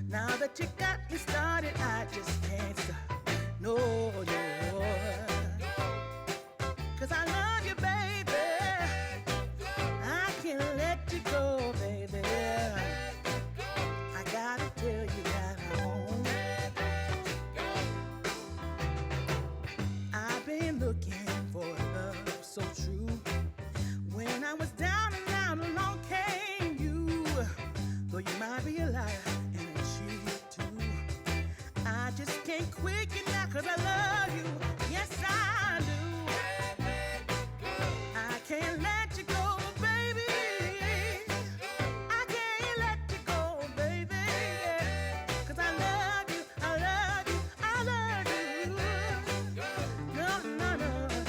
Now that you got me started, I just can't stop. No, no. 'Cause I love you, baby. I can't let you go, baby. I gotta tell you that I won't. I've been looking for a love so true. When I was down and out, along came you. Though you might be a liar and a cheat too, I just can't quit you now 'cause I love you. Yes, I do. I can't let you go, baby. I can't let you go, baby. 'Cause I love you, I love you, I love you. No, no, no, no.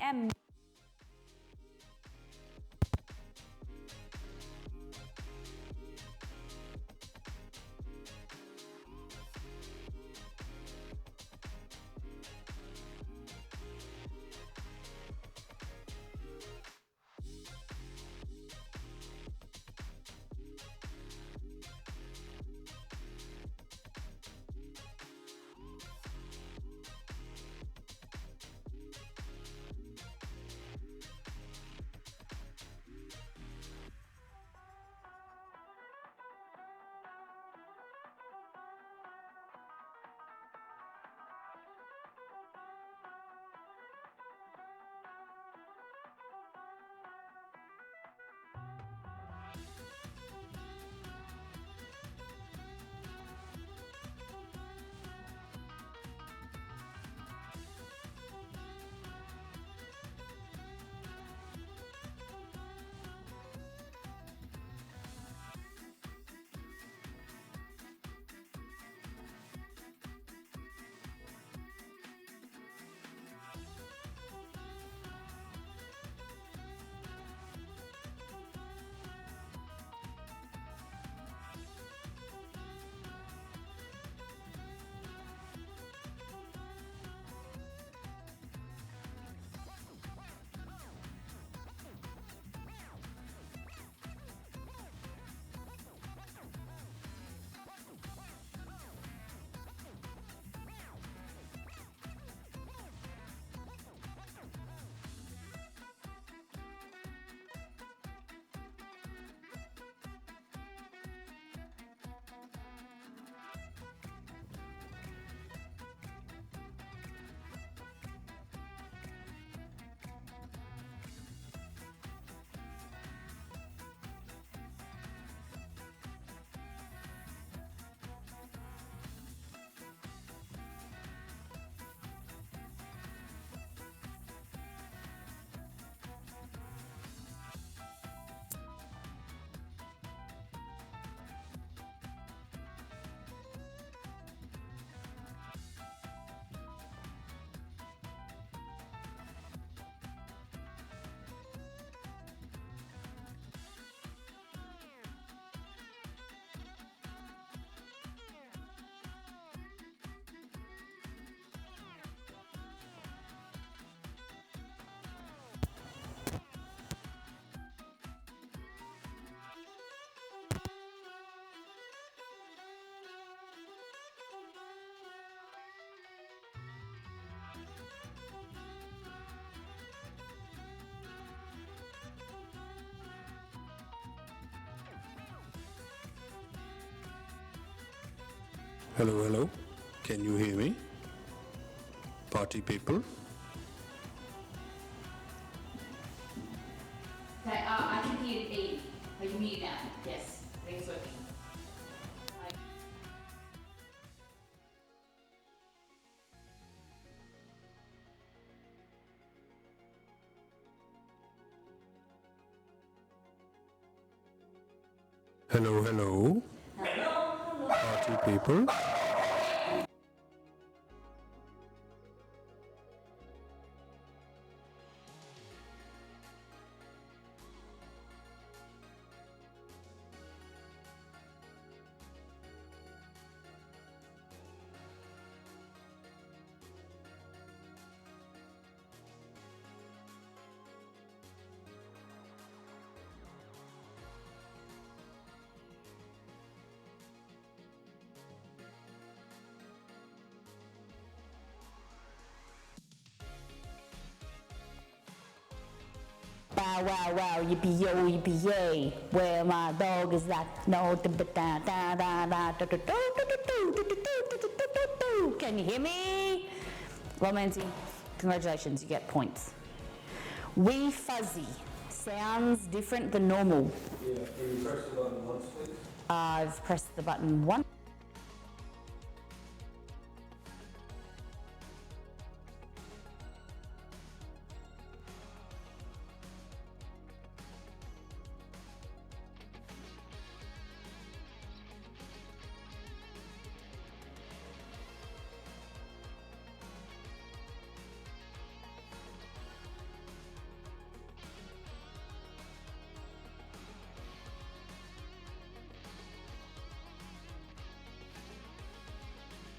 am. Hello, hello. Can you hear me? Party people? Okay, I can hear E. I can hear you now. Yes, it's working. Hello, hello. Party people? Wow, wow, wow, yippee yo, yippee yay. Where my dog is at? No, da da da da da da da do. Can you hear me? Well, Manzi, congratulations, you get points. Wee fuzzy sounds different than normal. Yeah, can you press the button once, please? I've pressed the button once.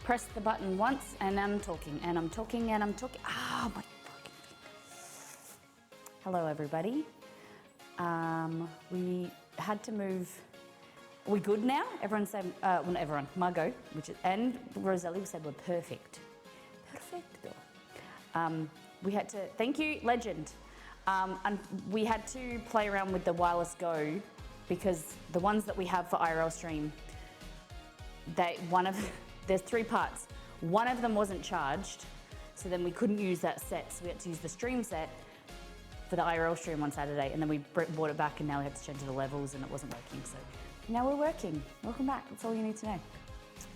press the button once and I'm talking and I'm talking and I'm talking. Ah, my fucking fingers. Hello, everybody. We had to move. Are we good now? Everyone said, well, not everyone, Margot, and Rosalie said we're perfect. Perfecto. We had to, thank you, Legend. And we had to play around with the wireless Go because the ones that we have for IRL stream, there's 3 parts. One of them wasn't charged, so then we couldn't use that set, so we had to use the stream set for the IRL stream on Saturday, and then we brought it back and now we had to change the levels and it wasn't working, so now we're working. Welcome back, that's all you need to know.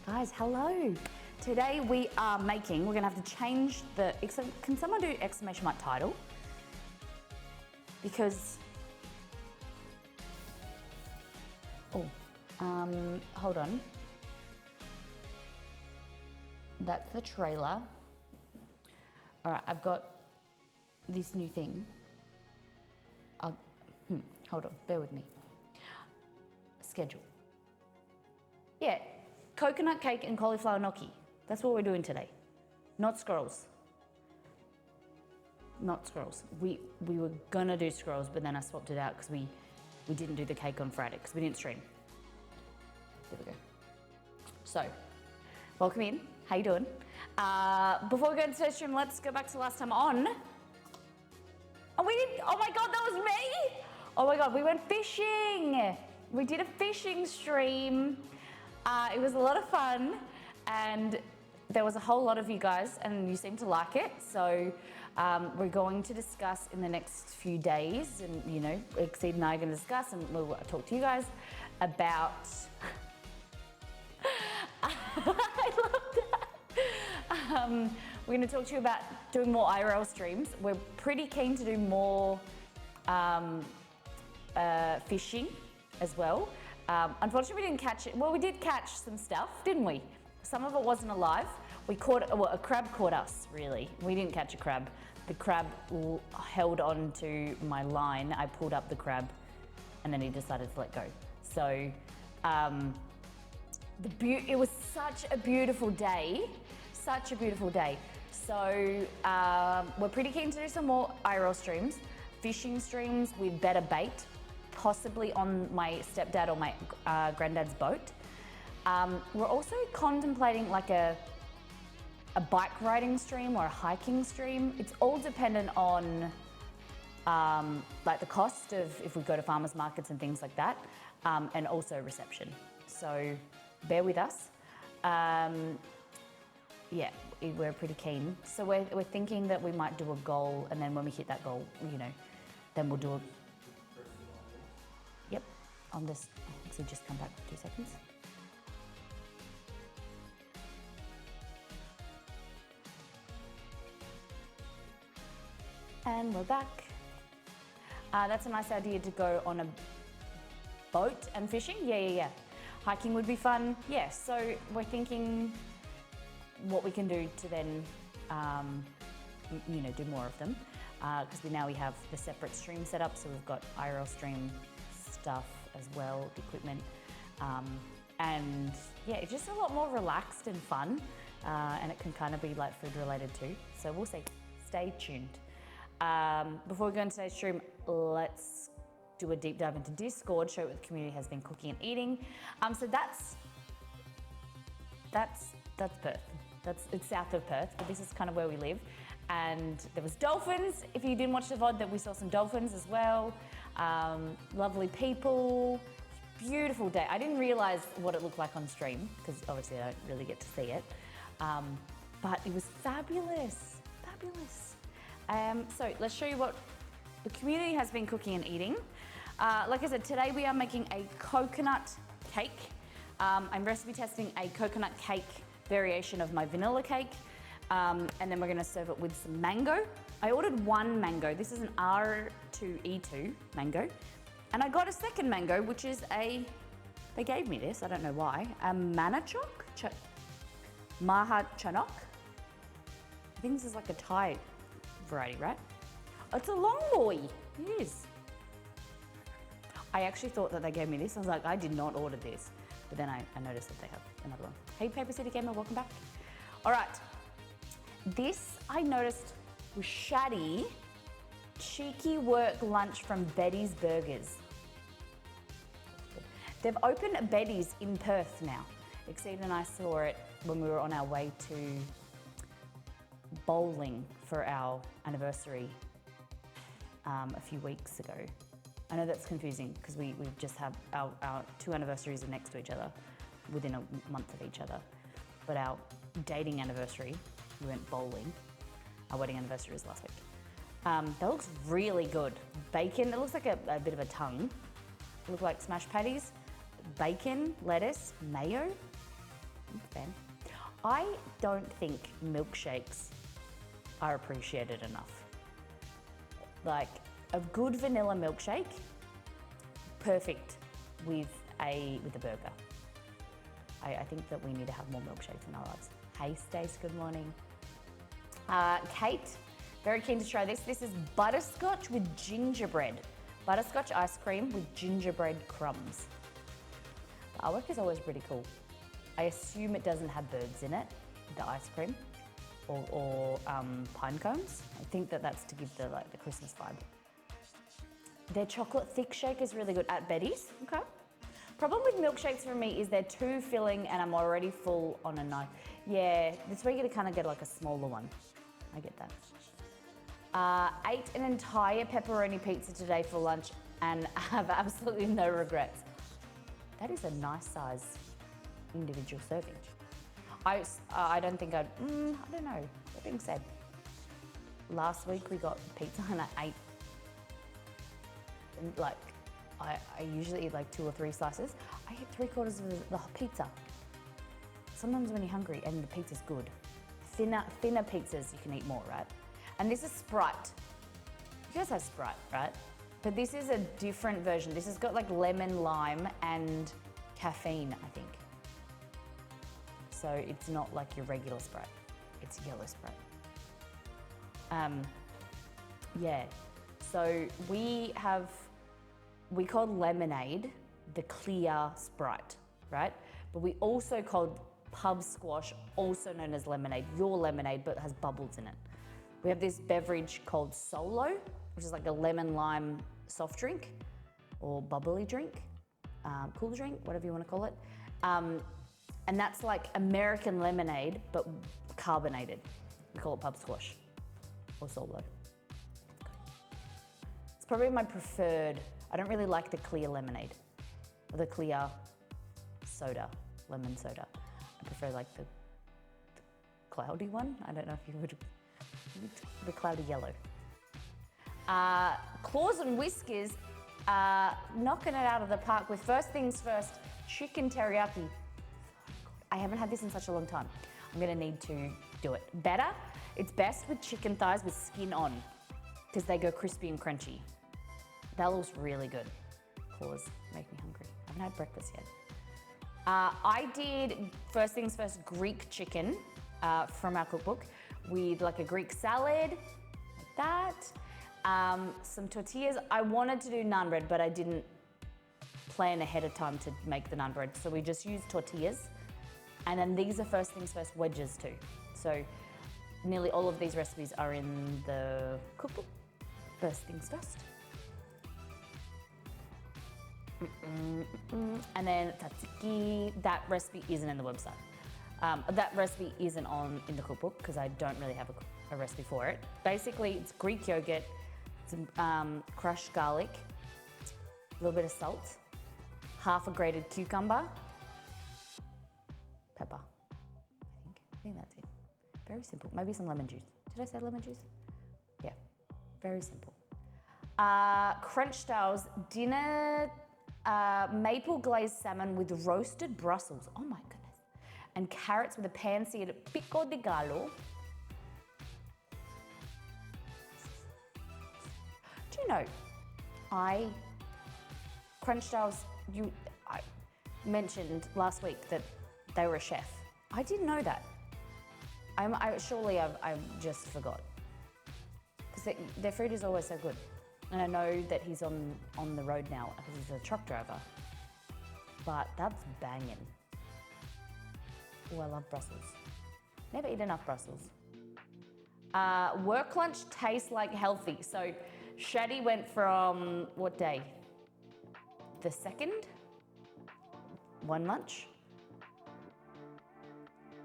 Guys, hello. Today we are making, we're gonna have to change the, can someone do exclamation mark title? Because, hold on. That's the trailer. All right, I've got this new thing. Hold on, bear with me. Schedule. Yeah, coconut cake and cauliflower gnocchi. That's what we're doing today. Not scrolls. Not scrolls. We were gonna do scrolls, but then I swapped it out because we didn't do the cake on Friday because we didn't stream. There we go. So, welcome in. How you doing? Before we go into today's stream, let's go back to last time on. Oh, we did. Oh my God, that was me. Oh my God, we went fishing. We did a fishing stream. It was a lot of fun, and there was a whole lot of you guys, and you seemed to like it. So we're going to discuss in the next few days, and you know, Exceed and I are going to discuss, and we'll talk to you guys about. I love that. We're going to talk to you about doing more IRL streams. We're pretty keen to do more fishing as well. Unfortunately, we didn't catch it. Well, we did catch some stuff, didn't we? Some of it wasn't alive. We caught, well, a crab caught us, really. We didn't catch a crab. The crab held on to my line. I pulled up the crab and then he decided to let go. So it was such a beautiful day, such a beautiful day. So we're pretty keen to do some more IRL streams, fishing streams with better bait, possibly on my stepdad or my granddad's boat. We're also contemplating like a bike riding stream or a hiking stream. It's all dependent on like the cost of if we go to farmers markets and things like that, and also reception. So bear with us. Yeah, we're pretty keen. So we're thinking that we might do a goal, and then when we hit that goal, you know, then we'll do a. Yep, on this. So just come back for 2 seconds. And we're back. That's a nice idea to go on a boat and fishing. Yeah. Hiking would be fun. Yeah, so we're thinking what we can do to then, you know, do more of them. Because now we have the separate stream set up, so we've got IRL stream stuff as well, the equipment. And yeah, it's just a lot more relaxed and fun. And it can kind of be like food related too. So we'll see. Stay tuned. Before we go into today's stream, let's do a deep dive into Discord, show what the community has been cooking and eating. So that's Perth. It's south of Perth, but this is kind of where we live. And there was dolphins. If you didn't watch the VOD, that we saw some dolphins as well. Lovely people, beautiful day. I didn't realize what it looked like on stream because obviously I don't really get to see it. But it was fabulous. So let's show you what the community has been cooking and eating. Like I said, today we are making a coconut cake. I'm recipe testing a coconut cake variation of my vanilla cake. And then we're gonna serve it with some mango. I ordered one mango. This is an R2E2 mango. And I got a second mango, which is they gave me this, I don't know why, a Maha Chanok. I think this is like a Thai variety, right? Oh, it's a long boy, it is. I actually thought that they gave me this. I was like, I did not order this. But then I noticed that they have another one. Hey, Paper City Gamer, welcome back. All right. This I noticed was Shaddy. Cheeky work lunch from Betty's Burgers. They've opened a Betty's in Perth now. Exceed and I saw it when we were on our way to bowling for our anniversary a few weeks ago. I know that's confusing because we just have our 2 anniversaries are next to each other within a month of each other. But our dating anniversary, we went bowling. Our wedding anniversary was last week. That looks really good. Bacon, it looks like a bit of a tongue. It looks like smashed patties. Bacon, lettuce, mayo. I'm a fan. I don't think milkshakes are appreciated enough. Like a good vanilla milkshake, perfect with a burger. I think that we need to have more milkshakes in our lives. Hey Stace, good morning. Kate, very keen to try this. This is butterscotch with gingerbread. Butterscotch ice cream with gingerbread crumbs. The artwork is always pretty cool. I assume it doesn't have birds in it, the ice cream, or pine cones. I think that that's to give the Christmas vibe. Their chocolate thick shake is really good at Betty's. Okay. Problem with milkshakes for me is they're too filling and I'm already full on a night. Yeah, that's where you're gonna kind of get like a smaller one. I get that. Ate an entire pepperoni pizza today for lunch and have absolutely no regrets. That is a nice size individual serving. I don't think I don't know. That being said, last week we got pizza and I ate I usually eat like 2 or 3 slices. I ate 3/4 of the pizza. Sometimes when you're hungry and the pizza's good, thinner pizzas you can eat more, right? And this is Sprite. You guys have Sprite, right? But this is a different version. This has got like lemon, lime, and caffeine, I think. So it's not like your regular Sprite. It's yellow Sprite. Yeah. So we call lemonade the clear Sprite, right? But we also called pub squash, also known as lemonade, your lemonade, but has bubbles in it. We have this beverage called Solo, which is like a lemon lime soft drink or bubbly drink, cool drink, whatever you want to call it. And that's like American lemonade, but carbonated. We call it pub squash or Solo. It's probably my preferred. I don't really like the clear lemonade or the clear soda, lemon soda. I prefer like the cloudy one. I don't know if you would, the cloudy yellow. Claws and Whiskers knocking it out of the park with first things first, chicken teriyaki. I haven't had this in such a long time. I'm gonna need to do it. Better, it's best with chicken thighs with skin on because they go crispy and crunchy. That looks really good. Claws make me hungry. I haven't had breakfast yet. I did, first things first, Greek chicken from our cookbook with like a Greek salad, like that. Some tortillas. I wanted to do naan bread, but I didn't plan ahead of time to make the naan bread. So we just used tortillas. And then these are first things first wedges too. So nearly all of these recipes are in the cookbook. First things first. And then tzatziki, that recipe isn't in the website. That recipe isn't in the cookbook because I don't really have a recipe for it. Basically, it's Greek yogurt, some crushed garlic, a little bit of salt, half a grated cucumber, pepper. I think that's it. Very simple. Maybe some lemon juice. Did I say lemon juice? Yeah, very simple. Crunch Styles dinner. Maple glazed salmon with roasted Brussels. Oh my goodness. And carrots with a pan-seared pico de gallo. Do you know, Crunch Styles, I mentioned last week that they were a chef. I didn't know that. Surely I just forgot. Because their food is always so good. And I know that he's on the road now because he's a truck driver. But that's banging. Oh, I love Brussels. Never eat enough Brussels. Work lunch tastes like healthy. So Shadi went from what day? The 2nd? One lunch.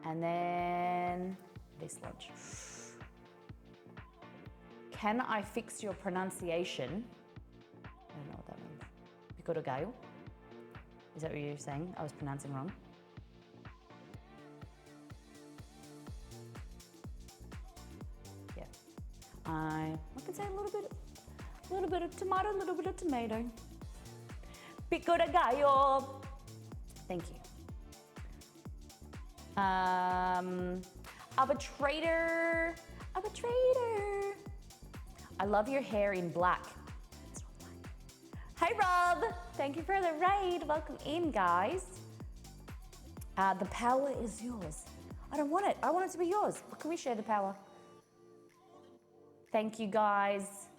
And then this lunch. Can I fix your pronunciation? I don't know what that means. Pico de gallo? Is that what you're saying? I was pronouncing wrong. Yeah. I can say a little bit of tomato, a little bit of tomato. Pico de gallo. Thank you. Arbitrator. I love your hair in black. It's not black. Hey Rob, thank you for the raid. Welcome in, guys. The power is yours. I don't want it. I want it to be yours. Can we share the power? Thank you, guys.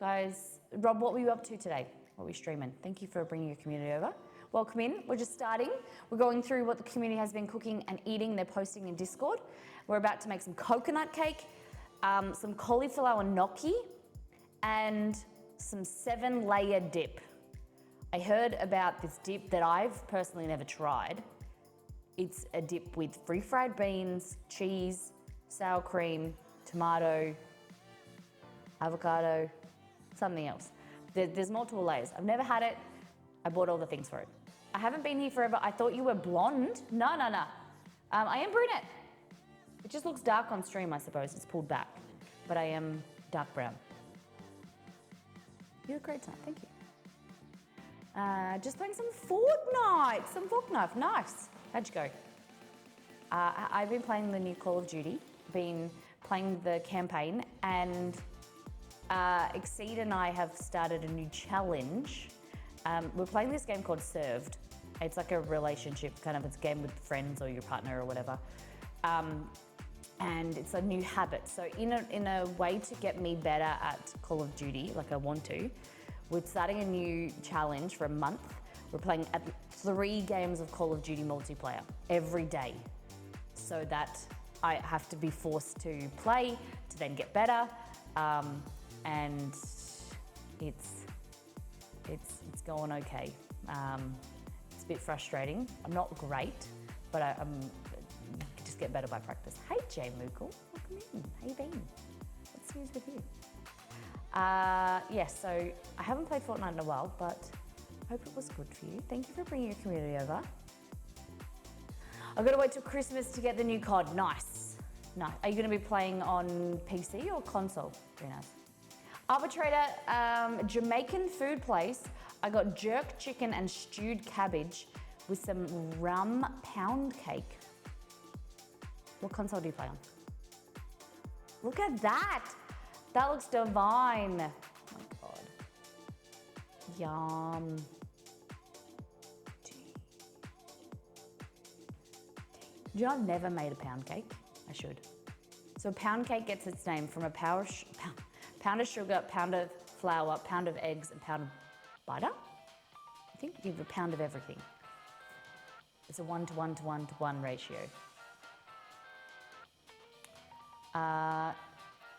Rob, what were you up to today? What were you streaming? Thank you for bringing your community over. Welcome in. We're just starting. We're going through what the community has been cooking and eating. They're posting in Discord. We're about to make some coconut cake, some cauliflower gnocchi, and some 7-layer dip. I heard about this dip that I've personally never tried. It's a dip with refried beans, cheese, sour cream, tomato, avocado, something else. There's multiple layers. I've never had it. I bought all the things for it. I haven't been here forever. I thought you were blonde. No. I am brunette. It just looks dark on stream, I suppose. It's pulled back. But I am dark brown. You look great tonight. Thank you. Just playing some Fortnite. Nice. How'd you go? I've been playing the new Call of Duty. Been playing the campaign. And Exceed and I have started a new challenge. We're playing this game called Served. It's like a relationship, it's a game with friends or your partner or whatever. And it's a new habit. So in a way to get me better at Call of Duty, like I want to, we're starting a new challenge for a month. We're playing 3 games of Call of Duty multiplayer every day, so that I have to be forced to play to then get better. And it's going okay. It's a bit frustrating. I'm not great, but I'm just get better by practice. Hey Jay Mookle, welcome in. How you been? What's news with you? So I haven't played Fortnite in a while, but I hope it was good for you. Thank you for bringing your community over. I've got to wait till Christmas to get the new COD. Nice. Are you going to be playing on PC or console? Very nice. Arbitrator, Jamaican food place. I got jerk chicken and stewed cabbage with some rum pound cake. What console do you play on? Look at that. That looks divine. Oh my God. Yum. Do you know I've never made a pound cake? I should. So a pound cake gets its name from a pound of sugar, pound of flour, pound of eggs, and pound of butter. I think you have a pound of everything. It's a 1:1:1:1 ratio.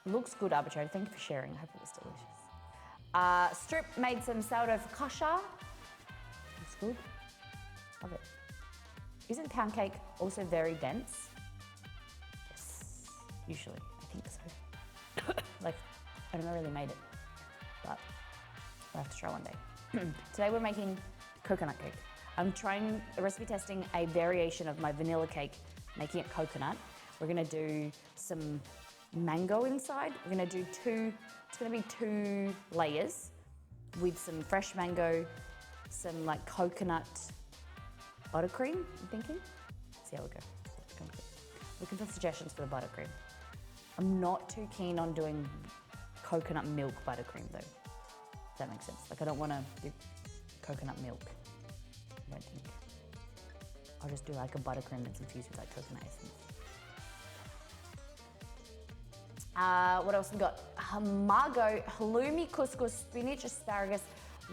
Looks good, Arbitrator. Thank you for sharing. I hope it was delicious. Strip made some sourdough focaccia. Looks good. Love it. Isn't pound cake also very dense? Yes, usually. I think so. I've never really made it, but I'll have to try one day. Today we're making coconut cake. I'm recipe testing a variation of my vanilla cake, making it coconut. We're gonna do some mango inside. We're gonna do it's gonna be 2 layers with some fresh mango, some coconut buttercream, I'm thinking. See how we go. Looking for suggestions for the buttercream. I'm not too keen on doing coconut milk buttercream though, if that makes sense. I don't wanna do coconut milk, I don't think. I'll just do a buttercream that's infused with coconut essence. What else we got? Margot, halloumi, couscous, spinach, asparagus,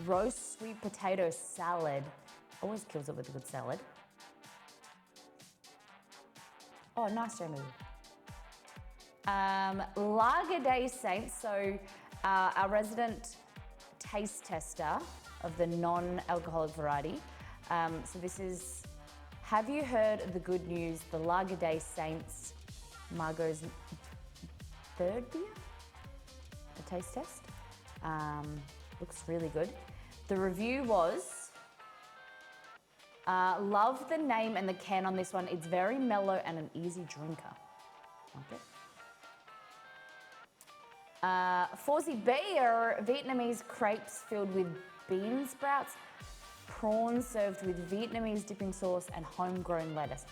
roast sweet potato salad. Always kills it with a good salad. Oh, nice, Jamie. Lager Day Saints. So our resident taste tester of the non-alcoholic variety. So this is, have you heard the good news? The Lager Day Saints, Margot's third beer, a taste test. Looks really good. The review was, love the name and the can on this one. It's very mellow and an easy drinker. Like it. Fawzi Beer, Vietnamese crepes filled with bean sprouts, prawns served with Vietnamese dipping sauce and homegrown lettuce.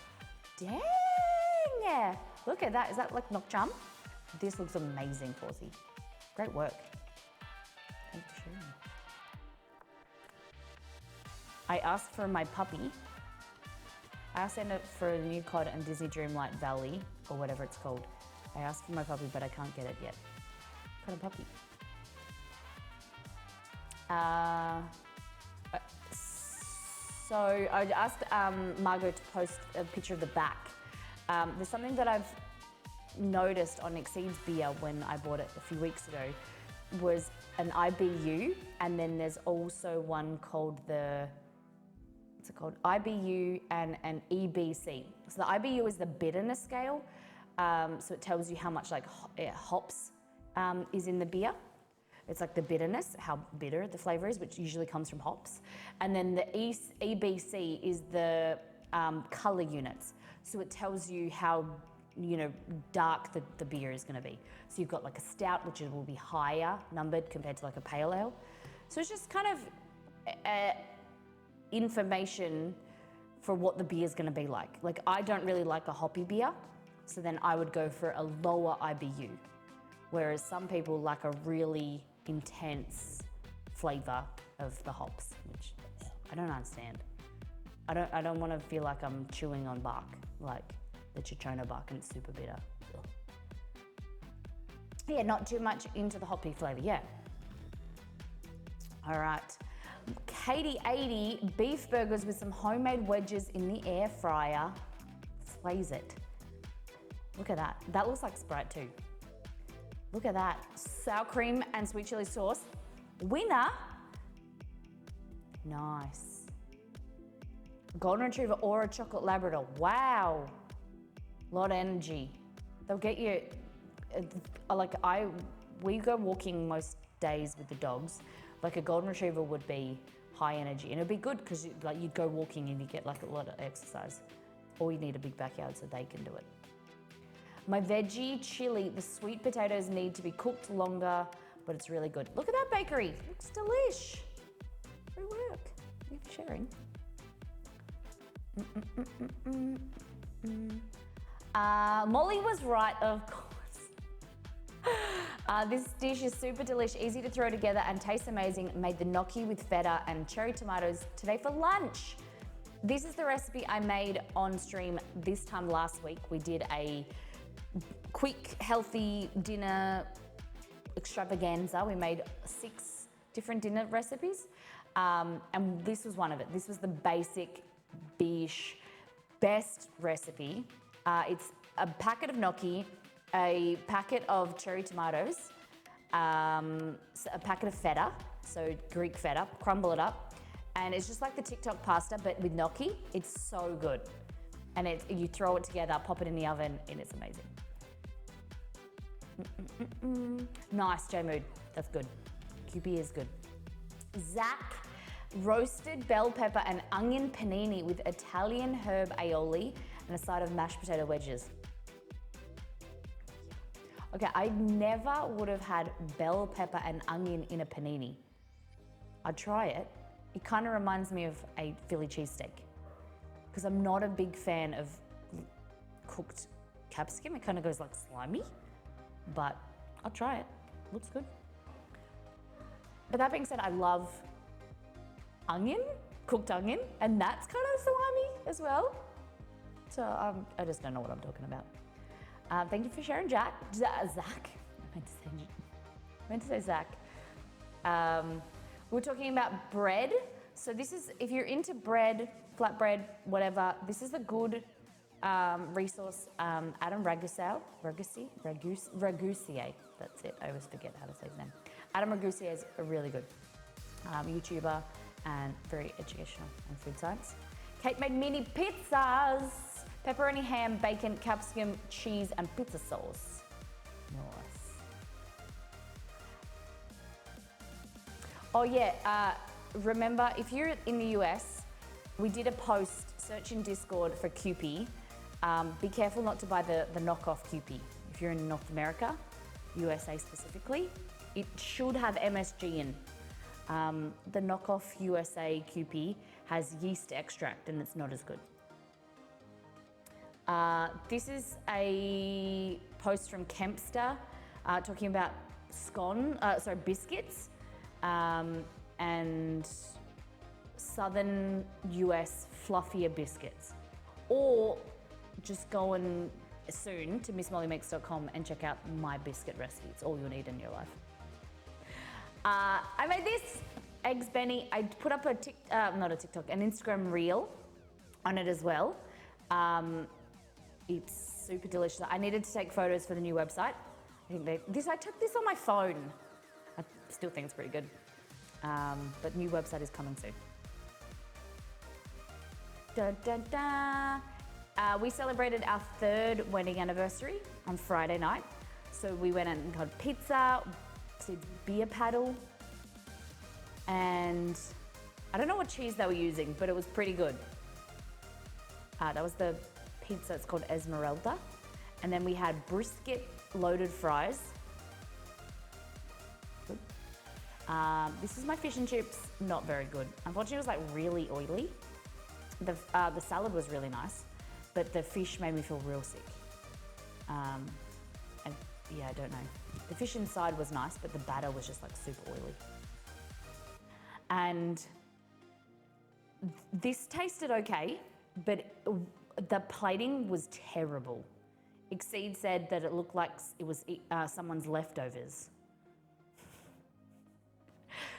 Dang! Look at that. Is that like Ngoc Cham? This looks amazing, Fawzi. Great work. Thanks for sharing. I asked for my puppy. I asked for the new cod and Disney Dreamlight Valley, or whatever it's called. I asked for my puppy, but I can't get it yet. What kind of puppy? So I asked Margot to post a picture of the back. There's something that I've noticed on Exceed's beer when I bought it a few weeks ago was an IBU, and then there's also one called what's it called? IBU and an EBC. So the IBU is the bitterness scale. So it tells you how much like hops is in the beer. It's like the bitterness, how bitter the flavor is, which usually comes from hops. And then the EBC is the color units. So it tells you how dark the beer is going to be. So you've got like a stout, which will be higher numbered compared to like a pale ale. So it's just kind of information for what the beer is going to be like. Like I don't really like a hoppy beer, so then I would go for a lower IBU. Whereas some people like a really intense flavor of the hops, which I don't understand. I don't want to feel like I'm chewing on bark, like the Chichona bark, and it's super bitter. Ugh. Yeah, not too much into the hoppy flavor, yeah. All right. Katie 80, beef burgers with some homemade wedges in the air fryer. Flays it. Look at that. That looks like Sprite too. Look at that. Sour cream and sweet chili sauce. Winner. Nice. Golden Retriever or a chocolate Labrador. Wow. Lot of energy. They'll get you, we go walking most days with the dogs. Like a Golden Retriever would be high energy, and it'd be good because you'd go walking and you get like a lot of exercise. Or you need a big backyard so they can do it. My veggie chili, the sweet potatoes need to be cooked longer, but it's really good. Look at that bakery, looks delish. Great work, thanks for sharing. Molly was right, of course. This dish is super delish, easy to throw together and tastes amazing. Made the gnocchi with feta and cherry tomatoes today for lunch. This is the recipe I made on stream this time last week. We did a quick, healthy dinner extravaganza. We made 6 different dinner recipes, and this was one of it. This was the basic biche best recipe. It's a packet of gnocchi, a packet of cherry tomatoes, a packet of feta, so Greek feta, crumble it up, and it's just like the TikTok pasta but with gnocchi. It's so good. And you throw it together, pop it in the oven, and it's amazing. Nice, J-Mood. That's good. QB is good. Zach, roasted bell pepper and onion panini with Italian herb aioli and a side of mashed potato wedges. Okay, I never would have had bell pepper and onion in a panini. I'd try it. It kind of reminds me of a Philly cheesesteak because I'm not a big fan of cooked capsicum. It kind of goes like slimy, but I'll try it. Looks good. But that being said, I love onion, cooked onion, and that's kind of slimy as well. So I just don't know what I'm talking about. Thank you for sharing, Zach. Zach. I meant to say Zach. We're talking about bread. So this is, if you're into bread, flatbread, whatever, this is a good resource, Adam Ragusier, that's it, I always forget how to say his name. Adam Ragusier is a really good YouTuber and very educational on food science. Kate made mini pizzas, pepperoni, ham, bacon, capsicum, cheese, and pizza sauce. Nice. Oh yeah, remember if you're in the US, we did a post, search in Discord for Kewpie. Be careful not to buy the knockoff Kewpie. If you're in North America, USA specifically, it should have MSG in. The knockoff USA Kewpie has yeast extract and it's not as good. This is a post from Kempster talking about biscuits and southern US fluffier biscuits. Or just go in soon to missmollymakes.com and check out my biscuit recipe. It's all you'll need in your life. I made this eggs Benny. I put up an Instagram reel on it as well. It's super delicious. I needed to take photos for the new website. I took this on my phone. I still think it's pretty good. But new website is coming soon. Dun, dun, dun. We celebrated our 3rd wedding anniversary on Friday night. So we went and got pizza, did beer paddle, and I don't know what cheese they were using, but it was pretty good. That was the pizza, it's called Esmeralda. And then we had brisket loaded fries. This is my fish and chips, not very good. Unfortunately, it was like really oily. The salad was really nice, but the fish made me feel real sick. I don't know. The fish inside was nice, but the batter was just like super oily. And this tasted okay, but the plating was terrible. Exceed said that it looked like it was someone's leftovers.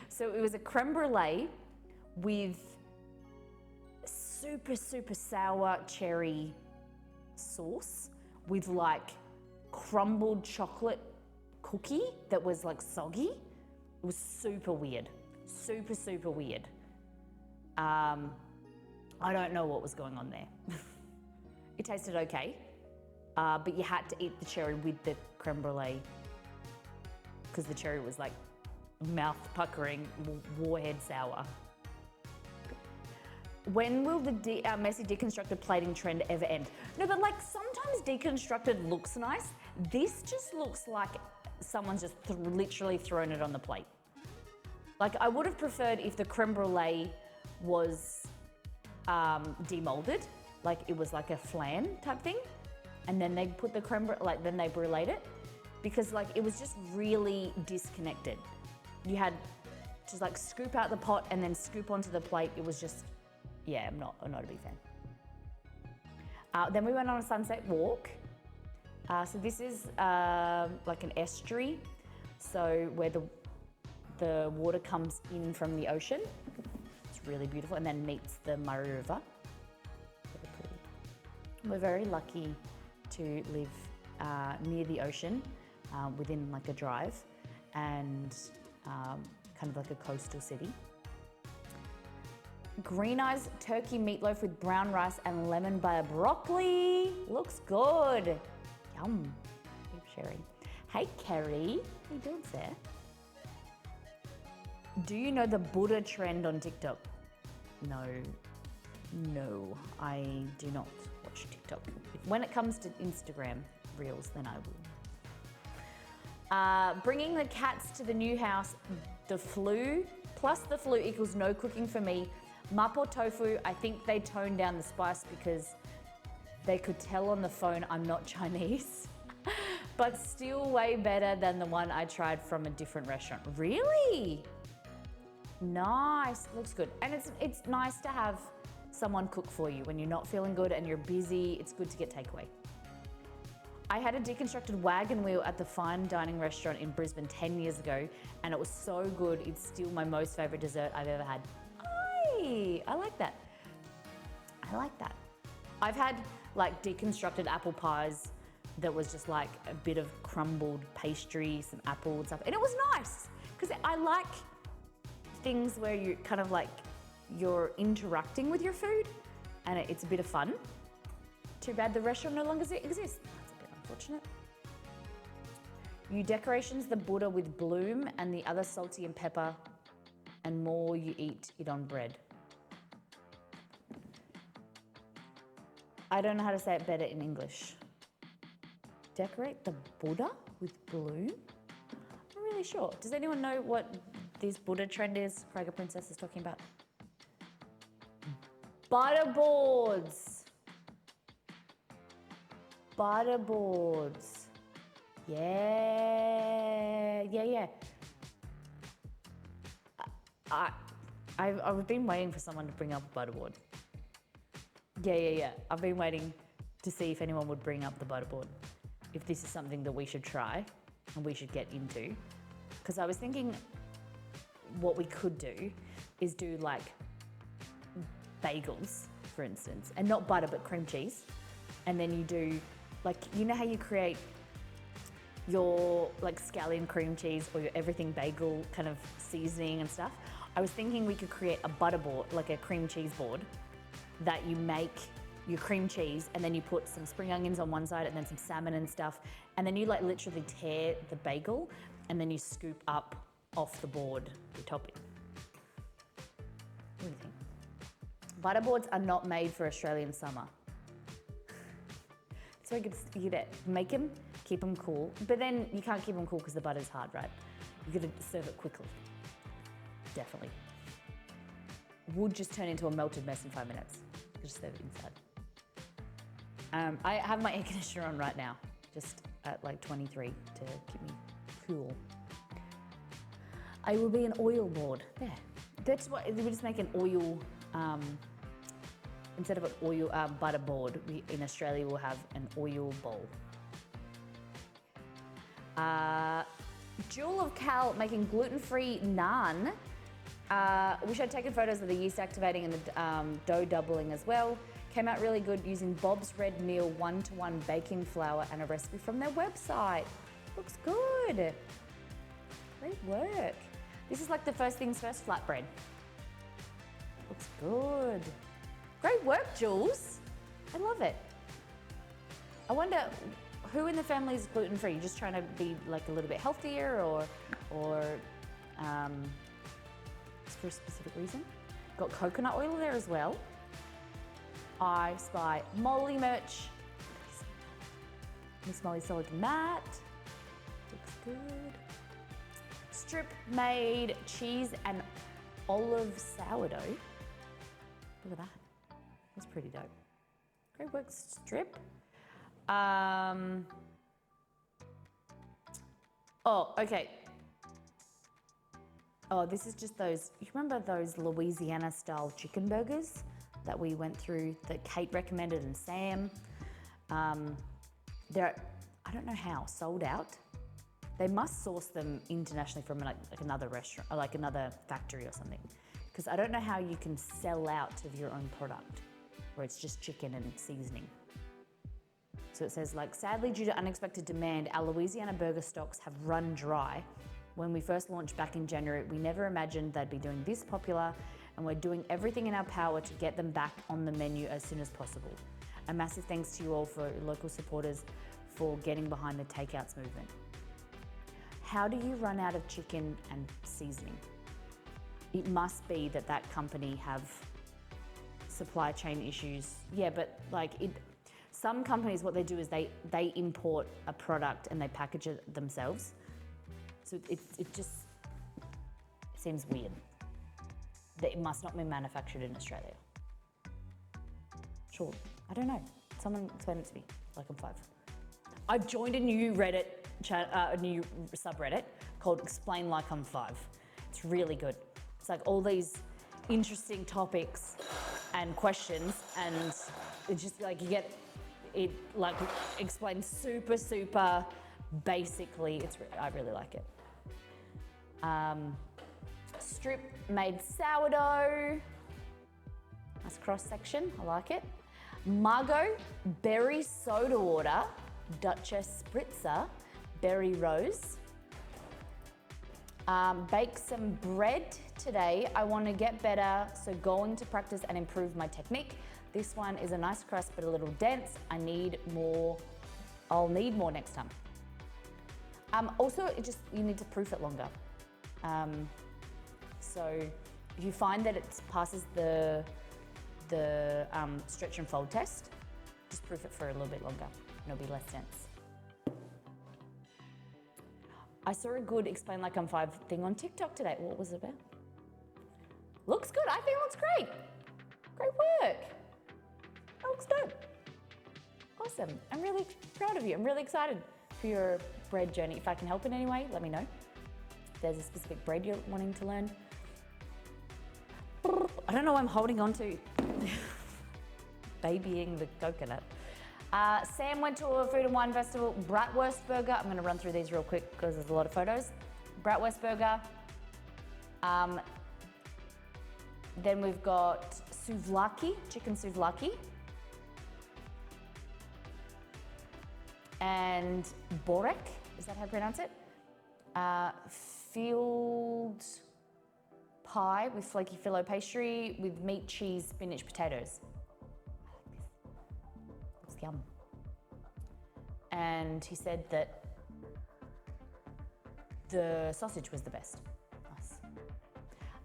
So it was a creme brulee with super, super sour cherry sauce with like crumbled chocolate cookie that was like soggy. It was super weird, super, super weird. I don't know what was going on there. It tasted okay, but you had to eat the cherry with the creme brulee because the cherry was like mouth puckering, warhead sour. When will the messy deconstructed plating trend ever end? No, but like sometimes deconstructed looks nice. This just looks like someone's just literally thrown it on the plate. Like I would have preferred if the creme brulee was demolded, like it was like a flan type thing, and then they put the creme brulee, then they bruleed it, because like it was just really disconnected. You had to like scoop out the pot and then scoop onto the plate. It was just, yeah, I'm not a big fan. Then we went on a sunset walk. So this is like an estuary, so where the water comes in from the ocean. It's really beautiful, and then meets the Murray River. Very pretty. We're very lucky to live near the ocean, within like a drive, and kind of like a coastal city. Green Eyes turkey meatloaf with brown rice and lemon butter broccoli. Looks good. Yum. Keep sharing. Hey, Kerry. How you doing, sir? Do you know the Buddha trend on TikTok? No, I do not watch TikTok. When it comes to Instagram Reels, then I will. Bringing the cats to the new house, the flu, plus the flu equals no cooking for me. Mapo tofu, I think they toned down the spice because they could tell on the phone I'm not Chinese, but still way better than the one I tried from a different restaurant. Really? Nice, looks good. And it's nice to have someone cook for you when you're not feeling good and you're busy. It's good to get takeaway. I had a deconstructed wagon wheel at the fine dining restaurant in Brisbane 10 years ago, and it was so good. It's still my most favorite dessert I've ever had. I like that. I like that. I've had like deconstructed apple pies that was just like a bit of crumbled pastry, some apple and stuff. And it was nice because I like things where you kind of like you're interacting with your food and it's a bit of fun. Too bad the restaurant no longer exists. That's a bit unfortunate. You decorations the Buddha with bloom and the other salty and pepper, and more you eat it on bread. I don't know how to say it better in English. Decorate the Buddha with bloom? I'm not really sure. Does anyone know what this Buddha trend is Krager Princess is talking about? Butter boards. Butter boards. Yeah. I've been waiting for someone to bring up a butterboard. Yeah. I've been waiting to see if anyone would bring up the butterboard. If this is something that we should try and we should get into. Because I was thinking what we could do is do like bagels, for instance, and not butter, but cream cheese. And then you do, like, you know how you create your like scallion cream cheese or your everything bagel kind of seasoning and stuff? I was thinking we could create a butter board, like a cream cheese board, that you make your cream cheese and then you put some spring onions on one side and then some salmon and stuff. And then you like literally tear the bagel and then you scoop up off the board the topping. What do you think? Butter boards are not made for Australian summer. So you gotta make them, keep them cool, but then you can't keep them cool because the butter's hard, right? You gotta serve it quickly. Definitely. Would just turn into a melted mess in 5 minutes. Just serve it inside. I have my air conditioner on right now, just at like 23 to keep me cool. I will be an oil board. There. That's what we just make an oil. Instead of an oil butter board, in Australia we'll have an oil bowl. Jewel of Cal making gluten-free naan. Wish I'd taken photos of the yeast activating and the dough doubling as well. Came out really good using Bob's Red Meal 1-to-1 baking flour and a recipe from their website. Looks good. Great work. This is like the first things first flatbread. Looks good. Great work, Jules. I love it. I wonder who in the family is gluten-free? You just trying to be like a little bit healthier or for a specific reason? Got coconut oil there as well. I spy Molly merch. Miss Molly Solid Matte. Looks good. Strip made cheese and olive sourdough. Look at that. That's pretty dope. Great work, Strip. Oh, okay. Oh, this is just those, you remember those Louisiana style chicken burgers that we went through that Kate recommended and Sam? They're, I don't know how, sold out. They must source them internationally from like another restaurant, or like another factory or something. Because I don't know how you can sell out of your own product where it's just chicken and seasoning. So it says like, sadly due to unexpected demand, our Louisiana burger stocks have run dry. When we first launched back in January, we never imagined they'd be doing this popular, and we're doing everything in our power to get them back on the menu as soon as possible. A massive thanks to you all for local supporters for getting behind the takeouts movement. How do you run out of chicken and seasoning? It must be that that company have supply chain issues. Yeah, but like some companies, what they do is they import a product and they package it themselves. So it just seems weird that it must not be manufactured in Australia. Sure, I don't know. Someone explain it to me, like I'm 5. I've joined a new Reddit a new subreddit called Explain Like I'm 5. It's really good. It's like all these interesting topics and questions, and it's just like you get it like explained super basically. I really like it. Strip made sourdough. Nice cross section. I like it. Margot, berry soda water, Duchess spritzer, berry rose. Bake some bread today. I want to get better, so going to practice and improve my technique. This one is a nice crust but a little dense. I need more. I'll need more next time. Also, you need to proof it longer. So if you find that it passes the stretch and fold test, just proof it for a little bit longer and it'll be less dense. I saw a good Explain Like I'm 5 thing on TikTok today. What was it about? Looks good. I think it looks great. Great work. That looks dope. Awesome. I'm really proud of you. I'm really excited for your bread journey. If I can help in any way, let me know. If there's a specific bread you're wanting to learn. I don't know what I'm holding on to. Babying the coconut. Sam went to a food and wine festival. Bratwurst burger. I'm going to run through these real quick because there's a lot of photos. Bratwurst burger. Then we've got souvlaki, chicken souvlaki. And borek, is that how you pronounce it? Field pie with flaky filo pastry with meat, cheese, spinach, potatoes. Looks yum. And he said that the sausage was the best.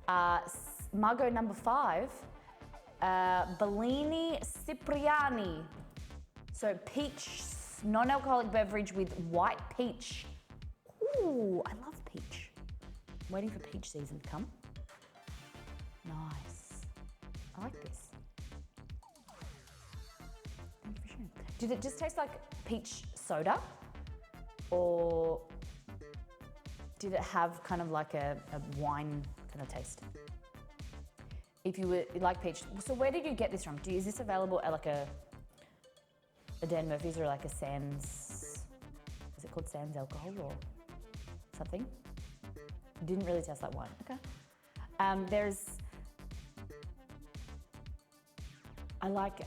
Nice. Margot number 5, Bellini Cipriani. So peach, non-alcoholic beverage with white peach. Ooh, I love peach. I'm waiting for peach season to come. Nice. I like this. Thank you for sharing. Did it just taste like peach soda? Or did it have kind of like a wine kind of taste? If you like peach. So where did you get this from? Is this available at like a Dan Murphy's or like a Sands, is it called Sands alcohol or something? It didn't really taste like wine, okay. I like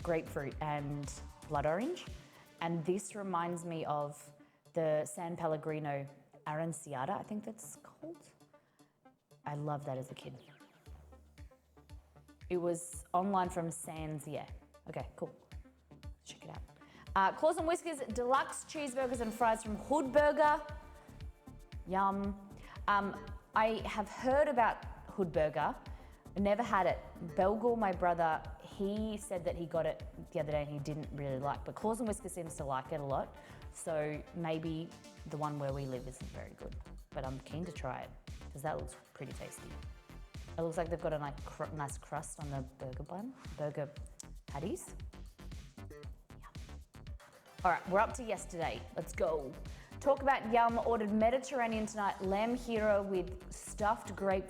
grapefruit and blood orange, and this reminds me of the San Pellegrino Aranciata, I think that's called. I loved that as a kid. It was online from Sands, yeah. Okay, cool. Check it out. Claws and Whiskers, deluxe cheeseburgers and fries from Hood Burger. Yum. I have heard about Hood Burger. I never had it. Belgal, my brother, he said that he got it the other day and he didn't really like, but Claws and Whiskers seems to like it a lot. So maybe the one where we live isn't very good, but I'm keen to try it because that looks pretty tasty. It looks like they've got a nice crust on the burger patties. All right, we're up to yesterday. Let's go. Talk about yum. Ordered Mediterranean tonight. Lamb hero with stuffed grape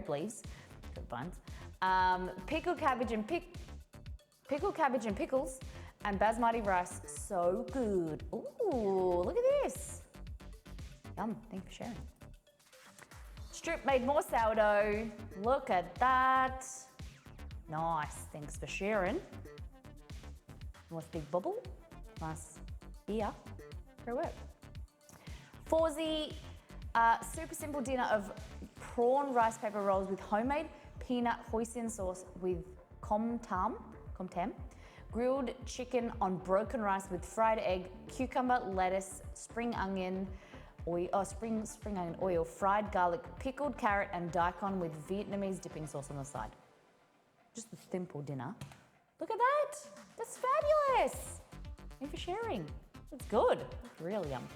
leaves, grapevines, pickled cabbage and pickles, and basmati rice. So good. Ooh, look at this. Yum. Thanks for sharing. Strip made more sourdough. Look at that. Nice. Thanks for sharing. Nice big bubble. Nice ear. Great work. Fawzi, super simple dinner of prawn rice paper rolls with homemade peanut hoisin sauce with com tam, grilled chicken on broken rice with fried egg, cucumber, lettuce, spring onion oil, fried garlic, pickled carrot, and daikon with Vietnamese dipping sauce on the side. Just a simple dinner. Look at that. That's fabulous. Thank you for sharing. That's good. That's really yum.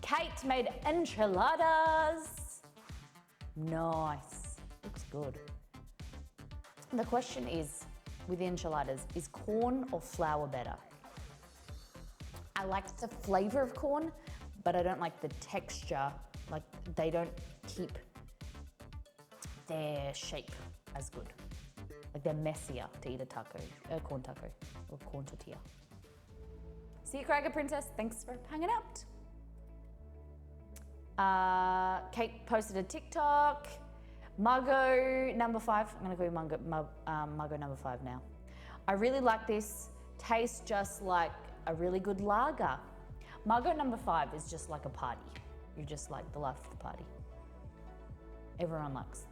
Kate made enchiladas. Nice. Looks good. The question is, with the enchiladas, is corn or flour better? I like the flavor of corn, but I don't like the texture. Like, they don't keep their shape as good. Like, they're messier to eat a corn taco or corn tortilla. See you, Cracker Princess. Thanks for hanging out. Kate posted a TikTok. Margot number 5. I'm gonna call you Margot number 5 now. I really like this. Tastes just like a really good lager. Margot number 5 is just like a party. You're just like the life of the party. Everyone likes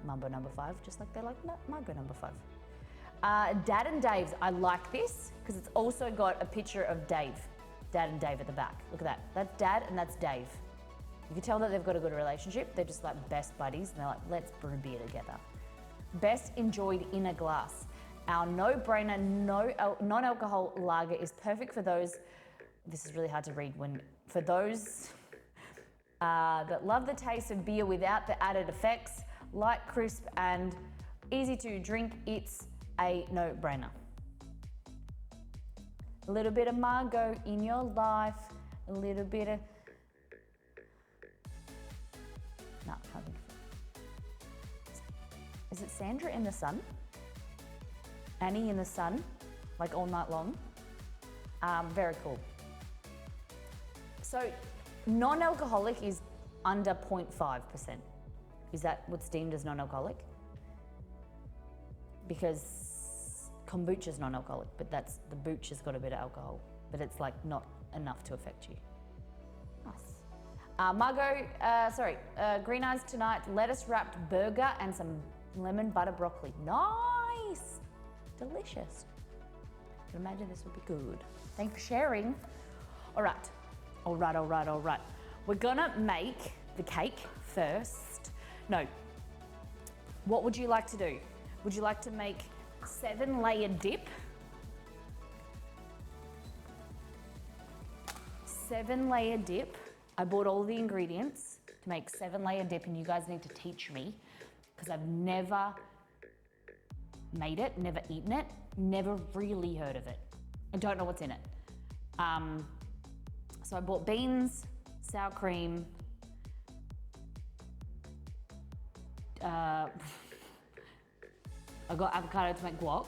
Mambo number 5, just like they like Margot number 5. Dad and Dave's, I like this because it's also got a picture of Dave. Dad and Dave at the back. Look at that. That's Dad and that's Dave. You can tell that they've got a good relationship. They're just like best buddies and they're like, let's brew beer together. Best enjoyed in a glass. Our no-brainer, non-alcohol lager is perfect for those, this is really hard to read, for those that love the taste of beer without the added effects, light, crisp, and easy to drink. It's a no-brainer. A little bit of Margot in your life, a little bit of... No, can't think of it. Is it Sandra in the Sun? Annie in the Sun, like all night long. Very cool. So, non-alcoholic is under 0.5%. Is that what's deemed as non-alcoholic? Because kombucha is non-alcoholic, but the booch has got a bit of alcohol, but it's like not enough to affect you. Nice. Margot, green eyes tonight, lettuce wrapped burger and some lemon butter broccoli. Nice, delicious. I can imagine this would be good. Thanks for sharing. All right. We're gonna make the cake first. No. What would you like to do? Would you like to make 7-layer dip? 7-layer dip. I bought all the ingredients to make 7-layer dip and you guys need to teach me because I've never made it, never eaten it, never really heard of it. I don't know what's in it. So I bought beans, sour cream, I got avocado to make guac,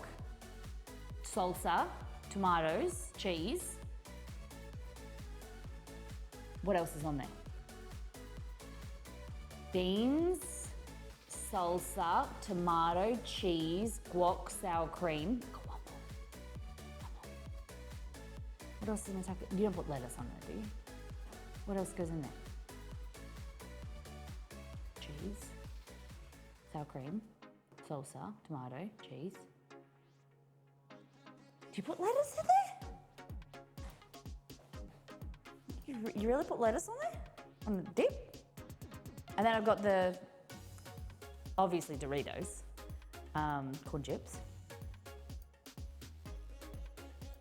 salsa, tomatoes, cheese. What else is on there? Beans, salsa, tomato, cheese, guac, sour cream. What else is in the taco? You don't put lettuce on there, do you? What else goes in there? Cheese, sour cream, salsa, tomato, cheese. Do you put lettuce in there? You really put lettuce on there? On the dip? And then I've got the, obviously Doritos, corn chips.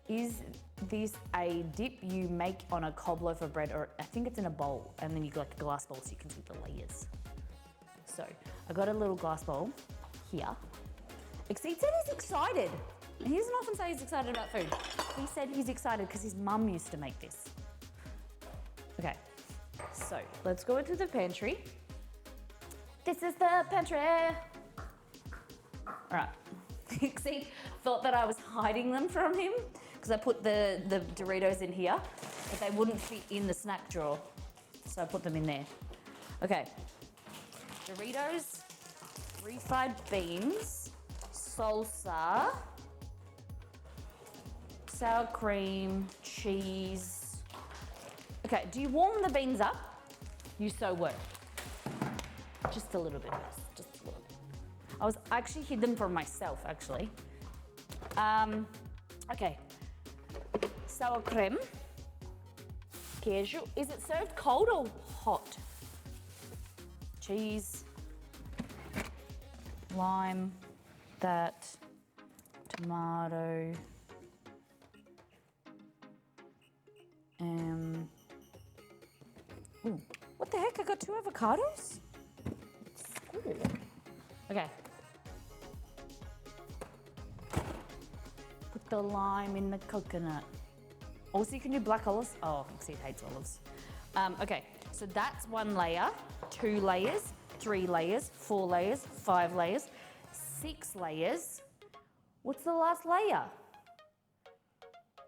Is this a dip you make on a cob loaf of bread, or I think it's in a bowl, and then you got like a glass bowl so you can see the layers. So I got a little glass bowl here. Exceed said he's excited. And he doesn't often say he's excited about food. He said he's excited because his mum used to make this. Okay, so let's go into the pantry. This is the pantry. All right. Exceed thought that I was hiding them from him because I put the Doritos in here, but they wouldn't fit in the snack drawer. So I put them in there. Okay. Doritos, refried beans, salsa, sour cream, cheese. Okay, do you warm the beans up? You so were. Just a little bit, just a little bit. I actually hid them from myself, actually. Okay. Sour cream. Queijo. Is it served cold or hot? Cheese. Lime. That. Tomato. Ooh, what the heck? I got 2 avocados? Ooh. Okay. Put the lime in the coconut. Also, you can do black olives. Oh, Exceed hates olives. Okay, so that's 1 layer, 2 layers, 3 layers, 4 layers, 5 layers, 6 layers. What's the last layer?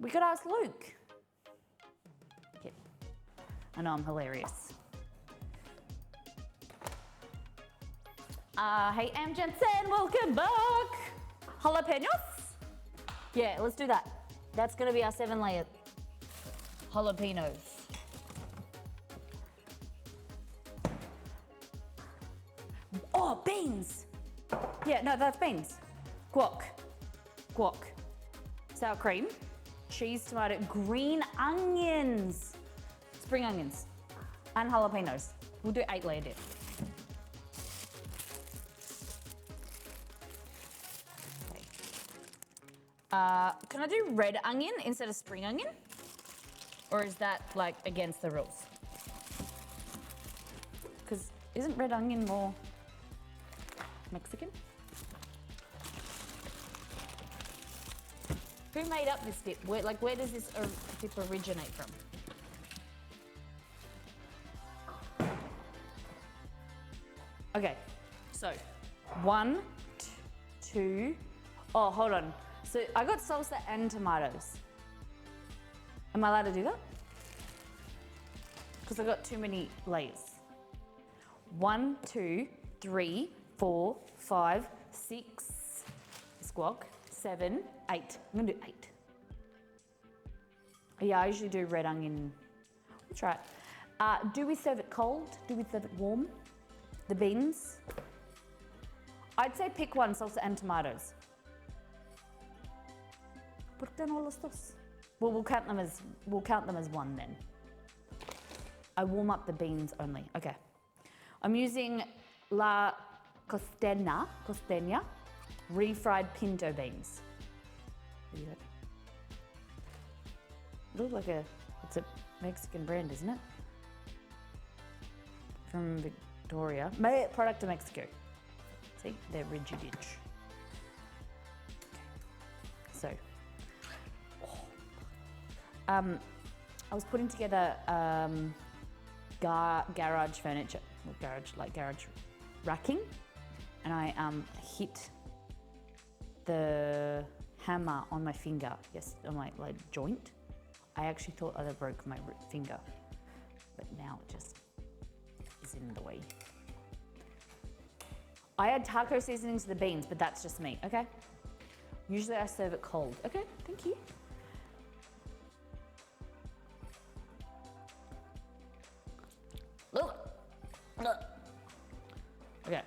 We could ask Luke. Yep. I know I'm hilarious. Hey, Am Jensen, welcome back. Jalapenos. Yeah, let's do that. That's gonna be our 7-layer jalapenos. Oh, beans. Yeah, no, that's beans. Guac. Guac. Sour cream. Cheese, tomato, green onions. Spring onions. And jalapenos. We'll do 8-layer dip. Can I do red onion instead of spring onion? Or is that like against the rules? Because isn't red onion more Mexican? Who made up this dip? Where does this dip originate from? Okay, so 1, 2, oh, hold on. So I got salsa and tomatoes. Am I allowed to do that? Because I got too many layers. 1, 2, 3, 4, 5, 6, squawk, 7, 8. I'm gonna do 8. Yeah, I usually do red onion. We'll try it. Do we serve it cold? Do we serve it warm? The beans? I'd say pick one, salsa and tomatoes. ¿Por qué no los dos? Well, we'll count them as one then. I warm up the beans only. Okay. I'm using La Costeña, refried pinto beans. It looks like it's a Mexican brand, isn't it? From Victoria. Product of Mexico. See, they're rigid-ish. So, I was putting together garage furniture, garage racking, and I hit the hammer on my finger, on my joint. I actually thought I broke my finger, but now it just is in the way. I add taco seasonings to the beans, but that's just me, okay? Usually I serve it cold. Okay, thank you. Okay.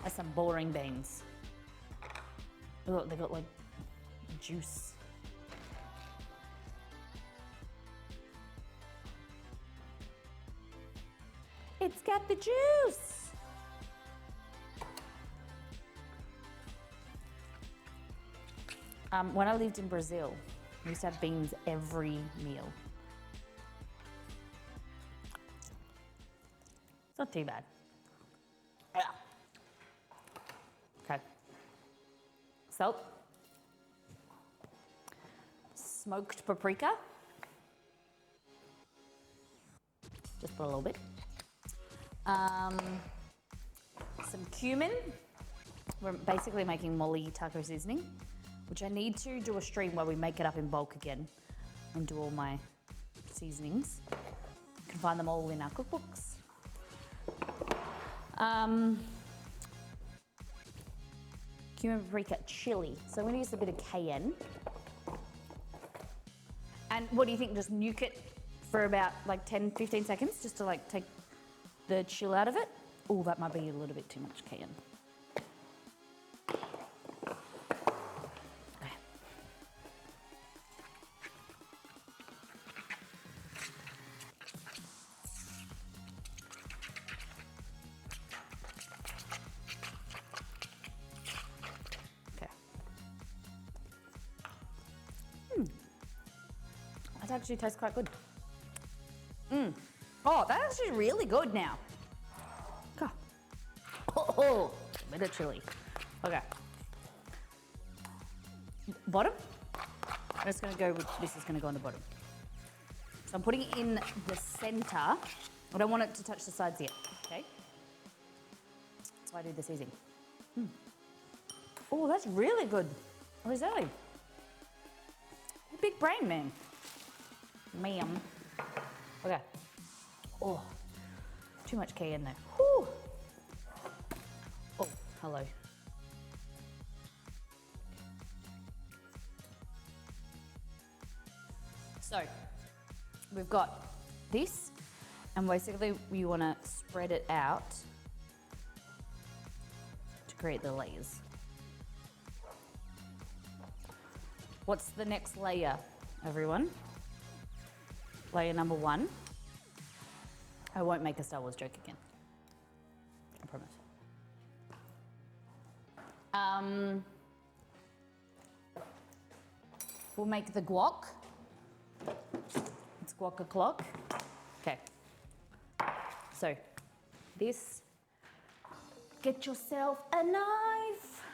That's some boring beans. Look, they got like juice. It's got the juice. When I lived in Brazil, we used to have beans every meal. It's not too bad. Yeah. Okay. Salt. Smoked paprika. Just put a little bit. Some cumin. We're basically making molly taco seasoning, which I need to do a stream where we make it up in bulk again and do all my seasonings. You can find them all in our cookbooks. Cumin, paprika, chili. So I'm gonna use a bit of cayenne. And what do you think? Just nuke it for about like 10, 15 seconds just to like take the chill out of it. Oh, that might be a little bit too much cayenne. Okay. Okay. That actually tastes quite good. Oh, that's actually really good now. Okay. Oh, a bit of chili. Okay. Bottom. I'm just gonna go with, this is gonna go on the bottom. So I'm putting it in the center. I don't want it to touch the sides yet, okay? That's why I do the seasoning. Oh, that's really good. Rosé. Big brain, man. Ma'am. Okay. Oh. Too much cayenne there. Whew. Oh, hello. So, we've got this, and basically you want to spread it out to create the layers. What's the next layer, everyone? Layer number 1. I won't make a Star Wars joke again. I promise. We'll make the guac. It's guac o'clock. Okay. So, this. Get yourself a knife.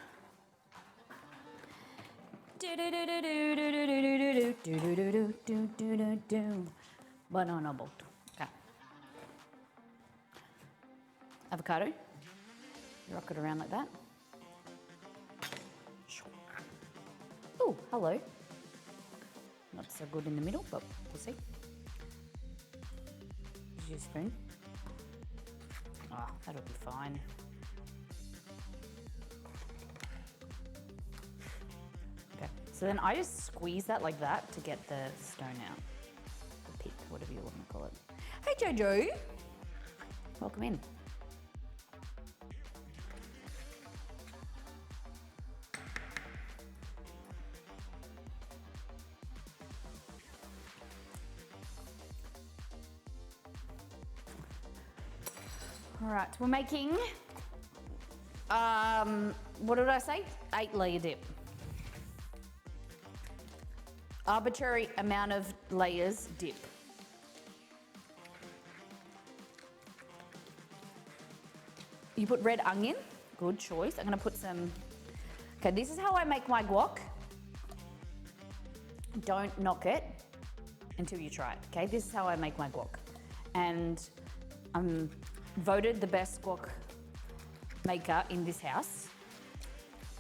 Banana boat. Okay. Avocado. Rock it around like that. Oh, hello. Not so good in the middle, but we'll see. Use your spoon. Oh, that'll be fine. Okay, so then I just squeeze that like that to get the stone out. The pip, whatever you want to call it. Hey Jojo! Welcome in. All right, we're making, what did I say? 8-layer dip. Arbitrary amount of layers dip. You put red onion, good choice. I'm gonna put some, okay, this is how I make my guac. Don't knock it until you try it, okay? This is how I make my guac. And I'm voted the best guac maker in this house,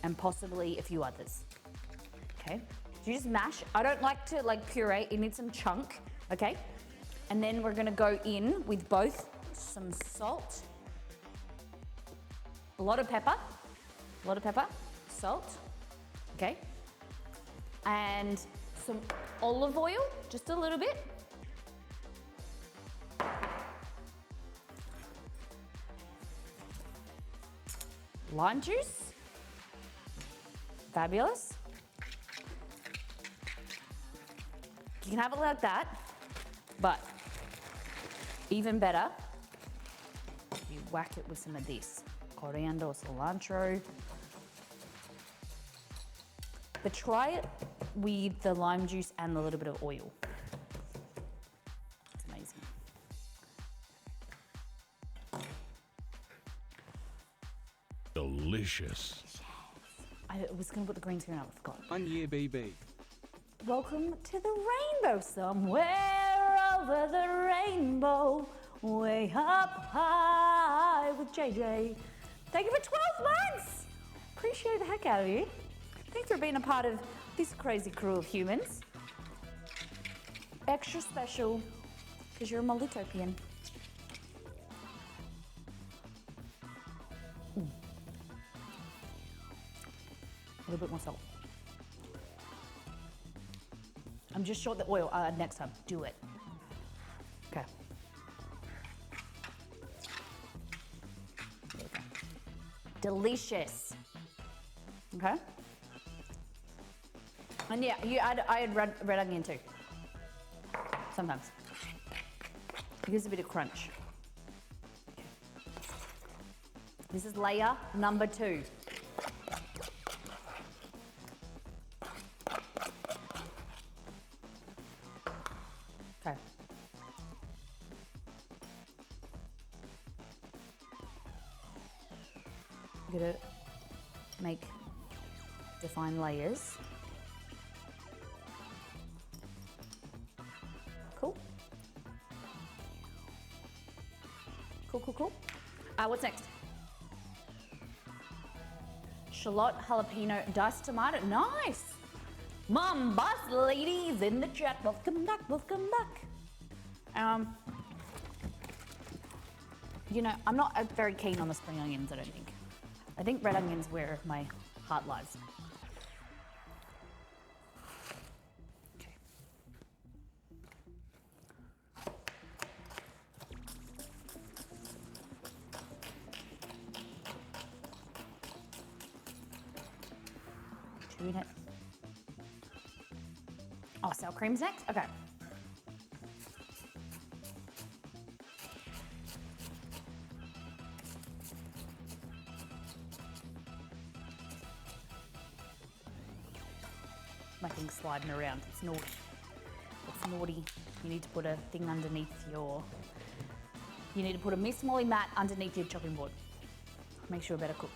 and possibly a few others. Okay, so you just mash. I don't like to like puree, it needs some chunk, okay? And then we're gonna go in with both some salt, a lot of pepper, salt, okay? And some olive oil, just a little bit. Lime juice, fabulous. You can have it like that, but even better, you whack it with some of this, coriander or cilantro. But try it with the lime juice and a little bit of oil. It's amazing. Delicious. I was going to put the green screen up, I forgot. 1 year BB. Welcome to the rainbow, somewhere over the rainbow, way up high with JJ. Thank you for 12 months. Appreciate the heck out of you. Thanks for being a part of this crazy crew of humans. Extra special because you're a Molitopian. A little bit more salt. I'm just short the oil. Next time, do it. Okay. There we go. Delicious. Okay. And yeah, I add red onion too. Sometimes. It gives a bit of crunch. Okay. This is layer number 2. Okay. I'm gonna make define layers. Cool. Cool. What's next? Shallot, jalapeno, diced tomato. Nice. Mom, boss ladies in the chat. Welcome back. You know, I'm not very keen on the spring onions, I don't think. I think red onions where my heart lies. Okay. Tune it. Oh, sour cream's next? Okay. My thing's sliding around. It's naughty. It's naughty. You need to put a thing underneath your... You need to put a Miss Molly mat underneath your chopping board. Makes you a better cook.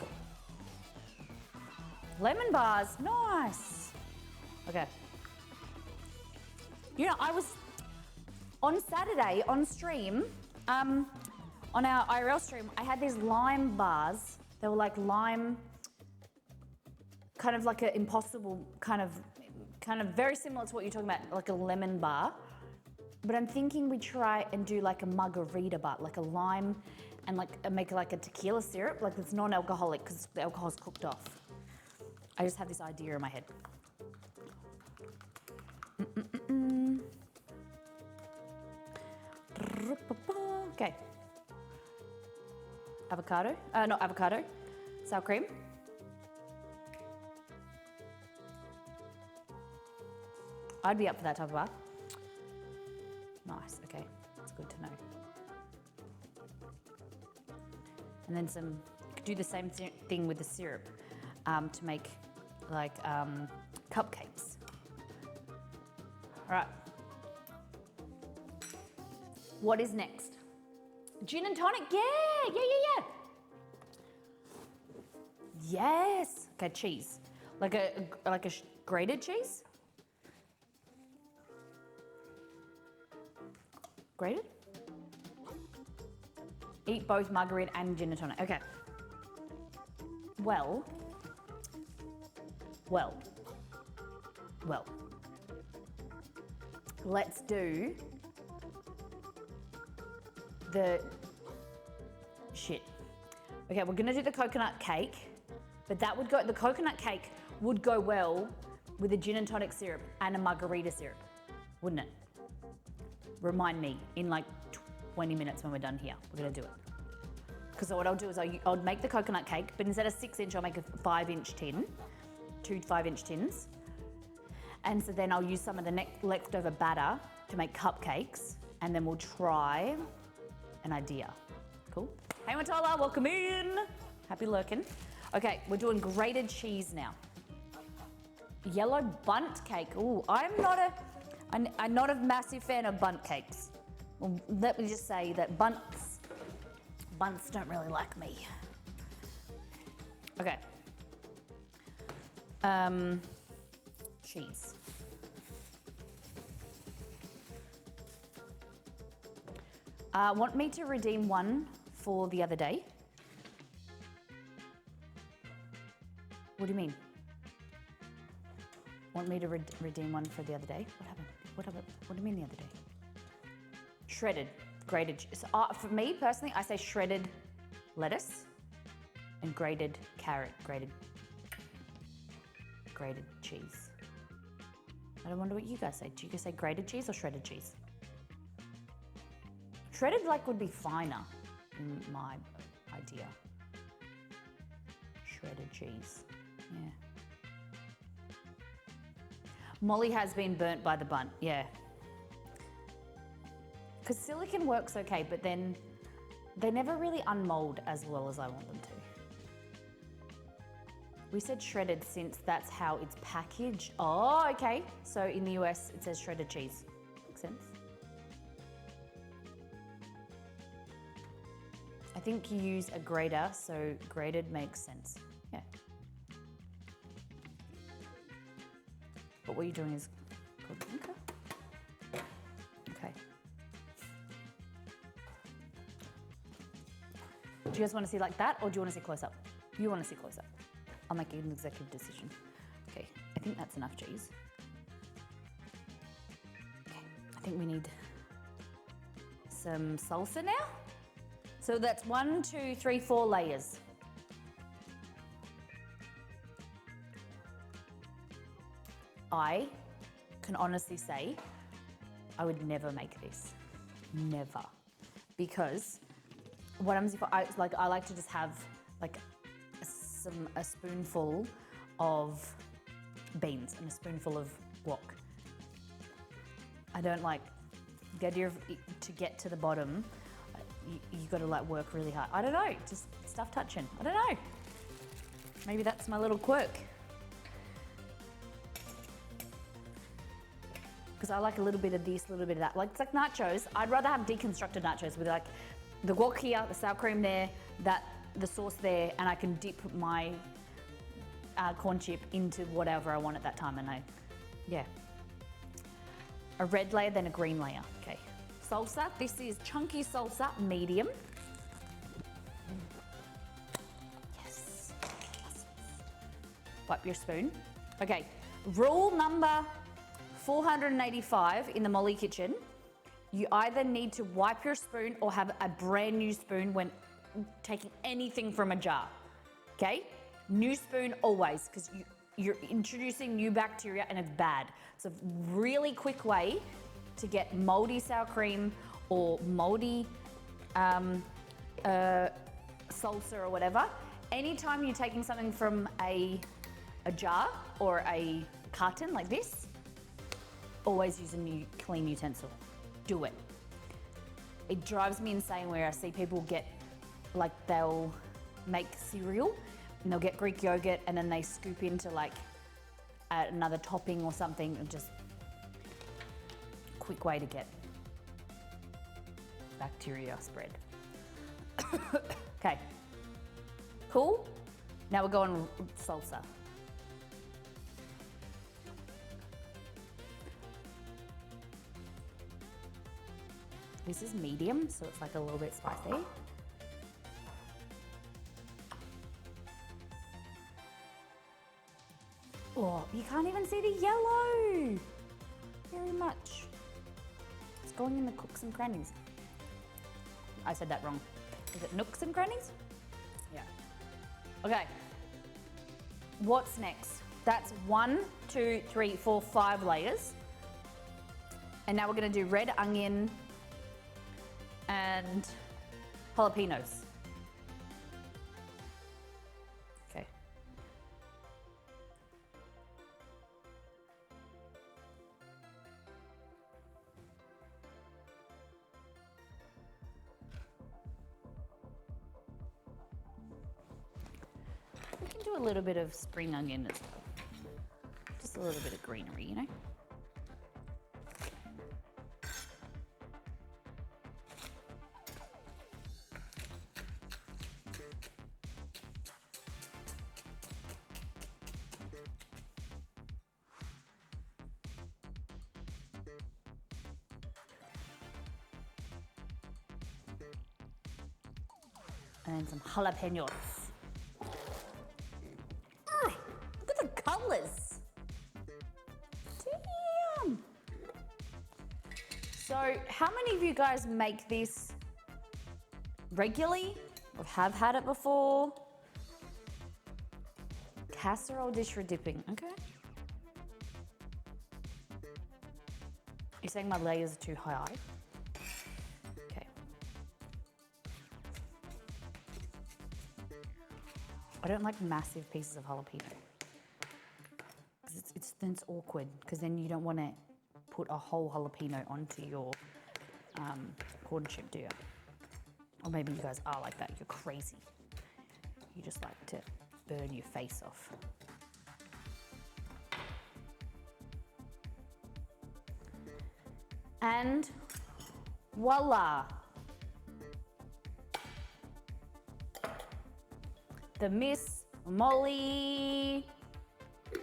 Lemon bars, nice. Okay. You know, I was on Saturday on stream, on our IRL stream, I had these lime bars. They were like lime, kind of like an impossible kind of very similar to what you're talking about, like a lemon bar. But I'm thinking we try and do like a margarita bar, like a lime and like make like a tequila syrup, like it's non-alcoholic because the alcohol's cooked off. I just have this idea in my head. Okay. Avocado, not avocado, sour cream. I'd be up for that type of bar. Nice, okay, that's good to know. And then you could do the same thing with the syrup to make like cupcakes. All right. What is next? Gin and tonic, yeah. Yes. Okay, cheese, like a grated cheese. Grated? Eat both margarita and gin and tonic. Okay. Well. Let's do the shit. Okay, we're gonna do the coconut cake, but the coconut cake would go well with a gin and tonic syrup and a margarita syrup, wouldn't it? Remind me in like 20 minutes when we're done here. We're gonna do it. Because what I'll do is I'll make the coconut cake, but instead of 6-inch, I'll make a 5-inch tin, 2 5-inch tins. And so then I'll use some of the leftover batter to make cupcakes, and then we'll try an idea. Cool? Hey Matola, welcome in. Happy lurking. Okay, we're doing grated cheese now. Yellow bundt cake. Ooh, I'm not a massive fan of bundt cakes. Well, let me just say that bunts don't really like me. Okay. Cheese. Want me to redeem one for the other day? What do you mean? Want me to redeem one for the other day? What happened? What do you mean the other day? Shredded, grated. So, for me personally, I say shredded lettuce and grated carrot, grated cheese. I don't wonder what you guys say. Do you guys say grated cheese or shredded cheese? Shredded would be finer in my idea. Shredded cheese, yeah. Molly has been burnt by the bundt, yeah. Because silicone works okay, but then they never really unmold as well as I want them to. We said shredded since that's how it's packaged. Oh, okay. So in the US, it says shredded cheese. Makes sense. I think you use a grater, so grated makes sense. Yeah. But what you're doing is called okay. Do you guys want to see like that, or do you want to see close up? You want to see close up. I'll make an executive decision. Okay, I think that's enough cheese. Okay, I think we need some salsa now. So that's 1, 2, 3, 4 layers. I can honestly say I would never make this. Never. Because what happens if I like to just have like a spoonful of beans and a spoonful of guac. I don't like the idea of to get to the bottom. You got to like work really hard. I don't know, just stuff touching. I don't know. Maybe that's my little quirk. Because I like a little bit of this, a little bit of that. Like it's like nachos. I'd rather have deconstructed nachos with like the guac here, the sour cream there, the sauce there, and I can dip my corn chip into whatever I want at that time. And yeah. A red layer, then a green layer. Okay. Salsa, this is chunky salsa, medium. Yes. Wipe your spoon. Okay, rule number 485 in the Molly kitchen. You either need to wipe your spoon or have a brand new spoon when taking anything from a jar. Okay? New spoon always, because you're introducing new bacteria and it's bad. It's a really quick way to get moldy sour cream or moldy salsa or whatever. Anytime you're taking something from a jar or a carton like this, always use a new clean utensil. Do it. It drives me insane where I see people get, like they'll make cereal and they'll get Greek yogurt and then they scoop into like another topping or something, and just quick way to get bacteria spread. Okay, cool. Now we're going salsa. This is medium, so it's like a little bit spicy. Oh, you can't even see the yellow very much. It's going in the cooks and crannies. I said that wrong. Is it nooks and crannies? Yeah. Okay. What's next? That's 1, 2, 3, 4, 5 layers. And now we're gonna do red onion and jalapenos. Okay. We can do a little bit of spring onion as well. Just a little bit of greenery, you know? And then some jalapenos. Look at the colors. Damn. So how many of you guys make this regularly or have had it before? Casserole dish for dipping, okay. You're saying my layers are too high? Okay. I don't like massive pieces of jalapeno. Then it's awkward, because then you don't want to put a whole jalapeno onto your corn chip, do you? Or maybe you guys are like that, you're crazy. You just like to burn your face off. And voila! The Miss Molly.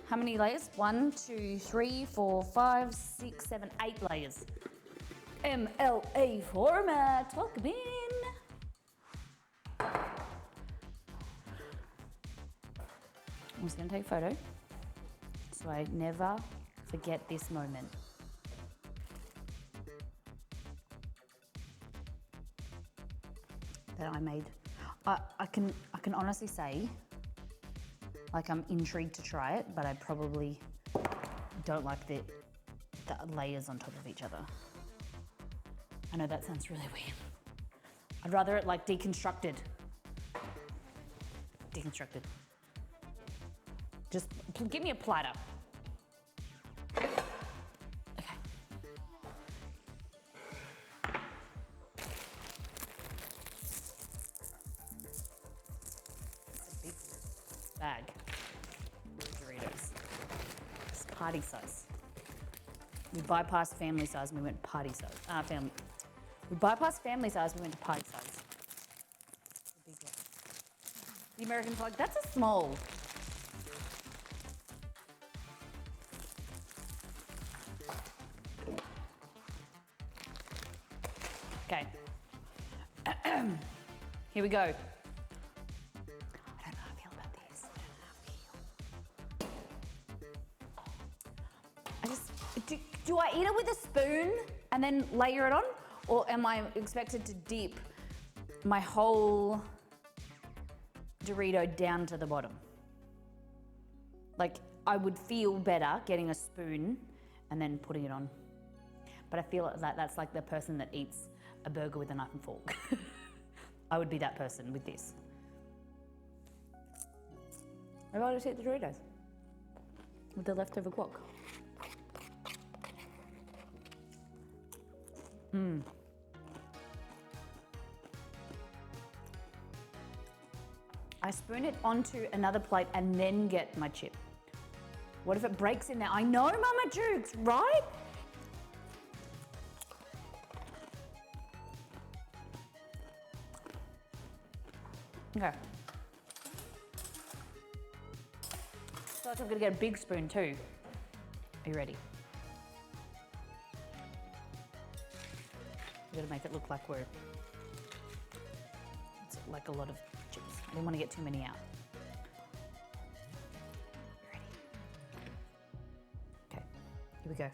How many layers? 1, 2, 3, 4, 5, 6, 7, 8 layers. MLA format. Welcome in. I'm just gonna take a photo so I never forget this moment. that I made. I can honestly say, like, I'm intrigued to try it, but I probably don't like the layers on top of each other. I know that sounds really weird. I'd rather it like deconstructed. Deconstructed. Just give me a platter. Okay. It's a big bag of Doritos. It's party size. We bypassed family size and we went party size. We bypassed family size, we went to party size. The big one. The Americans are like, that's a small. Okay. Here we go. I don't know how I feel about this. I just, do I eat it with a spoon and then layer it on? Or am I expected to dip my whole Dorito down to the bottom? Like, I would feel better getting a spoon and then putting it on. But I feel like that's like the person that eats a burger with a knife and fork. I would be that person with this. Maybe I'll just eat the Doritos with the leftover guac. I spoon it onto another plate and then get my chip. What if it breaks in there? I know, Mama Jukes, right? Okay. So I'm gonna get a big spoon too. Are you ready? We're gonna make it look like it's like a lot of chips. I didn't want to get too many out. You ready? Okay, here we go.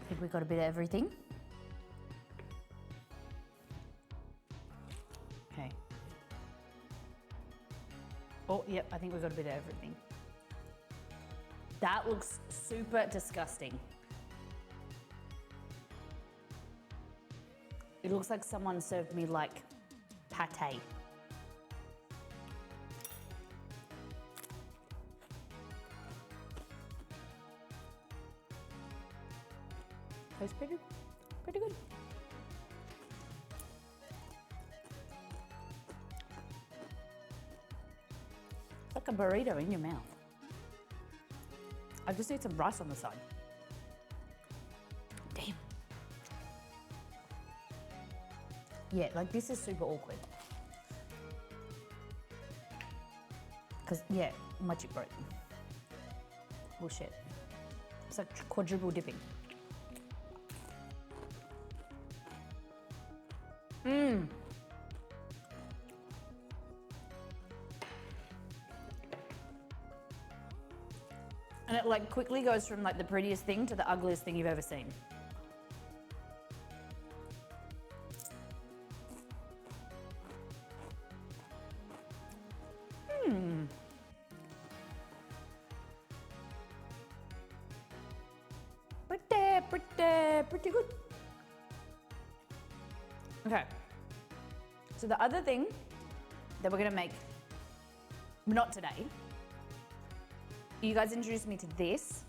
I think we got a bit of everything. Okay. Oh, yep, I think we got a bit of everything. That looks super disgusting. It looks like someone served me like pate. Tastes pretty good. It's like a burrito in your mouth. I just need some rice on the side. Damn. Yeah, like this is super awkward. Because, yeah, my chip broke. Oh shit. It's like quadruple dipping. Mmm. And it like quickly goes from like the prettiest thing to the ugliest thing you've ever seen. Pretty good. Okay. So the other thing that we're gonna make, not today, you guys introduced me to this.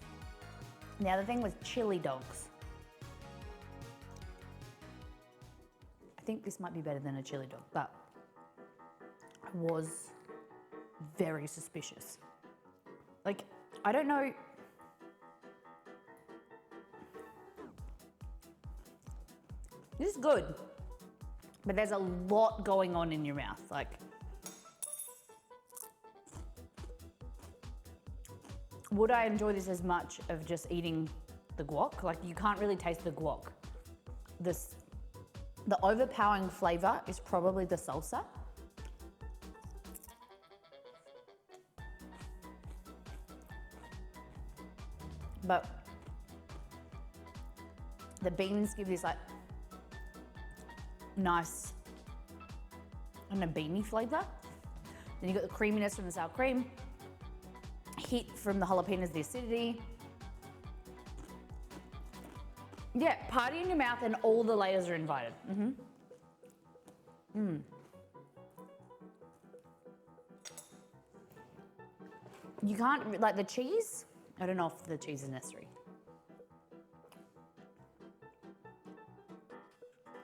And the other thing was chili dogs. I think this might be better than a chili dog, but I was very suspicious. Like, I don't know. This is good, but there's a lot going on in your mouth. Like, would I enjoy this as much of just eating the guac? Like, you can't really taste the guac. The overpowering flavor is probably the salsa. But the beans give this like nice, I don't know, beanie flavour. Then you got the creaminess from the sour cream, hit from the jalapenos, the acidity. Yeah, party in your mouth and all the layers are invited. You can't, like the cheese, I don't know if the cheese is necessary.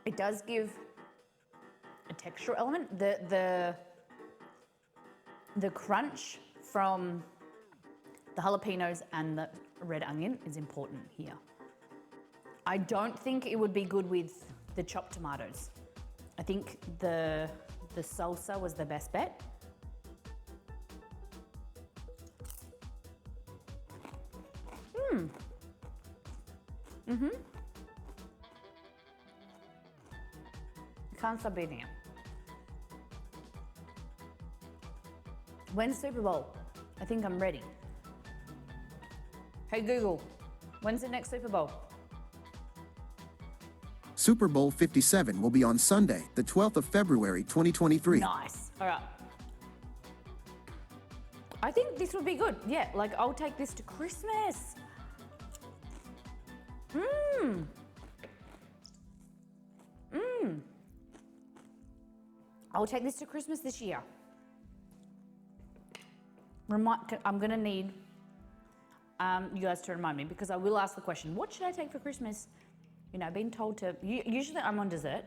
It does give a texture element. The crunch from the jalapenos and the red onion is important here. I don't think it would be good with the chopped tomatoes. I think the salsa was the best bet. Can't stop eating it. When's Super Bowl? I think I'm ready. Hey Google, when's the next Super Bowl? Super Bowl 57 will be on Sunday, the 12th of February, 2023. Nice. All right. I think this would be good. Yeah, like I'll take this to Christmas. I'll take this to Christmas this year. I'm gonna need you guys to remind me because I will ask the question, what should I take for Christmas? You know, I've been told to, usually I'm on dessert.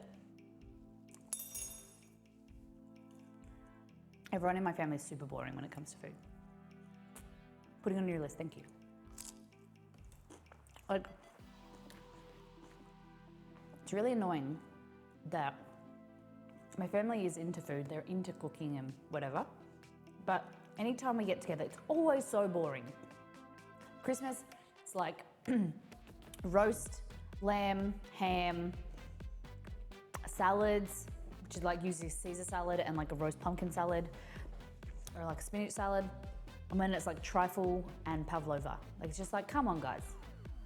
Everyone in my family is super boring when it comes to food. Putting on your list, thank you. Like, it's really annoying that my family is into food, they're into cooking and whatever, but anytime we get together, it's always so boring. Christmas, it's like roast, lamb, ham, salads, which is like usually Caesar salad and like a roast pumpkin salad, or like a spinach salad, and then it's like trifle and pavlova. Like it's just like, come on guys,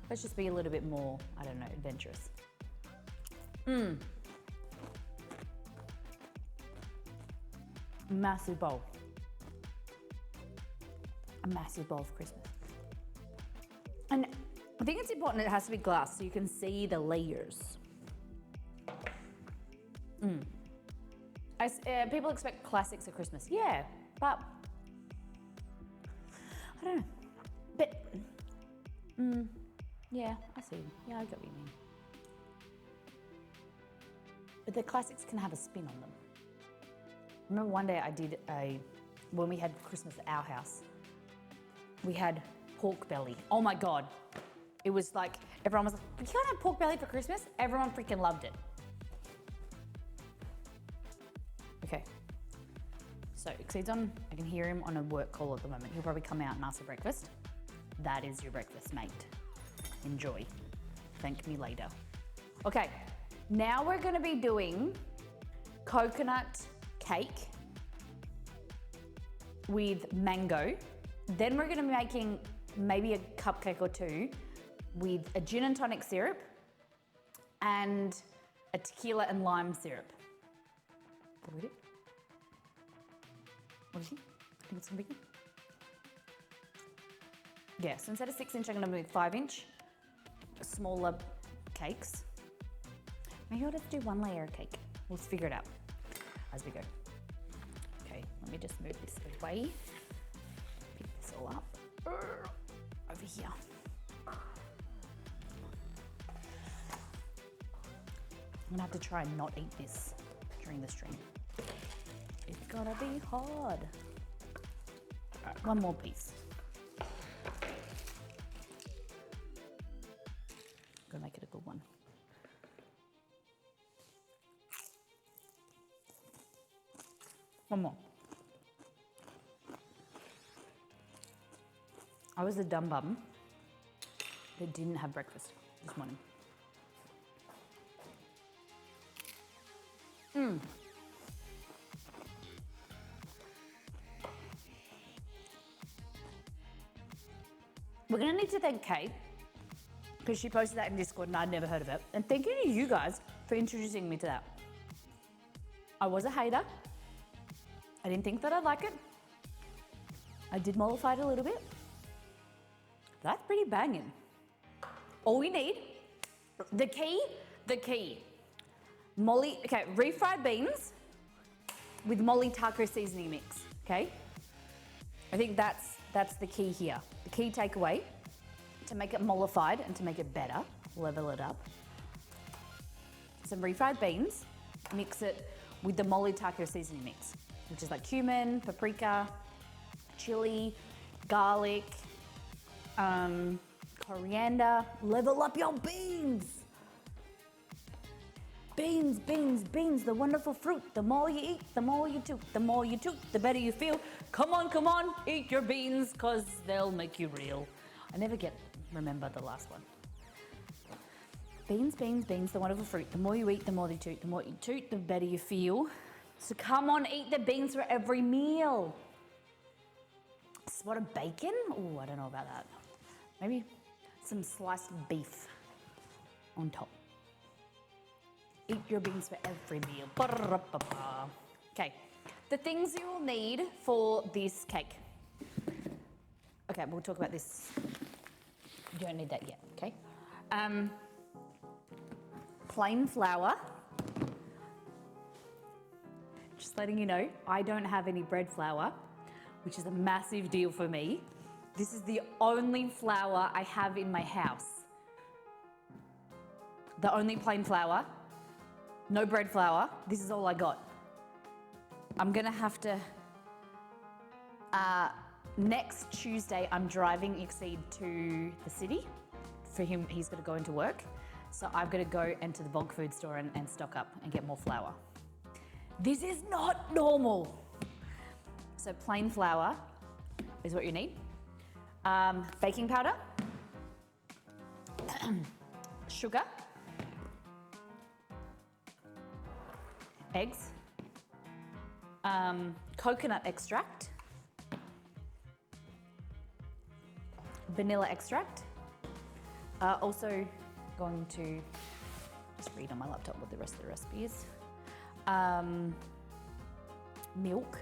let's just be a little bit more, I don't know, adventurous. Massive bowl. A massive bowl of Christmas. And I think it's important it has to be glass so you can see the layers. People expect classics at Christmas. Yeah, but I don't know. But, yeah, I see. Yeah, I get what you mean. But the classics can have a spin on them. Remember one day I did when we had Christmas at our house, we had pork belly. Oh my God. It was like, everyone was like, you can't have pork belly for Christmas? Everyone freaking loved it. Okay. So, Exceed's on, I can hear him on a work call at the moment. He'll probably come out and ask for breakfast. That is your breakfast, mate. Enjoy. Thank me later. Okay, now we're gonna be doing coconut cake with mango. Then we're gonna be making maybe a cupcake or two with a gin and tonic syrup and a tequila and lime syrup. What do we do? What do you think? I think it's gonna be good. Yeah, so instead of 6-inch, I'm gonna make 5-inch, smaller cakes. Maybe I'll just do one layer of cake. We'll figure it out as we go. Okay, let me just move this away. Pick this all up. Over here. I'm gonna have to try and not eat this during the stream. It's gonna be hard. All right, one more piece. Gonna make it a good one. One more. I was the dumb bum that didn't have breakfast this morning. We're gonna need to thank Kate because she posted that in Discord and I'd never heard of it. And thank you to you guys for introducing me to that. I was a hater. I didn't think that I'd like it. I did mollify it a little bit. That's pretty banging. All we need, the key, refried beans with molly taco seasoning mix, okay? I think that's the key here. The key takeaway to make it mollified and to make it better, level it up. Some refried beans, mix it with the molly taco seasoning mix, which is like cumin, paprika, chili, garlic, coriander. Level up your beans. Beans, beans, beans, the wonderful fruit. The more you eat, the more you toot. The more you toot, the better you feel. Come on, eat your beans, cause they'll make you real. I never remember the last one. Beans, beans, beans, the wonderful fruit. The more you eat, the more you toot. The more you toot, the better you feel. So come on, eat the beans for every meal. Spot of bacon? Oh, I don't know about that. Maybe some sliced beef on top. Eat your beans for every meal. Ba-da-da-ba-ba. Okay, the things you will need for this cake. Okay, we'll talk about this. You don't need that yet, okay? Plain flour. Just letting you know, I don't have any bread flour, which is a massive deal for me. This is the only flour I have in my house. The only plain flour, no bread flour. This is all I got. I'm gonna have to, next Tuesday, I'm driving Exceed to the city. For him, he's gonna go into work. So I've gotta go into the bulk food store and stock up and get more flour. This is not normal. So plain flour is what you need. Baking powder, sugar, eggs, coconut extract, vanilla extract. Also going to just read on my laptop what the rest of the recipe is. Milk.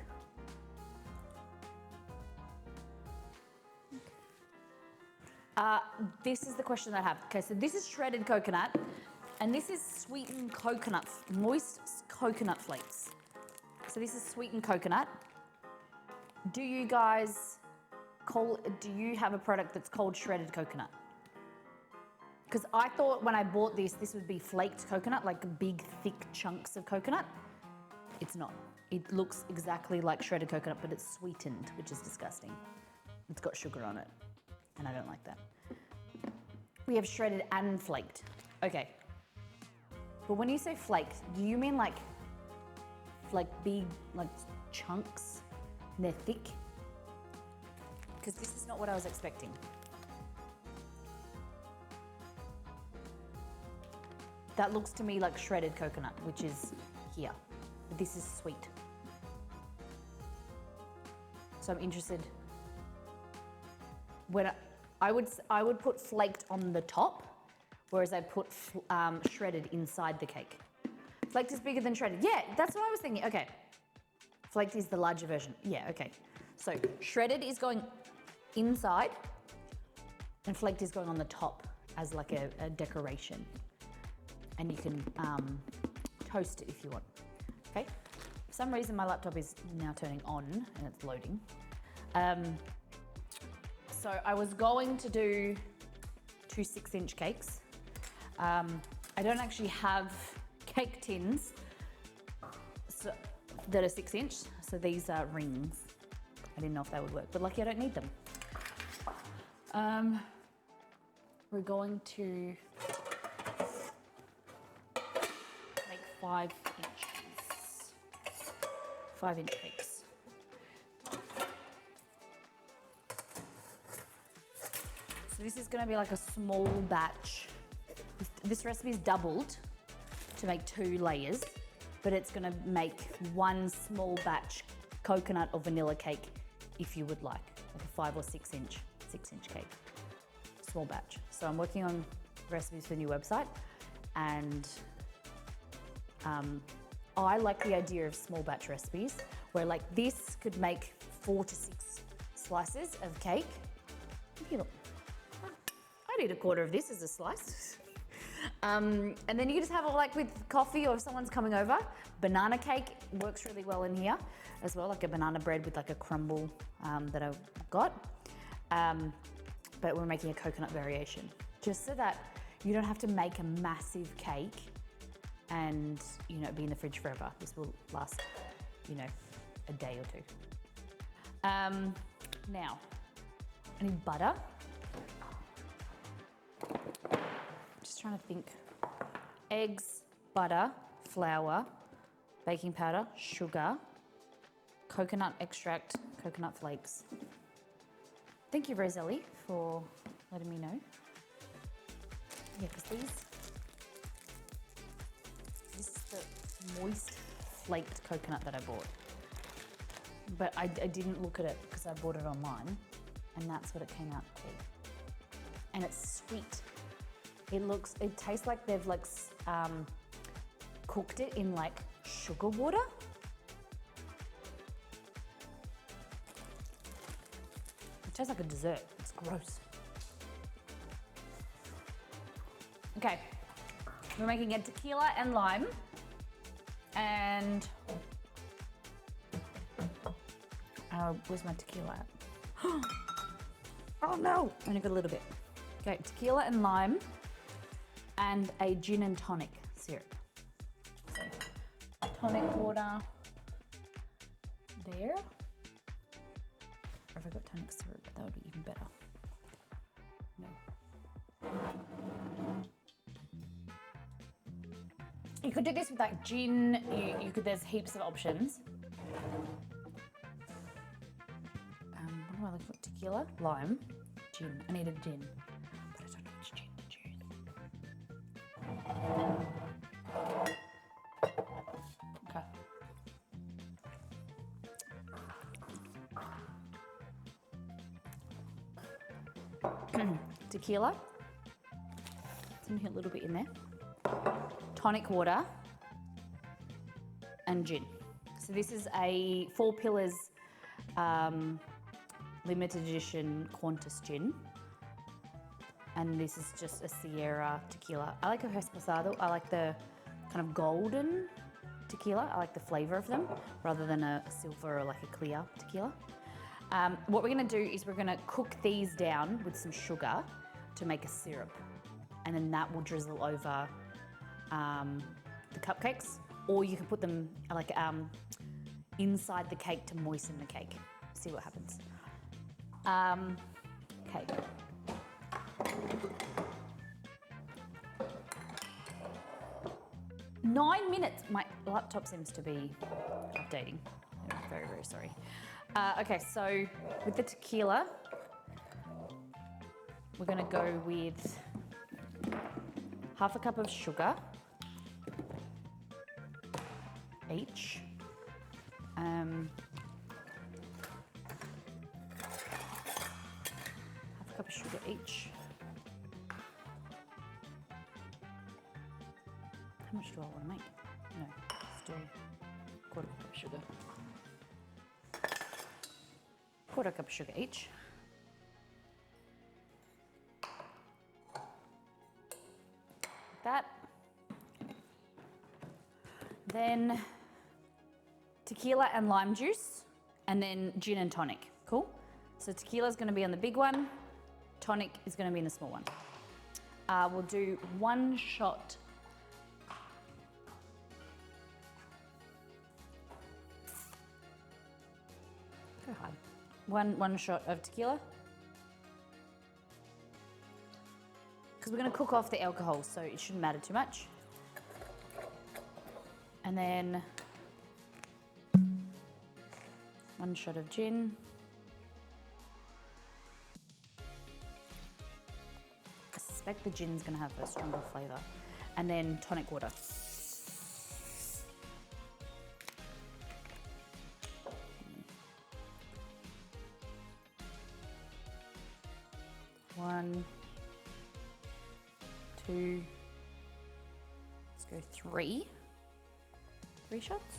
This is the question that I have. Okay, so this is shredded coconut, and this is sweetened coconut, moist coconut flakes. So this is sweetened coconut. Do you guys do you have a product that's called shredded coconut? Because I thought when I bought this would be flaked coconut, like big, thick chunks of coconut. It's not. It looks exactly like shredded coconut, but it's sweetened, which is disgusting. It's got sugar on it, and I don't like that. We have shredded and flaked. Okay. But when you say flaked, do you mean like big, like chunks? And they're thick? Because this is not what I was expecting. That looks to me like shredded coconut, which is here. But this is sweet. So I'm interested. When I would put flaked on the top, whereas I'd put shredded inside the cake. Flaked is bigger than shredded. Yeah, that's what I was thinking. Okay. Flaked is the larger version. Yeah, okay. So shredded is going inside, and flaked is going on the top as like a decoration. And you can toast it if you want. Okay? For some reason, my laptop is now turning on and it's loading. So I was going to do 2 6-inch cakes. I don't actually have cake tins that are 6-inch, so these are rings. I didn't know if they would work, but lucky I don't need them. We're going to make 5 inches. 5-inch cakes. So this is gonna be like a small batch. This recipe is doubled to make 2 layers, but it's gonna make 1 small batch coconut or vanilla cake if you would like a 5 or 6-inch cake, small batch. So I'm working on recipes for the new website, and I like the idea of small batch recipes where like this could make 4 to 6 slices of cake. You know, I'd eat a quarter of this as a slice. And then you just have it like with coffee or if someone's coming over. Banana cake works really well in here as well, like a banana bread with like a crumble that I've got. But we're making a coconut variation, just so that you don't have to make a massive cake and, you know, be in the fridge forever. This will last, you know, a day or two. Now, I need butter. Just trying to think. Eggs, butter, flour, baking powder, sugar, coconut extract, coconut flakes. Thank you, Roselli, for letting me know. Yeah, because this is the moist flaked coconut that I bought. But I didn't look at it because I bought it online, and that's what it came out to be. And it's sweet. It tastes like they've like cooked it in like sugar water. It tastes like a dessert. It's gross. Okay, we're making a tequila and lime, and where's my tequila at? Oh no, I only got a little bit. Okay, tequila and lime, and a gin and tonic syrup. So, tonic water there. Or if I got tonic syrup, that would be even better. No. You could do this with like gin. You could. There's heaps of options. What do I look for? Tequila, lime, gin. I need a gin, but I don't know which gin to choose. Okay. Tequila. It's in here a little bit in there. Tonic water and gin. So this is a 4 Pillars limited edition Qantas gin. And this is just a Sierra tequila. I like a Reposado. I like the kind of golden tequila. I like the flavor of them rather than a silver or like a clear tequila. What we're gonna do is we're gonna cook these down with some sugar to make a syrup. And then that will drizzle over the cupcakes, or you can put them like inside the cake to moisten the cake. See what happens. Okay. Nine minutes. My laptop seems to be updating. I'm very, very sorry. Okay, so with the tequila, we're gonna go with half a cup of sugar each. Half a cup of sugar each. How much do I want to make? No, let's do quarter cup of sugar. Quarter cup of sugar each. Like that. Then tequila and lime juice, and then gin and tonic. Cool? So tequila is going to be on the big one. Tonic is going to be in the small one. We'll do 1 shot. Go hard. One shot of tequila. Because we're going to cook off the alcohol, so it shouldn't matter too much. And then 1 shot of gin. I suspect the gin's going to have a stronger flavour. And then tonic water. One, 2, let's go 3 3 shots?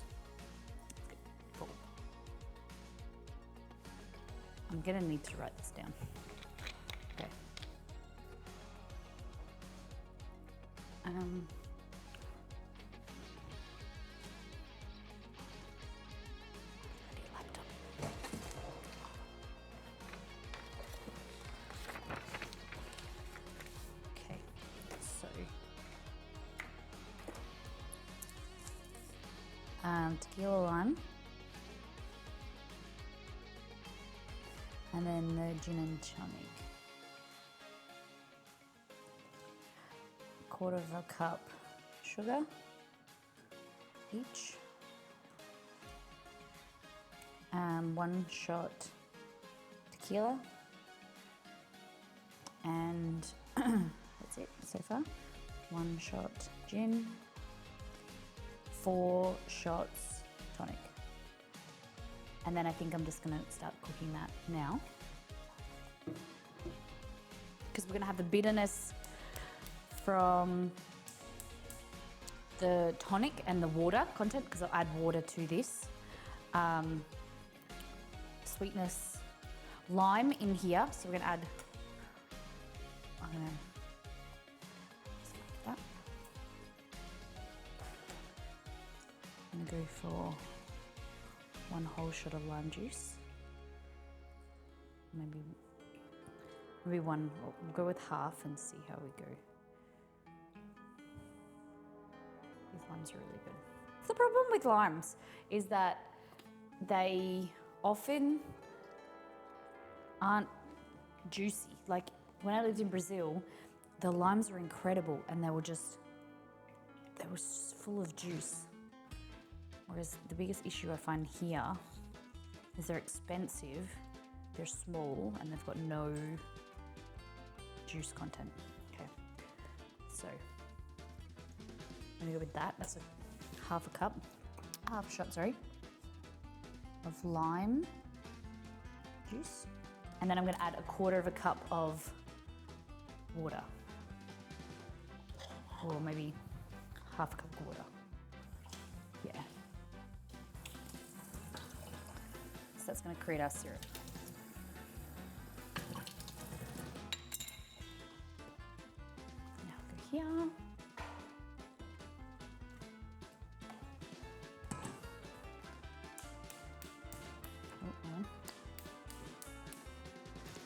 Four. I'm gonna need to write this down. Okay. Laptop. Okay, so tequila lime, and then the gin and tonic. 1/4 cup sugar each. 1 shot tequila, and that's it so far. 1 shot gin, 4 shots tonic. And then I think I'm just gonna start cooking that now, because we're gonna have the bitterness from the tonic and the water content, because I'll add water to this. Sweetness, lime in here, so we're gonna add, I'm gonna just like that. I'm gonna go for 1 whole shot of lime juice. Maybe 1, we'll go with half and see how we go. These limes are really good. The problem with limes is that they often aren't juicy. Like when I lived in Brazil, the limes were incredible and they were just full of juice. Whereas the biggest issue I find here is they're expensive, they're small, and they've got no juice content. Okay, so I'm gonna go with that. That's half shot, sorry, of lime juice. And then I'm gonna add 1/4 cup of water. Or maybe half a cup of water. Yeah. So that's gonna create our syrup. Now go here.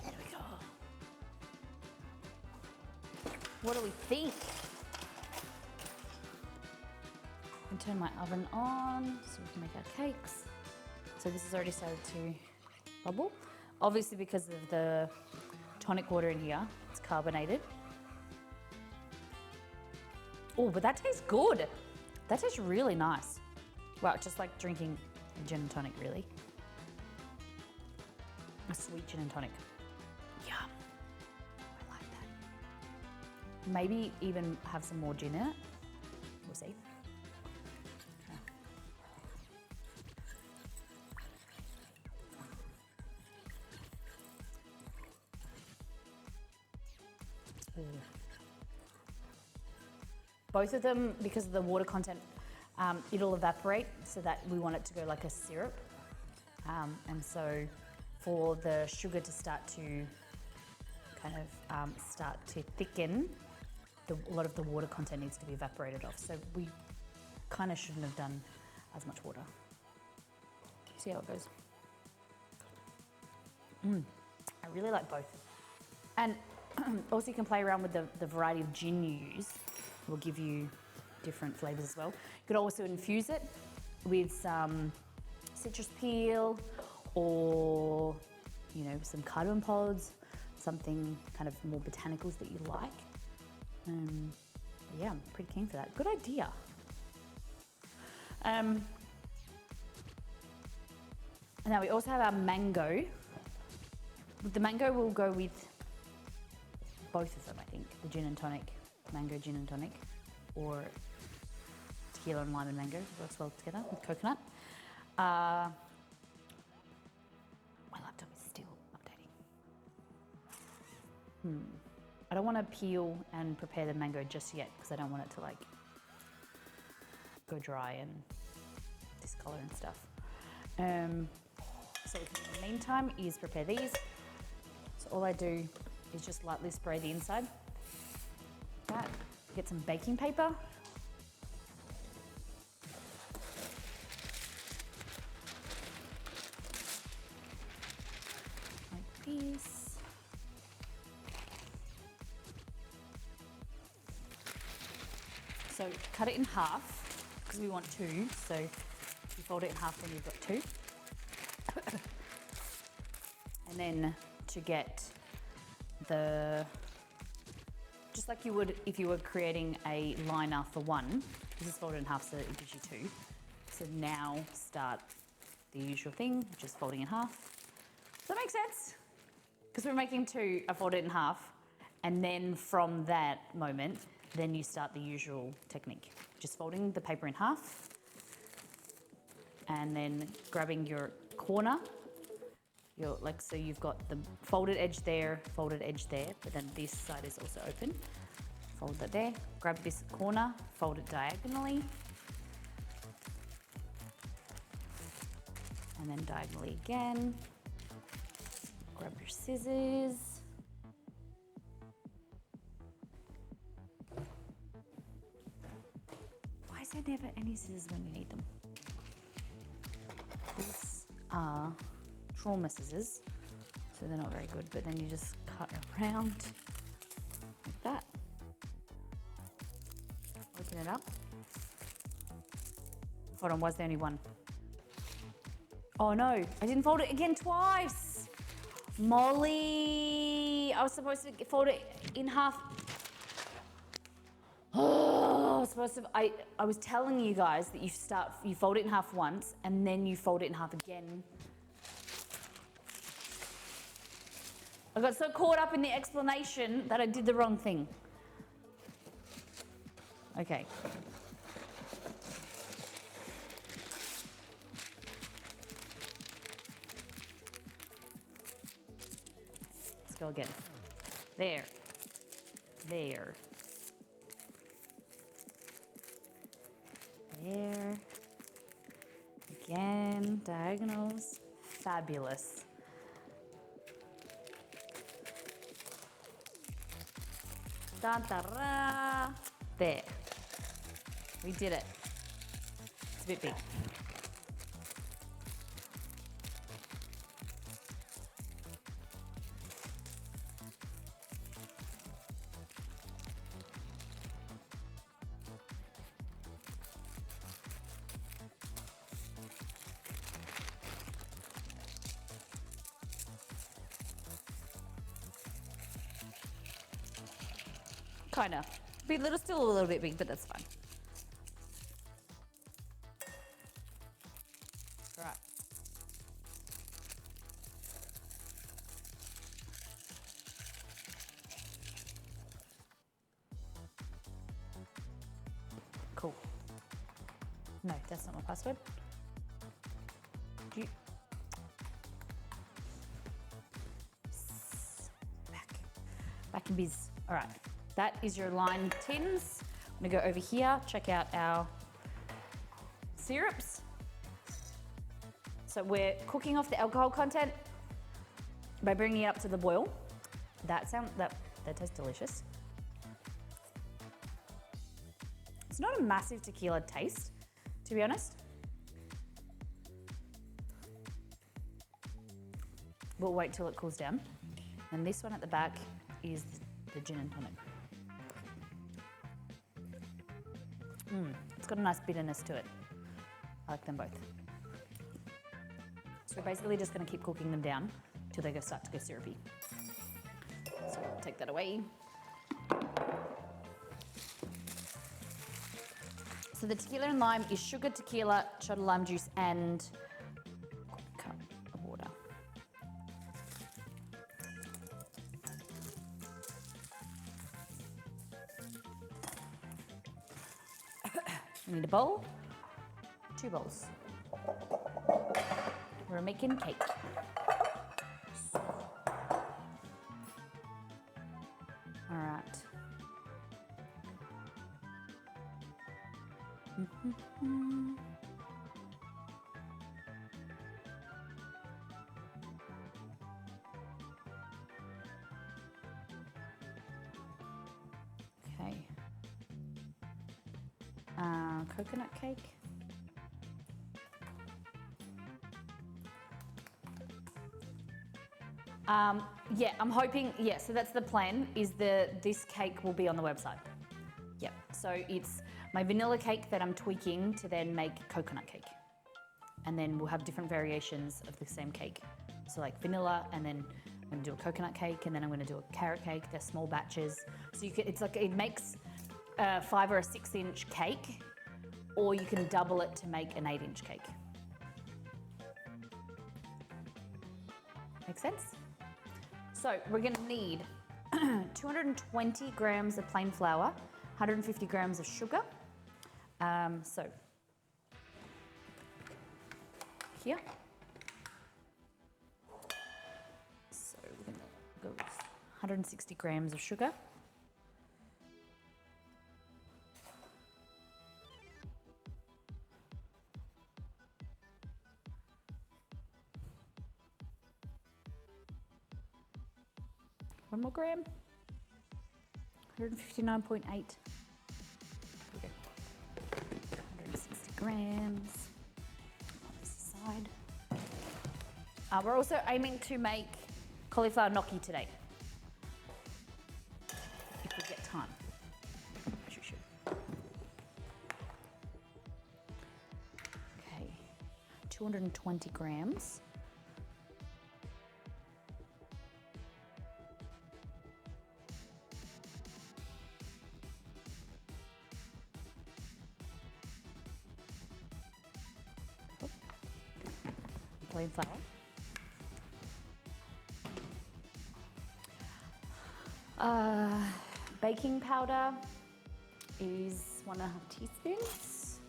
There we go. What do we think? And turn my oven on so we can make our cakes. So this has already started to bubble. Obviously because of the tonic water in here, it's carbonated. Oh, but that tastes good. That tastes really nice. Wow, just like drinking a gin and tonic, really. A sweet gin and tonic. Yum. I like that. Maybe even have some more gin in it. We'll see. Both of them, because of the water content, it'll evaporate, so that we want it to go like a syrup. And so for the sugar to start to kind of start to thicken, a lot of the water content needs to be evaporated off. So we kind of shouldn't have done as much water. See how it goes. I really like both. And also you can play around with the variety of gin you use. Will give you different flavors as well. You could also infuse it with some citrus peel or, you know, some cardamom pods, something kind of more botanicals that you like. Yeah, I'm pretty keen for that. Good idea. Now we also have our mango. With the mango, we'll go with both of them, I think. The gin and tonic, mango gin and tonic, or tequila and lime and mango works well together with coconut. My laptop is still updating. I don't want to peel and prepare the mango just yet because I don't want it to like go dry and color and stuff. So in the meantime is prepare these. So all I do is just lightly spray the inside. Like that. Get some baking paper. Like this. So cut it in half because we want two. So if you fold it in half, then you've got two. And then to get just like you would if you were creating a liner for one, this is folded in half so it gives you two. So now start the usual thing, just folding in half. Does that make sense? Because we're making two, I fold it in half, and then from that moment, then you start the usual technique. Just folding the paper in half, and then grabbing your corner. So you've got the folded edge there, but then this side is also open. Fold that there, grab this corner, fold it diagonally, and then diagonally again. Grab your scissors. Why is there never any scissors when you need them? These are trauma scissors, so they're not very good, but then you just cut around like that. Open it up. Hold on, was there only one? Oh no, I didn't fold it again twice. Molly, I was supposed to fold it in half. Oh, I was supposed to, I was telling you guys that you fold it in half once and then you fold it in half again. I got so caught up in the explanation that I did the wrong thing. Okay. Let's go again. There. There. There. Again, diagonals. Fabulous. Da-da-da. There. We did it. It's a bit big. Kind of. Still a little bit big, but that's fine. Right. Cool. No, that's not my password. Back in biz. All right. That is your lined tins. I'm gonna go over here, check out our syrups. So we're cooking off the alcohol content by bringing it up to the boil. That tastes delicious. It's not a massive tequila taste, to be honest. We'll wait till it cools down. And this one at the back is the gin and tonic. It's got a nice bitterness to it. I like them both. So we're basically just going to keep cooking them down till they start to go syrupy. So we'll take that away. So the tequila and lime is sugar, tequila, shot of lime juice, and a cup of water. We need a bowl, 2 bowls. We're making cake. All right. coconut cake. Yeah, I'm hoping, yeah, so that's the plan, is this cake will be on the website. Yep, so it's my vanilla cake that I'm tweaking to then make coconut cake. And then we'll have different variations of the same cake. So like vanilla, and then I'm gonna do a coconut cake, and then I'm gonna do a carrot cake. They're small batches. So you can, it's like, it makes a 5 or a 6 inch cake, or you can double it to make an 8 inch cake. Make sense? So we're gonna need 220 grams of plain flour, 150 grams of sugar. So here. So we're gonna go with 160 grams of sugar. One more gram. 159.8. There we go. 160 grams. On this side. We're also aiming to make cauliflower gnocchi today. If we get time. Which we should. Okay. 220 grams. Plain flour. Baking powder is 1.5 teaspoons.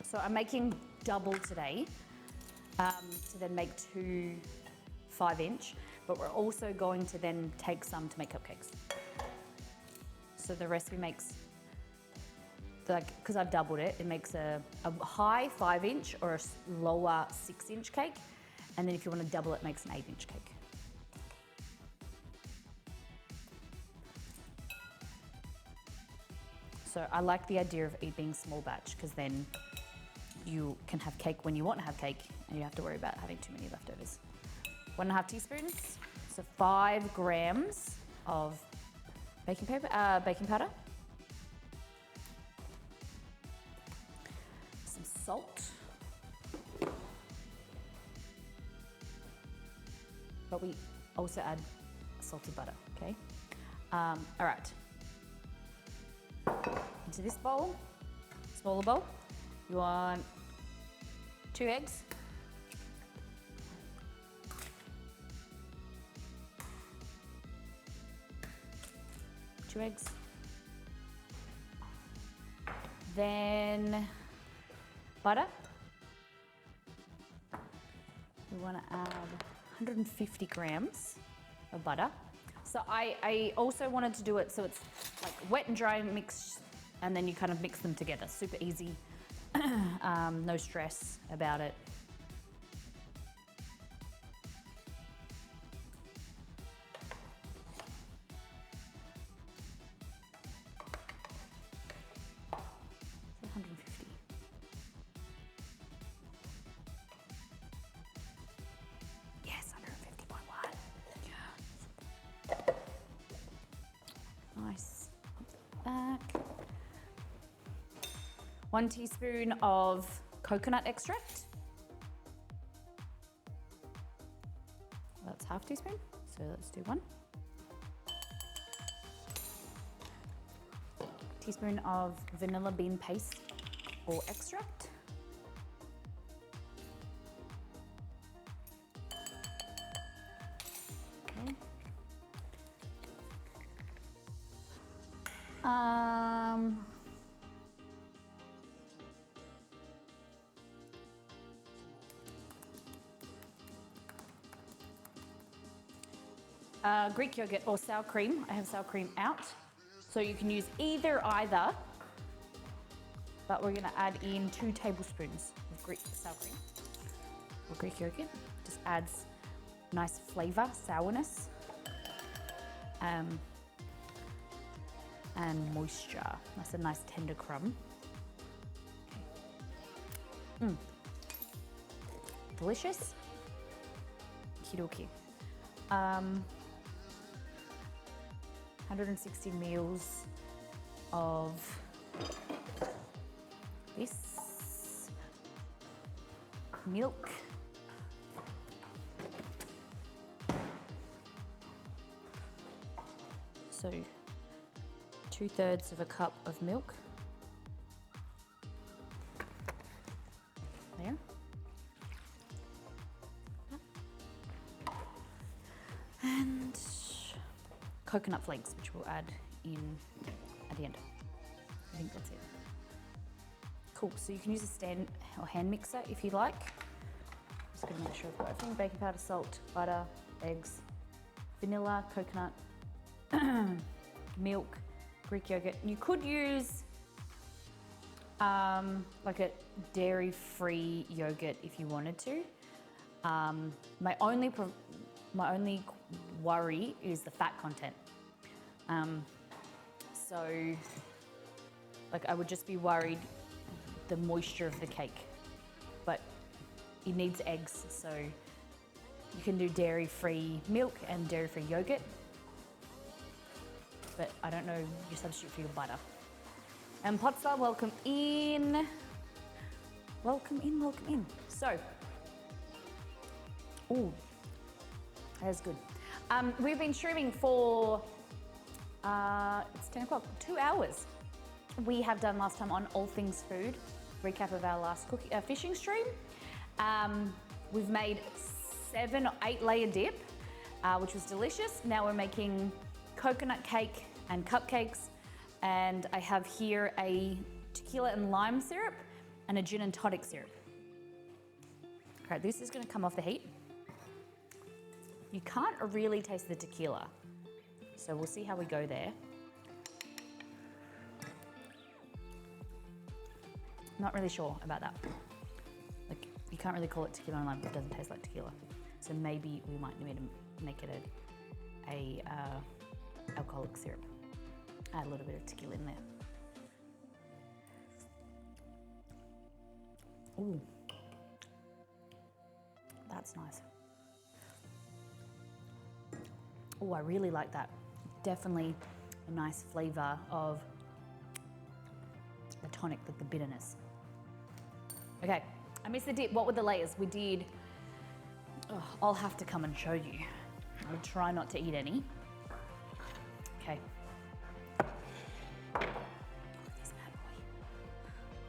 So I'm making double today to then make 2 5-inch, but we're also going to then take some to make cupcakes. So the recipe makes, because I've doubled it, it makes a high 5-inch or a lower 6-inch cake. And then if you want to double it, it makes an 8-inch cake. So I like the idea of it being small batch, because then you can have cake when you want to have cake and you have to worry about having too many leftovers. 1.5 teaspoons, so 5 grams of baking powder. Some salt. But we also add salted butter, okay? All right. Into this bowl, smaller bowl, you want 2 eggs. Two eggs. Then butter. We want to add 150 grams of butter. So I also wanted to do it so it's like wet and dry mixed, and then you kind of mix them together. Super easy, no stress about it. Yes, 150.1. Nice. Back. 1 teaspoon of coconut extract. That's half teaspoon, so let's do 1. Teaspoon of vanilla bean paste or extract. Okay. Greek yogurt or sour cream. I have sour cream out, so you can use either, but we're gonna add in 2 tablespoons of Greek sour cream or Greek yogurt. Just adds nice flavor, sourness. and moisture. That's a nice tender crumb. Delicious. Kidoki. 160 mils of this milk. So 2/3 of a cup of milk. There. And coconut flakes, which we'll add in at the end. I think that's it. Cool, so you can use a stand or hand mixer if you like. Just gonna make sure I've got everything. Baking powder, salt, butter, eggs, vanilla, coconut, milk, Greek yogurt. You could use like a dairy-free yogurt if you wanted to. My only worry is the fat content. So, like, I would just be worried the moisture of the cake, but it needs eggs, so you can do dairy-free milk and dairy-free yogurt, but I don't know your substitute for your butter. And Potsa, welcome in. Welcome in, welcome in. So, ooh, that's good. We've been streaming for, it's 10 o'clock, 2 hours. We have done last time on All Things Food, recap of our last fishing stream. We've made 7 or 8 layer dip, which was delicious. Now we're making coconut cake and cupcakes. And I have here a tequila and lime syrup and a gin and tonic syrup. Okay, this is gonna come off the heat. You can't really taste the tequila, so we'll see how we go there. Not really sure about that. Like, you can't really call it tequila and lime if it doesn't taste like tequila. So maybe we might need to make it a alcoholic syrup. Add a little bit of tequila in there. Ooh, that's nice. Oh, I really like that. Definitely a nice flavor of the tonic, like the bitterness. Okay, I missed the dip. What were the layers? We did, I'll have to come and show you. I'll try not to eat any. Okay.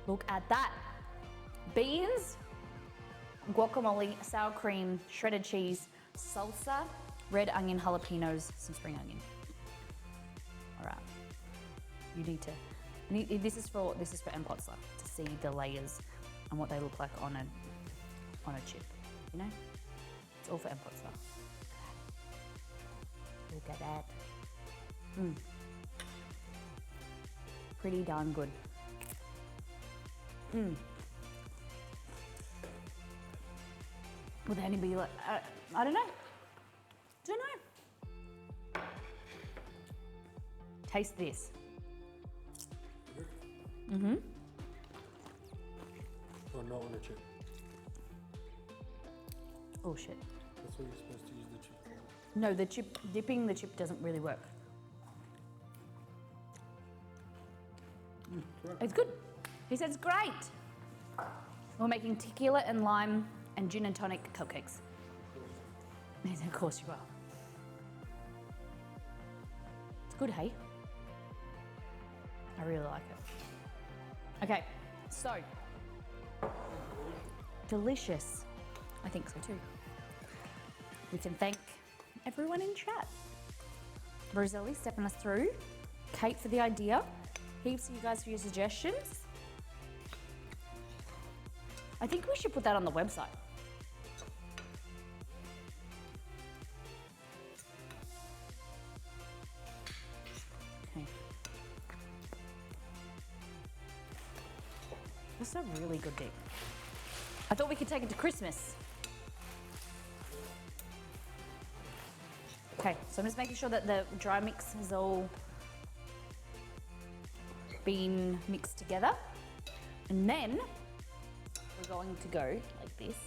Look at that. Beans, guacamole, sour cream, shredded cheese, salsa, red onion, jalapenos, some spring onion. All right. You need to. This is for Mpotsa to see the layers and what they look like on a chip. You know, it's all for Mpotsa. Look at that. Pretty darn good. Would anybody like? I don't know. Don't know. Taste this. Mm-hmm. Or not on a chip. Oh shit. That's what you're supposed to use the chip for. No, the chip, dipping the chip doesn't really work. It's good. He says great. We're making tequila and lime and gin and tonic cupcakes. Yes, of course you are. It's good, hey? I really like it. Okay, so. Delicious. I think so too. We can thank everyone in chat. Roselli stepping us through. Kate for the idea. Heaps of you guys for your suggestions. I think we should put that on the website. Okay. That's a really good dip. I thought we could take it to Christmas. Okay, so I'm just making sure that the dry mix is all been mixed together. And then we're going to go like this.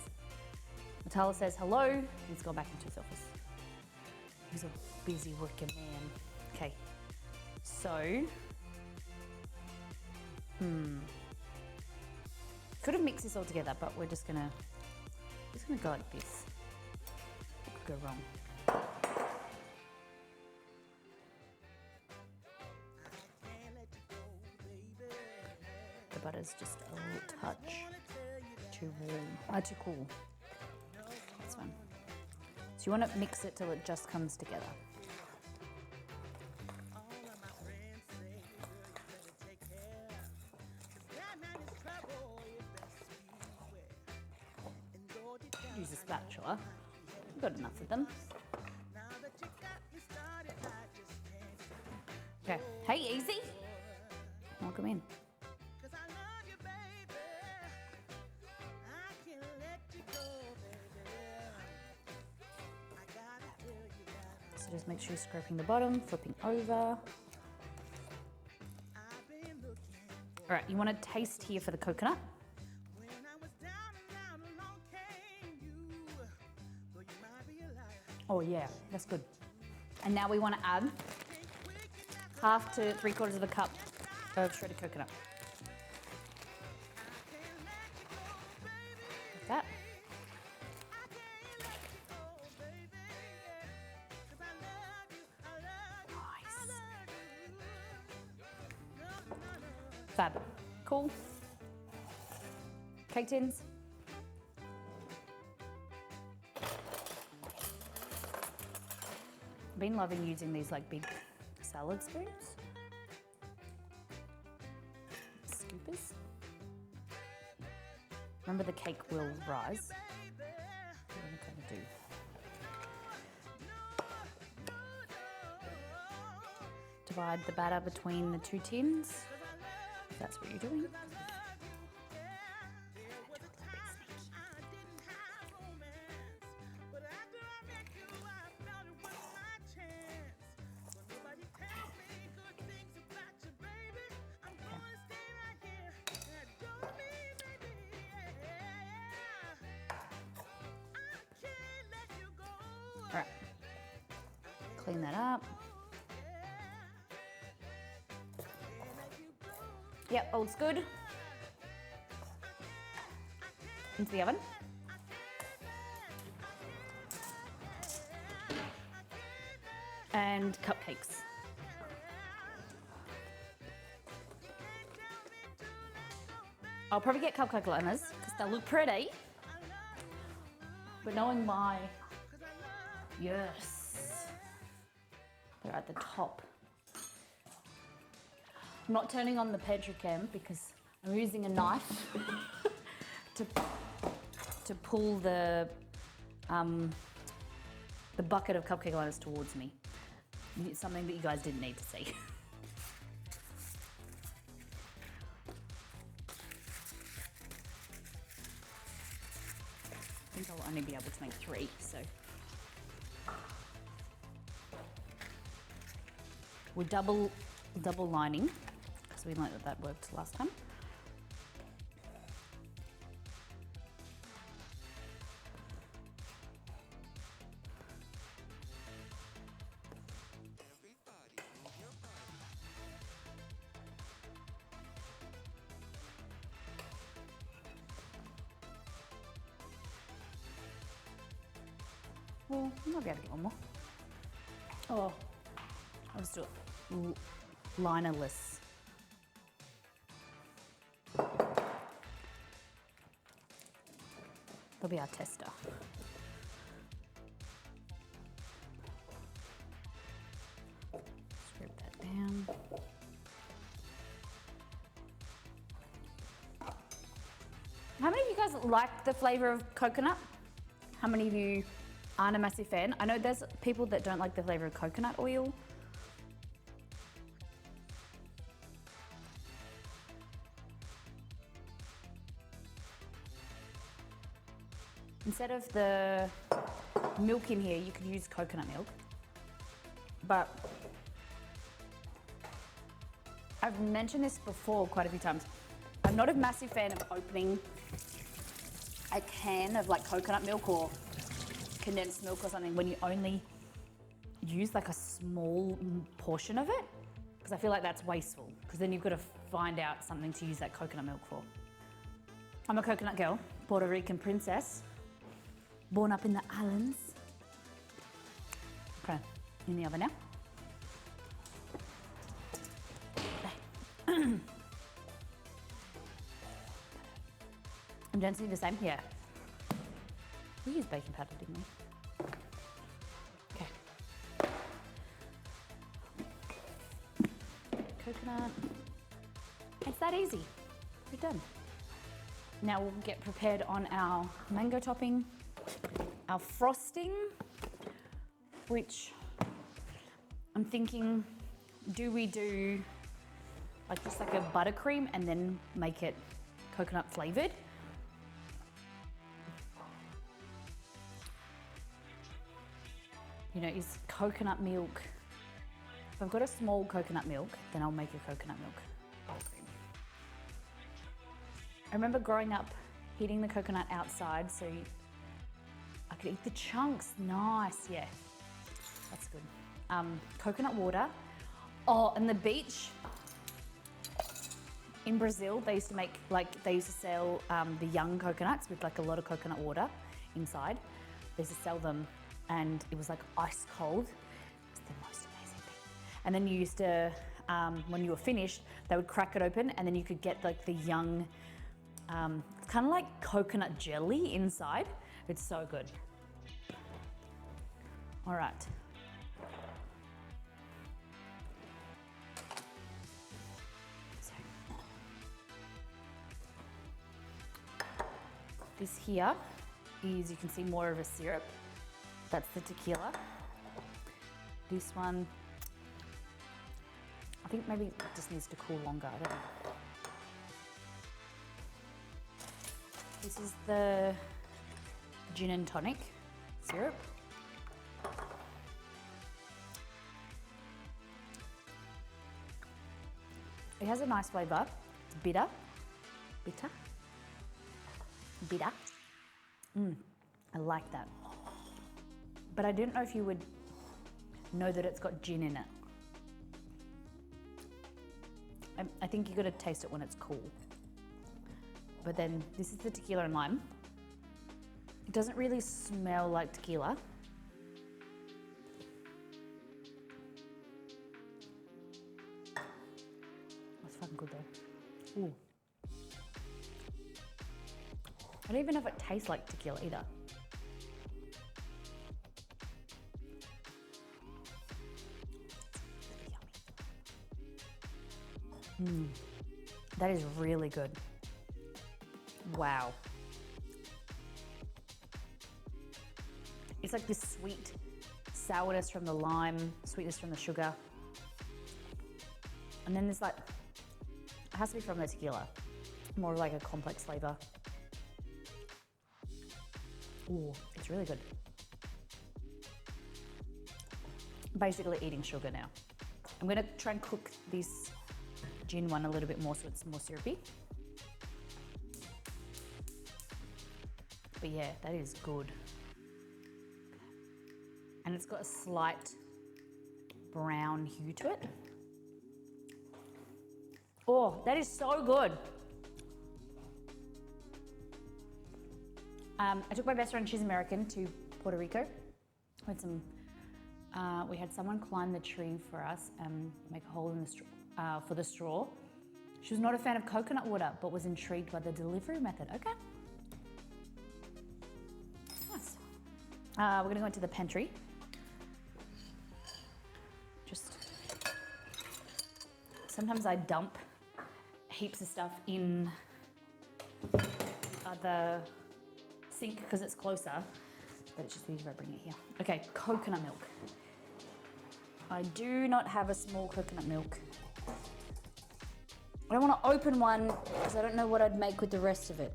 Matala says hello. He's gone back into his office. He's a busy working man. Okay, so, could have mixed this all together, but we're just gonna go like this. What could go wrong? The butter's just a little touch too warm, too cool. That's fine. So you want to mix it till it just comes together. Use a spatula. We've got enough of them. Okay. Hey, Easy. Welcome in. So just make sure you're scraping the bottom, flipping over. All right, you want to taste here for the coconut. Oh yeah, that's good. And now we want to add 1/2 to 3/4 of a cup of shredded coconut. Like that. Nice. Fab. Cool. Cake tins. I've been loving using these like big salad spoons. Scoopers. Remember, the cake will rise. What I'm going to do. Divide the batter between the 2 tins, if that's what you're doing. All right, clean that up. Yep, all looks good. Into the oven. And cupcakes. I'll probably get cupcake liners because they'll look pretty. But knowing my, yes, they're at the top. I'm not turning on the pantry cam because I'm using a knife to pull the bucket of cupcake liners towards me. It's something that you guys didn't need to see. I think I'll only be able to make 3, so. We're double lining, because we learned that worked last time. Well, I might be able to get one more. Oh, I'll just do it linerless. That'll be our tester. Scrape that down. How many of you guys like the flavor of coconut? How many of you aren't a massive fan? I know there's people that don't like the flavor of coconut oil. Instead of the milk in here, you could use coconut milk. But I've mentioned this before quite a few times. I'm not a massive fan of opening a can of like coconut milk or condensed milk or something when you only use like a small portion of it, because I feel like that's wasteful, because then you've got to find out something to use that coconut milk for. I'm a coconut girl, Puerto Rican princess, born up in the islands. Okay, in the oven now. And density the same? Yeah. We used baking powder, didn't we? Okay. Coconut. It's that easy. We're done. Now we'll get prepared on our mango topping, our frosting, which I'm thinking, do we do like just like a buttercream and then make it coconut flavored? You know, is coconut milk, if I've got a small coconut milk, then I'll make a coconut milk buttercream. I remember growing up heating the coconut outside so I could eat the chunks. Nice, yeah, that's good. Coconut water. Oh, and the beach in Brazil, they used to make, like, they used to sell the young coconuts with like a lot of coconut water inside. They used to sell them and it was like ice cold. It's the most amazing thing. And then you used to, when you were finished, they would crack it open and then you could get like the young, it's kind of like coconut jelly inside. It's so good. All right. So, this here is, you can see more of a syrup. That's the tequila. This one, I think maybe it just needs to cool longer, I don't know. This is the gin and tonic syrup. It has a nice flavour. It's bitter. Bitter? Bitter. I like that. But I didn't know if you would know that it's got gin in it. I think you got to taste it when it's cool. But then this is the tequila and lime. It doesn't really smell like tequila. That's fucking good though. Ooh. I don't even know if it tastes like tequila either. That is really good. Wow. It's like this sweet sourness from the lime, sweetness from the sugar. And then there's like, it has to be from the tequila. More like a complex flavor. Ooh, it's really good. Basically eating sugar now. I'm gonna try and cook this gin one a little bit more so it's more syrupy. But yeah, that is good. And it's got a slight brown hue to it. Oh, that is so good. I took my best friend, she's American, to Puerto Rico. We had someone climb the tree for us and make a hole in the straw, for the straw. She was not a fan of coconut water, but was intrigued by the delivery method. Okay. Nice. We're gonna go into the pantry. Sometimes I dump heaps of stuff in the sink because it's closer, but it's just easier if I bring it here. Okay, coconut milk. I do not have a small coconut milk. I don't want to open one because I don't know what I'd make with the rest of it.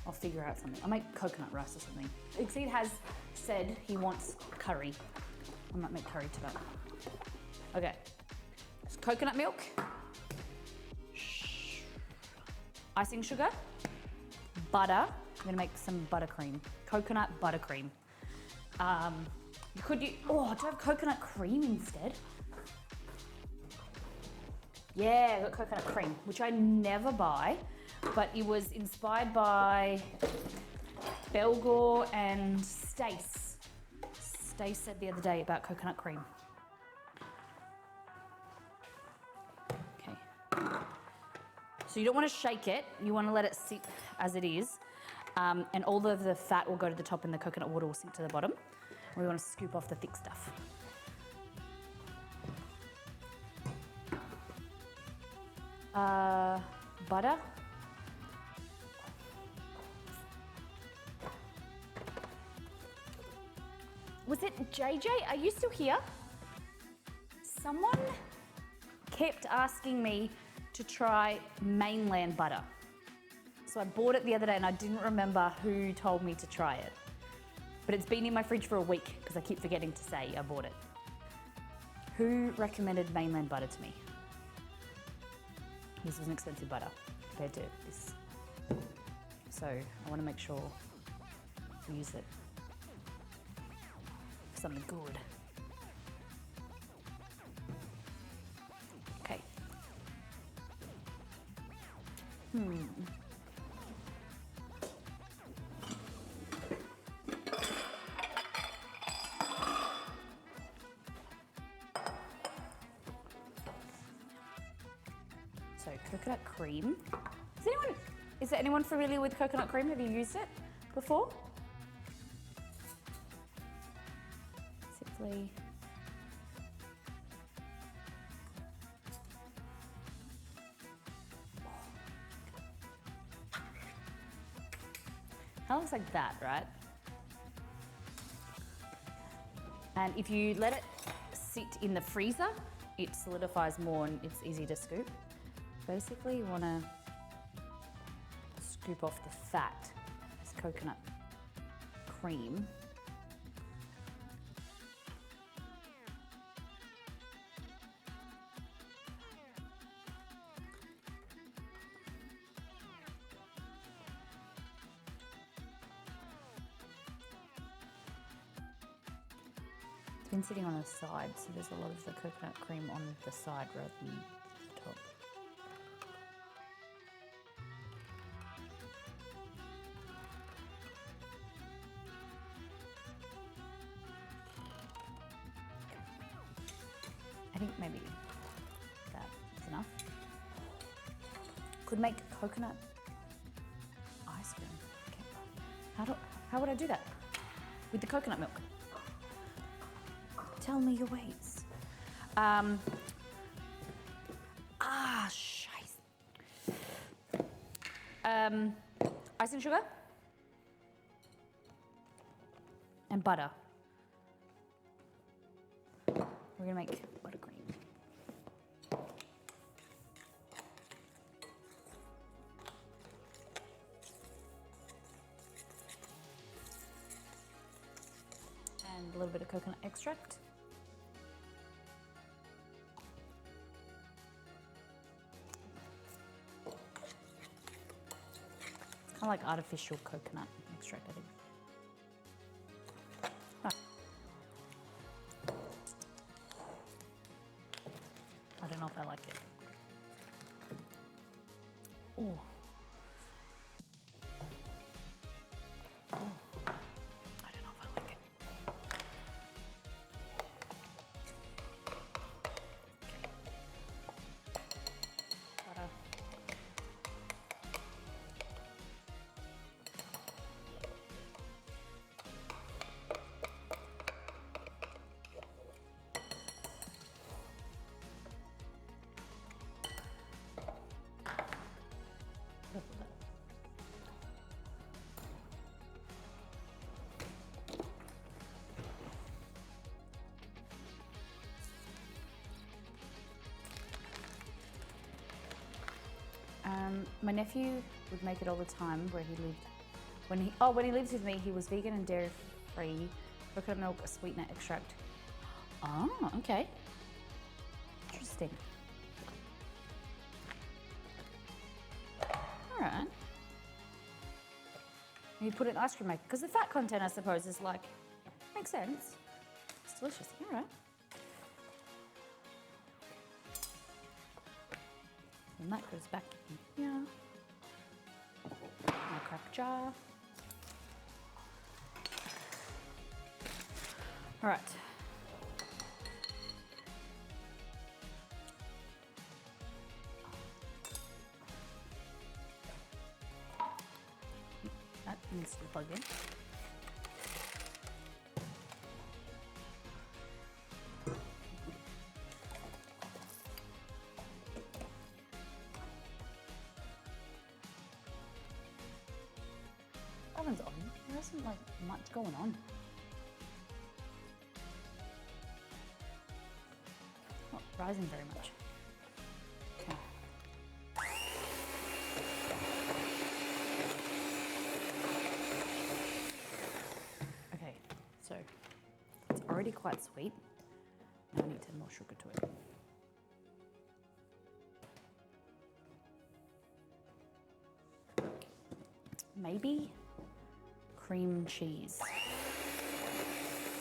I'll figure out something. I'll make coconut rice or something. Exceed has said he wants curry. I might make curry tonight. Okay. It's coconut milk, icing sugar, butter. I'm gonna make some buttercream, coconut buttercream. You could use, do I have coconut cream instead? Yeah, I got coconut cream, which I never buy, but it was inspired by Belgor and Stace. Stace said the other day about coconut cream. Okay. So you don't want to shake it, you want to let it sit as it is, and all of the fat will go to the top and the coconut water will sink to the bottom. We want to scoop off the thick stuff. Butter. Was it JJ? Are you still here? Someone kept asking me to try mainland butter. So I bought it the other day and I didn't remember who told me to try it. But it's been in my fridge for a week because I keep forgetting to say I bought it. Who recommended mainland butter to me? This was an expensive butter compared to this. So I want to make sure to use it for something good. Okay. So coconut cream. Is there anyone familiar with coconut cream? Have you used it before? Simply. That looks like that, right? And if you let it sit in the freezer, it solidifies more and it's easy to scoop. Basically, you want to scoop off the fat, this coconut cream. It's been sitting on the side, so there's a lot of the coconut cream on the side rather than the top. I think maybe that is enough. Could make coconut ice cream. Okay. How would I do that? With the coconut milk? Tell me your ways. Scheiße. Icing sugar and butter. We're gonna make buttercream. And a little bit of coconut extract. It's kind of like artificial coconut extract, I think. I don't know if I like it. Ooh. I don't know if I like it. Butter. My nephew would make it all the time where he lived When he lives with me, he was vegan and dairy free. Coconut milk, a sweetener extract. Oh, okay. Interesting. All right. You put it in ice cream maker because the fat content, I suppose, is like makes sense. It's delicious. All right. And that goes back in here. My crack jar. All right. That needs to be plugged in. Oven's on. There isn't like much going on. Not rising very much. Okay. Okay, so it's already quite sweet. Now I need to add more sugar to it. Maybe cream cheese.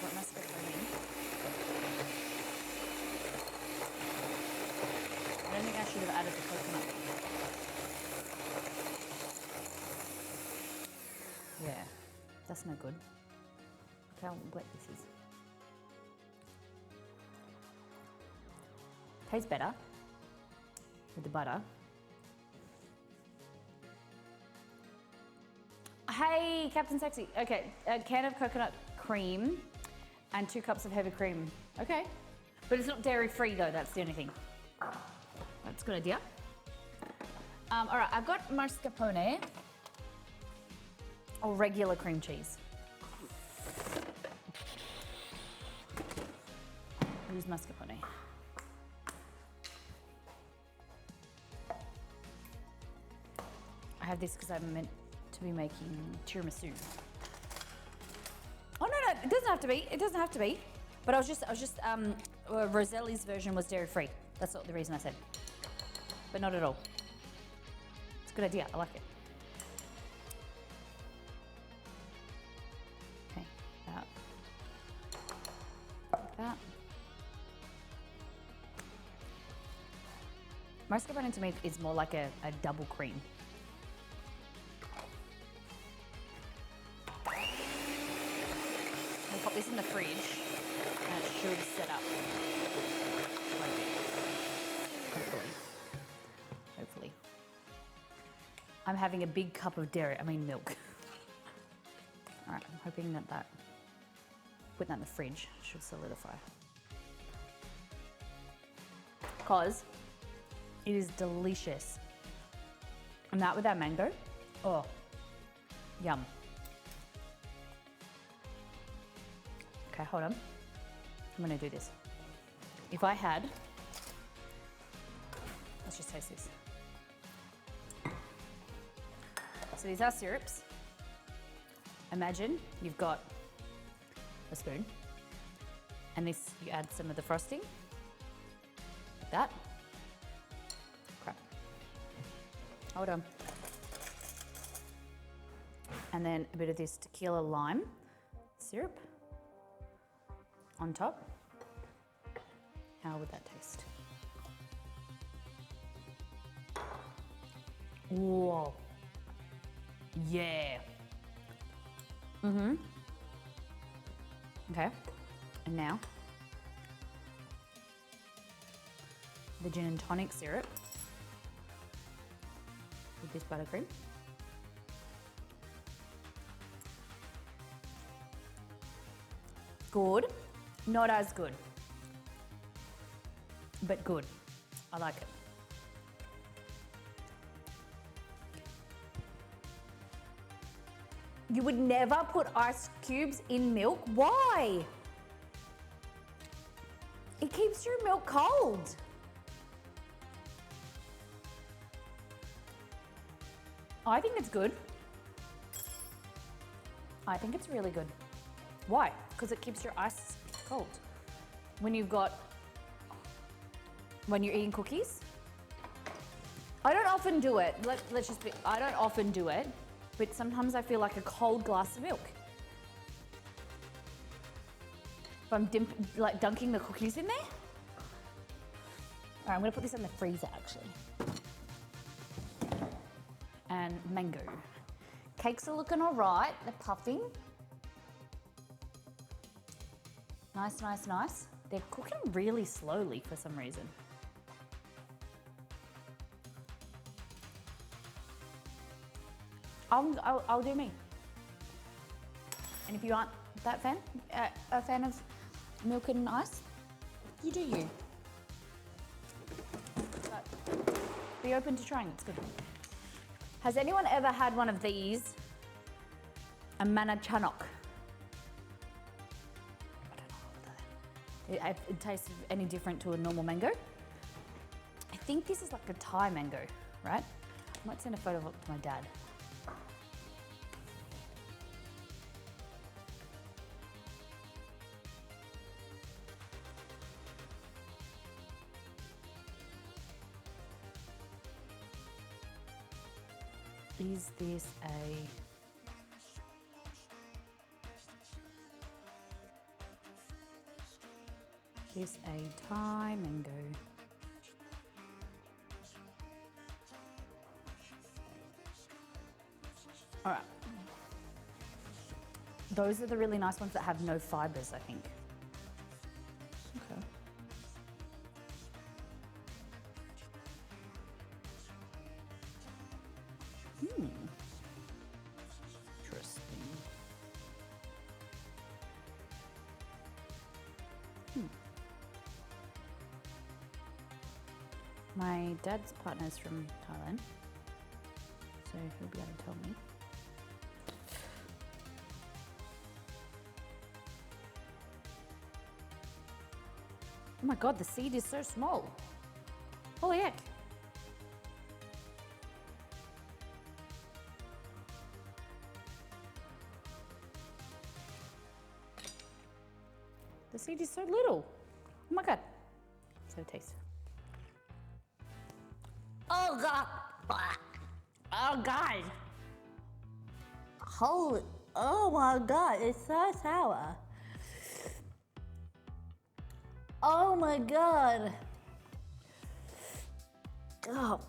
What mascarpone? I don't think I should have added the coconut. Yeah, that's no good. Look how wet this is. Tastes better with the butter. Hey, Captain Sexy. Okay, a can of coconut cream and 2 cups of heavy cream. Okay, but it's not dairy free though, that's the only thing. That's a good idea. All right, I've got mascarpone or regular cream cheese. Use mascarpone. I have this because I'm meant to be making tiramisu. Oh no, it doesn't have to be. It doesn't have to be. But I was just Roselli's version was dairy free. That's not the reason I said. But not at all. It's a good idea. I like it. Okay, that. Like that. Mascarpone to me is more like a double cream. I'll pop this in the fridge and it should set up quite a bit. Hopefully. Hopefully. I'm having a big cup of milk. All right, I'm hoping that putting that in the fridge should solidify. Because it is delicious. And that with our mango, oh, yum. Okay, hold on. I'm gonna do this. If I had, let's just taste this. So these are syrups. Imagine you've got a spoon and this, you add some of the frosting, like that. Crap. Hold on. And then a bit of this tequila lime syrup on top. How would that taste? Whoa. Yeah. Mm-hmm. Okay. And now the gin and tonic syrup with this buttercream. Good. Not as good, but good. I like it. You would never put ice cubes in milk? Why? It keeps your milk cold. I think it's good. I think it's really good. Why? Because it keeps your ice cold. When you're eating cookies. I don't often do it. I don't often do it, but sometimes I feel like a cold glass of milk. If I'm dunking the cookies in there. All right, I'm gonna put this in the freezer actually. And mango. Cakes are looking all right. They're puffing. Nice, nice, nice. They're cooking really slowly for some reason. I'll do me. And if you aren't that a fan of milk and ice, you do you. But be open to trying, it's good. Has anyone ever had one of these? A manna chanok. I don't know what it tastes any different to a normal mango. I think this is like a Thai mango, right? I might send a photo of it to my dad. Is this a Thai mango? All right. Those are the really nice ones that have no fibers, I think. Okay. Interesting. My dad's partner's from Thailand, so he'll be able to tell me. Oh my God, the seed is so small. Holy heck. The seed is so little. Oh my God. So it tastes. Oh God. Oh God. Holy, oh my God, it's so sour. Oh my God. Oh,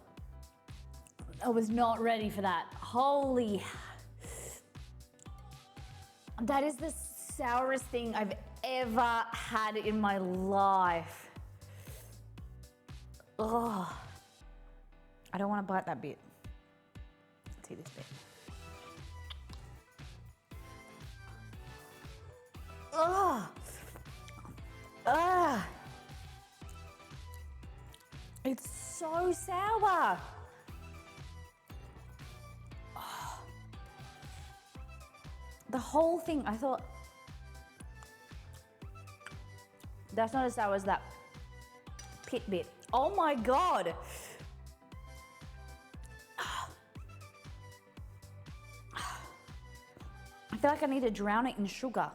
I was not ready for that. Holy. That is the sourest thing I've ever had in my life. Oh, I don't want to bite that bit. Let's see this bit. Oh, it's so sour. Oh. The whole thing, I thought, that's not as sour as that pit bit. Oh my God. I feel like I need to drown it in sugar.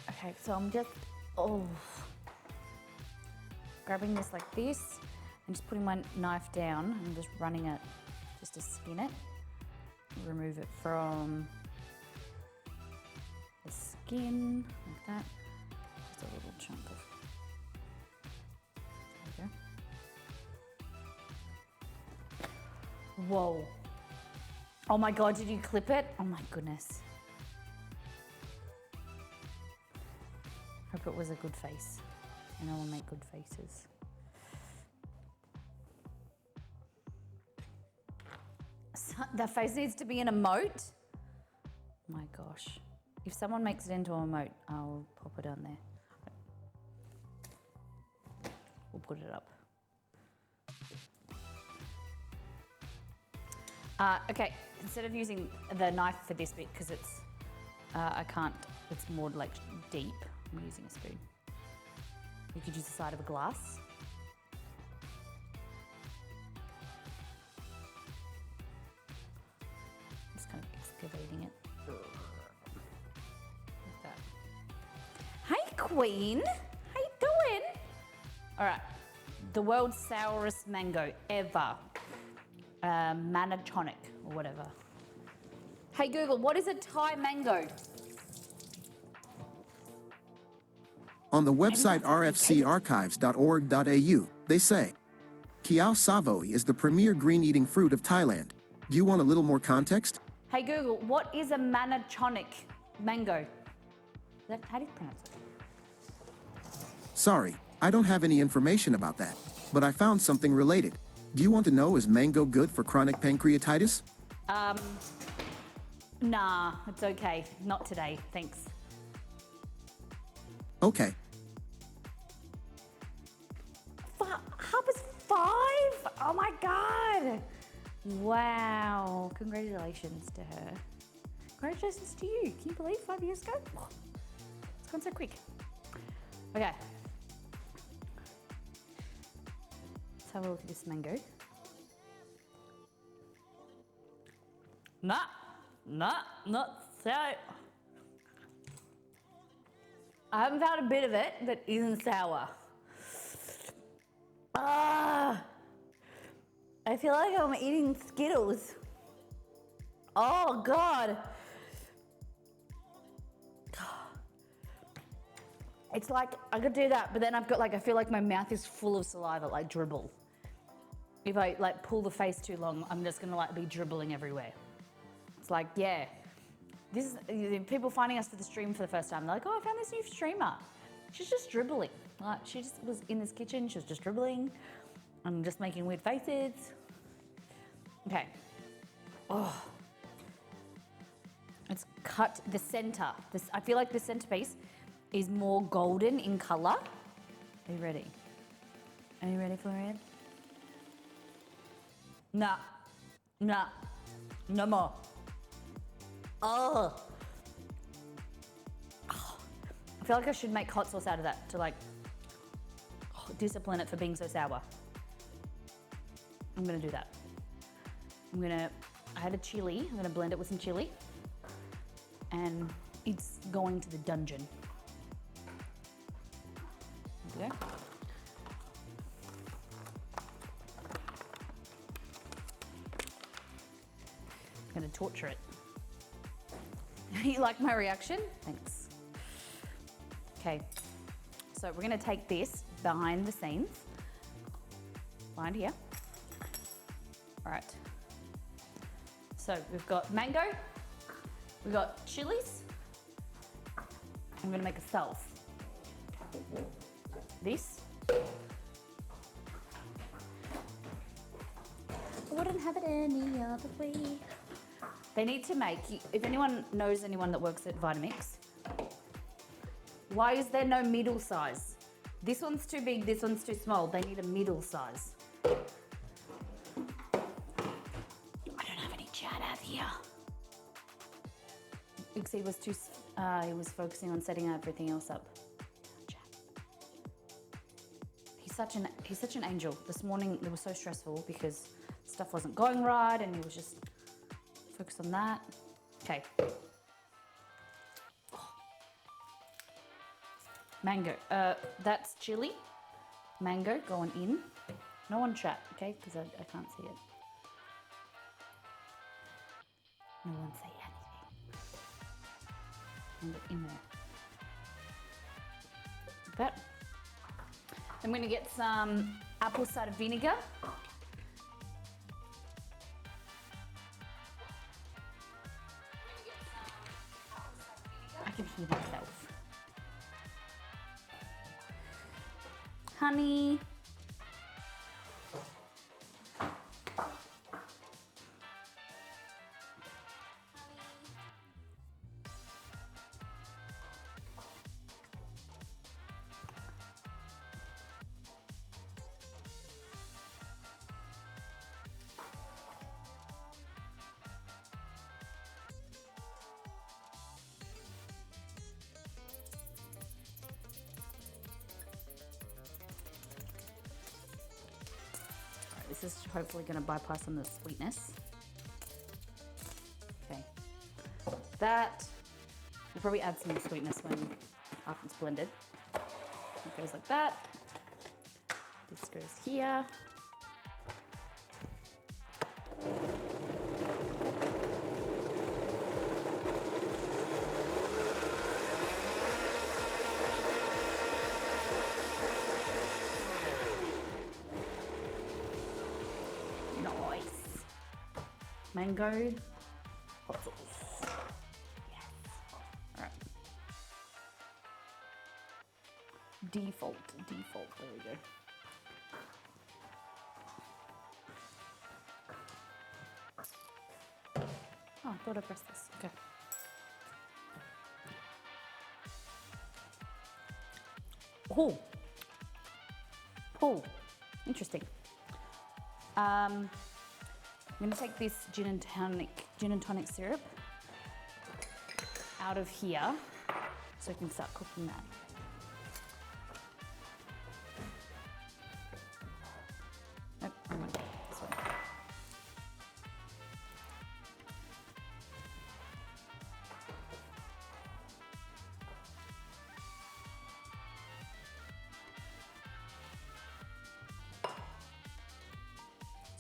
Okay, so I'm just, grabbing this like this and just putting my knife down and just running it just to skin it. Remove it from the skin like that. Just a little chunk of. There we go. Whoa. Oh my God, did you clip it? Oh my goodness. Hope it was a good face. And I will make good faces. So, the face needs to be in a moat. Oh my gosh. If someone makes it into a moat, I'll pop it on there. We'll put it up. Okay, instead of using the knife for this bit, because it's, I can't, it's more like deep, I'm using a spoon. You could use the side of a glass. Just kind of excavating eating it. Like that. Hey, Queen. How you doing? All right. The world's sourest mango ever. Manatonic or whatever. Hey, Google, what is a Thai mango? On the website rfcarchives.org.au, they say, Kiao Savoi is the premier green-eating fruit of Thailand. Do you want a little more context? Hey, Google, what is a Manatonic mango? How do you pronounce it? Sorry, I don't have any information about that, but I found something related. Do you want to know, is mango good for chronic pancreatitis? Nah, it's okay. Not today, thanks. Okay. Harper's 5? Oh my God. Wow. Congratulations to her. Congratulations to you. Can you believe 5 years ago? It's gone so quick. Okay. Let's have a look at this mango. Not so. I haven't found a bit of it that isn't sour. I feel like I'm eating Skittles. Oh God. It's like I could do that, but then I've got like, I feel like my mouth is full of saliva, like dribble. If I like pull the face too long, I'm just gonna like be dribbling everywhere. It's like, yeah. This is people finding us for the stream for the first time. They're like, oh, I found this new streamer. She's just dribbling. Like she just was in this kitchen. She was just dribbling. I'm just making weird faces. Okay. Oh. It's cut the center. I feel like the centerpiece is more golden in color. Are you ready? Are you ready for it? Nah. No more. Oh. I feel like I should make hot sauce out of that to like discipline it for being so sour. I'm gonna do that. I had a chili, I'm gonna blend it with some chili. And it's going to the dungeon. There we go. I'm gonna torture it. You like my reaction? Thanks. Okay, so we're gonna take this behind the scenes. Behind here. All right. So we've got mango, we've got chilies. I'm gonna make a salve. This. I wouldn't have it any other way. They need to make, if anyone knows anyone that works at Vitamix, why is there no middle size? This one's too big, this one's too small. They need a middle size. I don't have any chat out here. Ixie was he was focusing on setting everything else up. He's such an angel. This morning it was so stressful because stuff wasn't going right and he was just focused on that. Okay. Mango. That's chili. Mango going in. No one chat, okay? Because I can't see it. No one say anything. In there. Like that. I'm going to get some apple cider vinegar. I can hear myself. Honey. This is hopefully going to bypass some of the sweetness. Okay. that. We'll probably add some sweetness after it's blended. It goes like that. This goes here. Nice. Mango hot sauce. Yes. All right. Default. There we go. Oh, I thought I pressed this. Okay. Oh, interesting. I'm gonna take this gin and tonic syrup out of here so I can start cooking that. Nope, wrong one. This one.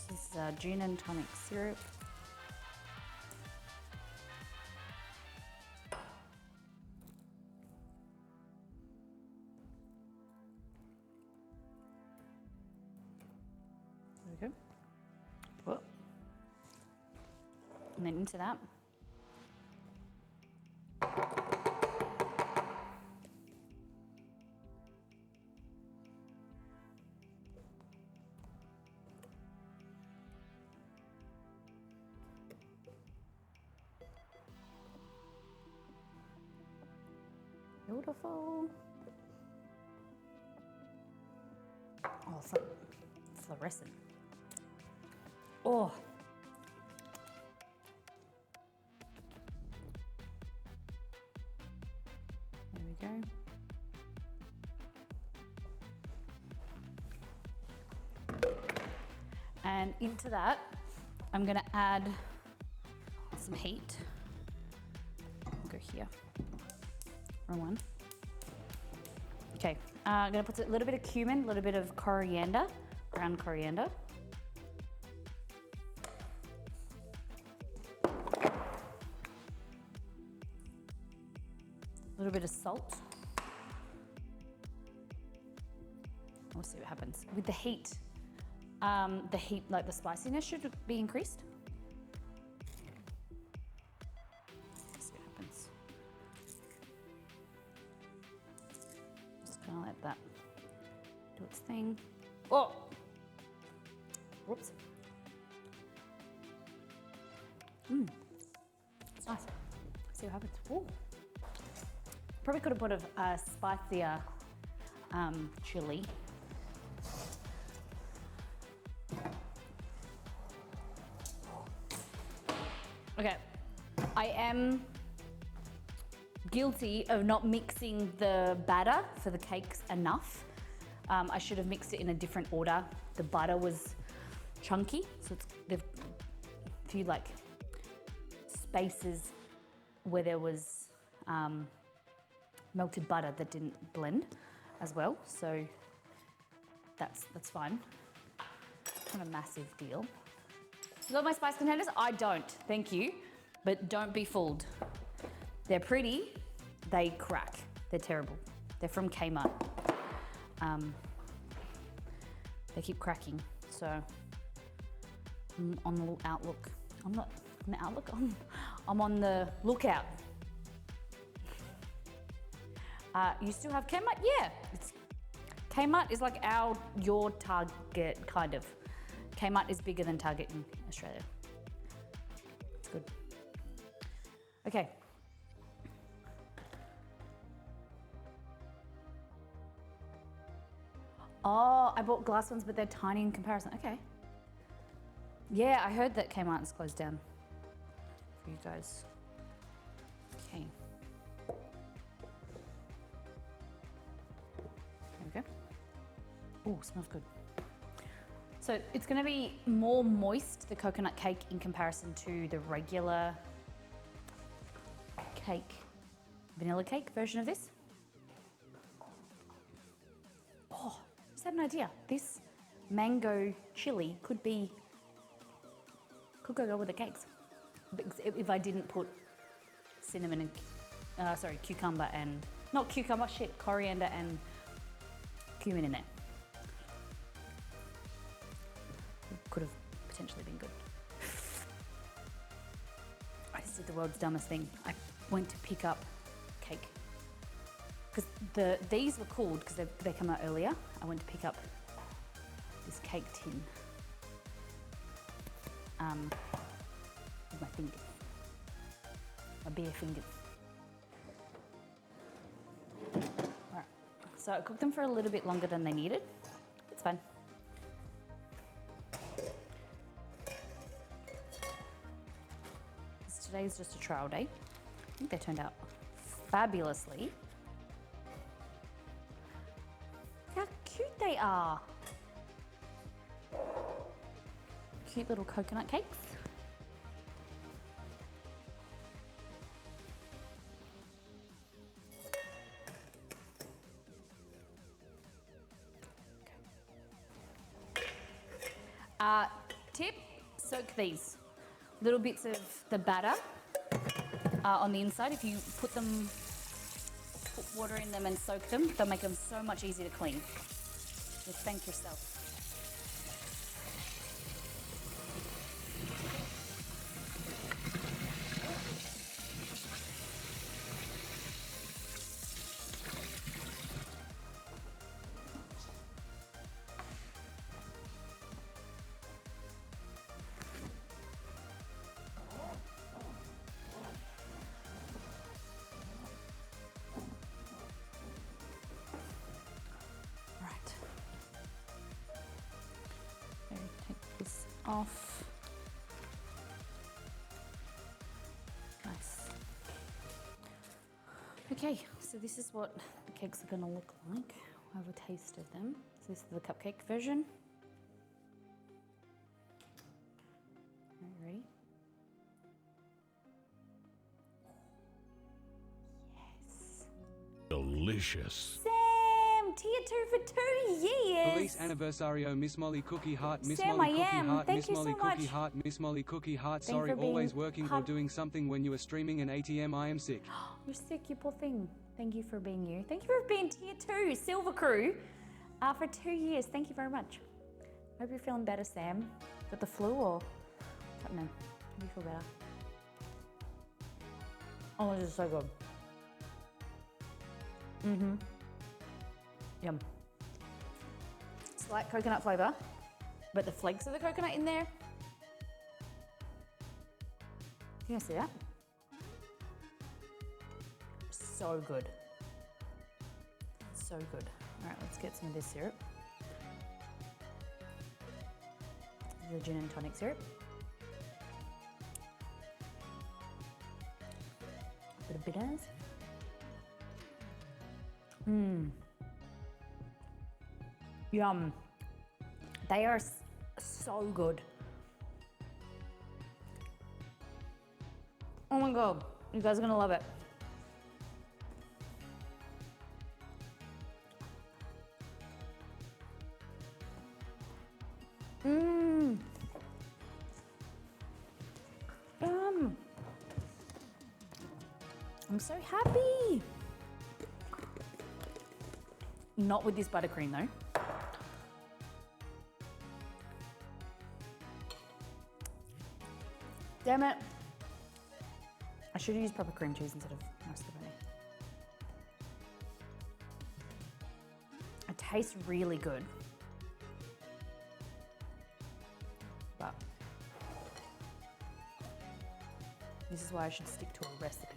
This is gin and tonic syrup. There we go. Whoa. And then into that. Beautiful. Oh, it's like fluorescent. Oh. There we go. And into that, I'm gonna add some heat. I'll go here. Wrong one. Okay, I'm gonna put a little bit of cumin, a little bit of coriander, ground coriander. A little bit of salt. We'll see what happens. With the heat, like the spiciness should be increased. Let's see what happens. Just gonna let that do its thing. Oh! Whoops. It's nice. See what happens. Ooh. Probably could have put a spicier chili. Okay, I am guilty of not mixing the batter for the cakes enough. I should have mixed it in a different order. The butter was chunky, so there's a few like spaces where there was melted butter that didn't blend as well, so that's fine. Not a massive deal. You got my spice containers? I don't, thank you, but don't be fooled. They're pretty, they crack. They're terrible. They're from Kmart. They keep cracking, so I'm on the outlook. I'm not on the outlook, I'm on the lookout. You still have Kmart? Yeah, Kmart is like your Target, kind of. Kmart is bigger than Target in Australia. It's good. Okay. Oh, I bought glass ones, but they're tiny in comparison. Okay. Yeah, I heard that Kmart is closed down for you guys. Okay. There we go. Oh, smells good. So it's going to be more moist, the coconut cake, in comparison to the regular cake, vanilla cake version of this. Oh, just had an idea. This mango chili could go with the cakes. If I didn't put cinnamon and, cucumber and, not cucumber, coriander and cumin in there. It could have potentially been good. I just did the world's dumbest thing. I went to pick up cake. Because these were cooled because they come out earlier. I went to pick up this cake tin with my fingers, my bare fingers. Alright, so I cooked them for a little bit longer than they needed. It's fine. Today's just a trial day. I think they turned out fabulously. How cute they are. Cute little coconut cakes. Tip, soak these little bits of the batter on the inside. If you put water in them and soak them, they'll make them so much easier to clean. Just thank yourself. Take this off. Nice. Okay, so this is what the cakes are going to look like. I have a taste of them. So this is the cupcake version. Are you ready? Yes. Delicious. Tier 2 for 2 years. Feliz Anniversario, Miss Molly Cookie Heart, Miss Sam, Molly I Cookie am. Heart, Thank Miss you so Molly much. Cookie Heart, Miss Molly Cookie Heart. Thank you Sorry, for being always working or hard- doing something when you are streaming an ATM. I am sick. You're sick, you poor thing. Thank you for being you. Thank you for being Tier 2, Silver Crew, for 2 years. Thank you very much. Hope you're feeling better, Sam. Got the flu or? I don't know. Hope you feel better. Oh, this is so good. Yum. Slight coconut flavour, but the flakes of the coconut in there. Can you see that? So good. So good. All right, let's get some of this syrup. This is the gin and tonic syrup. A bit of bitters. Yum. They are so good. Oh my God, you guys are gonna love it. I'm so happy. Not with this buttercream though. Damn it. I should have used proper cream cheese instead of mascarpone. It tastes really good. But this is why I should stick to a recipe.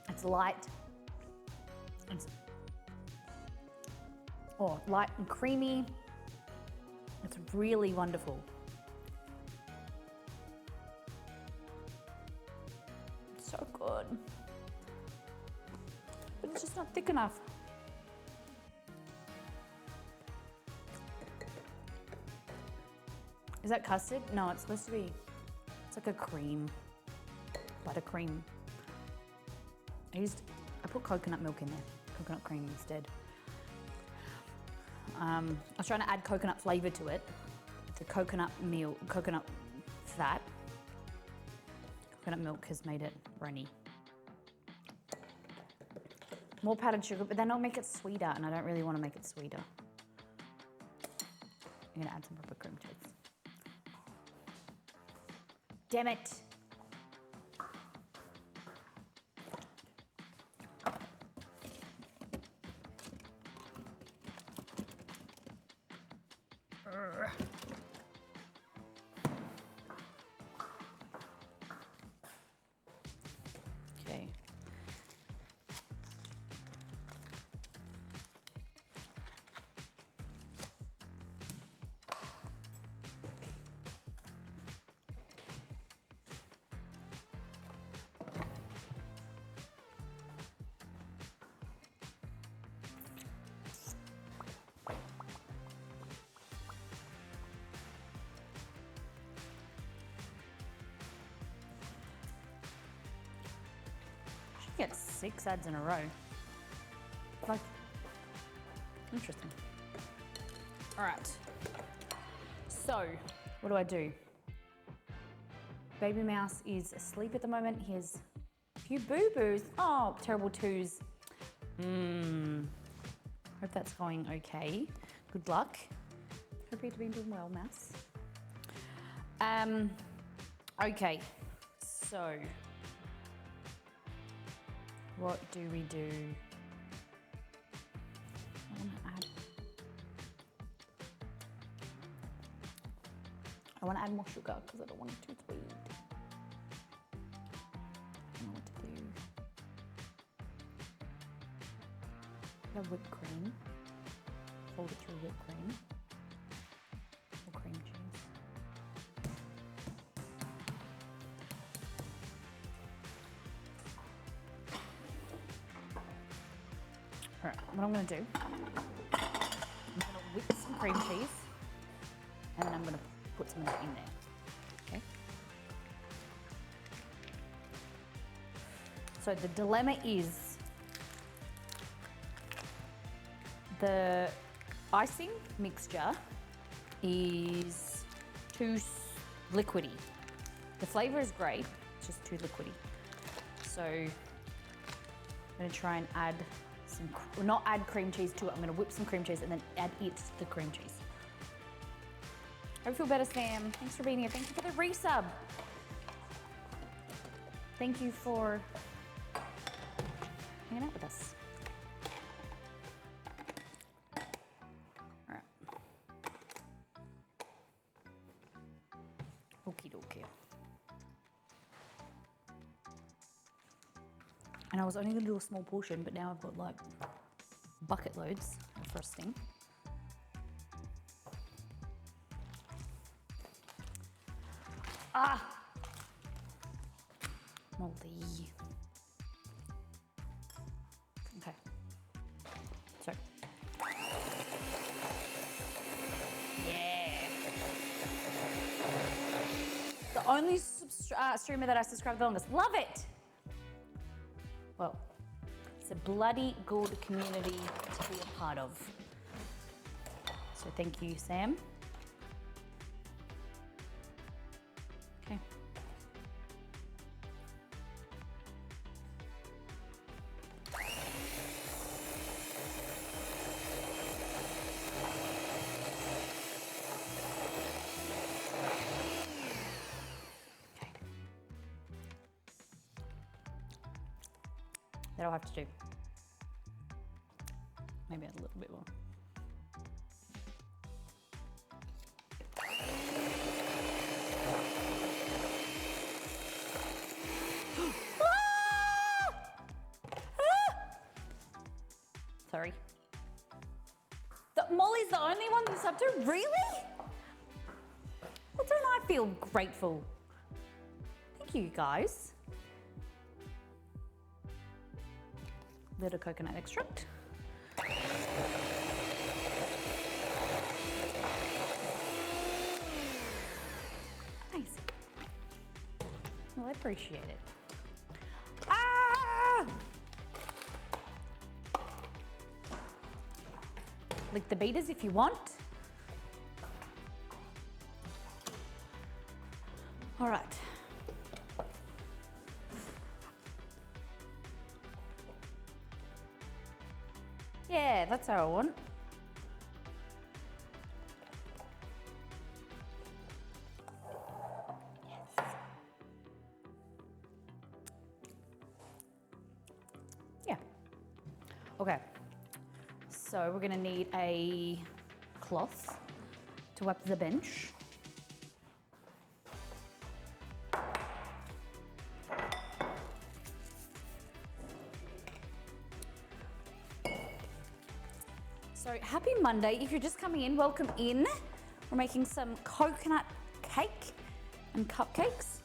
It's light. It's light and creamy. It's really wonderful. So good. It's just not thick enough. Is that custard? No, it's supposed to be, it's like a cream, buttercream. I put coconut milk in there, coconut cream instead. I was trying to add coconut flavor to it. The coconut fat. Coconut milk has made it runny. More powdered sugar, but then I'll make it sweeter, and I don't really want to make it sweeter. I'm gonna add some proper cream cheese. Damn it! Okay. Get 6 ads in a row. Like, interesting. All right. So, what do? Baby mouse is asleep at the moment. He has a few boo-boos. Oh, terrible twos. Hope that's going okay. Good luck. Hope you're doing well, mouse. Okay. So, what do we do? I want to add more sugar because I don't want it too sweet. I don't know what to do. The whipped cream. Fold it through whipped cream. Or cream cheese. Alright, what I'm going to do, I'm going to whip some cream cheese and then I'm going to put some of that in there, okay? So the dilemma is the icing mixture is too liquidy. The flavor is great, it's just too liquidy. So I'm going to try and add not add cream cheese to it. I'm going to whip some cream cheese and then add it to the cream cheese. Hope you feel better, Sam. Thanks for being here. Thank you for the resub. Thank you for hanging out with us. All right. Okie dokie. And I was only going to do a small portion, but now I've got like bucket loads of frosting. Ah! Moldy. Okay. So. Yeah. The only streamer that I subscribe the longest. Love it! Well, it's a bloody good community to be a part of. So thank you, Sam. Okay. That'll have to do. Maybe add a little bit more. Sorry. Molly's the only one that's up to? Really? Well, don't I feel grateful? Thank you, guys. little coconut extract. Nice. Well, I appreciate it. Ah! Lick the beaters if you want. All right. Yeah, that's how I want. Yes. Yeah. Okay. So we're gonna need a cloth to wipe the bench. So happy Monday. If you're just coming in, welcome in. We're making some coconut cake and cupcakes.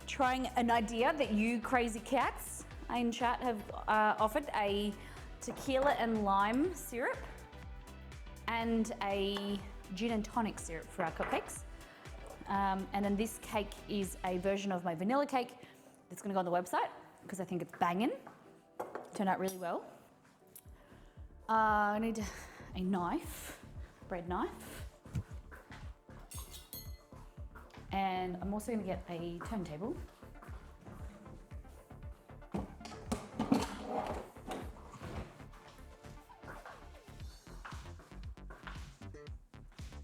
Trying an idea that you crazy cats in chat have offered, a tequila and lime syrup and a gin and tonic syrup for our cupcakes. And then this cake is a version of my vanilla cake that's gonna go on the website because I think it's banging. Turned out really well. I need a knife, bread knife. And I'm also gonna get a turntable.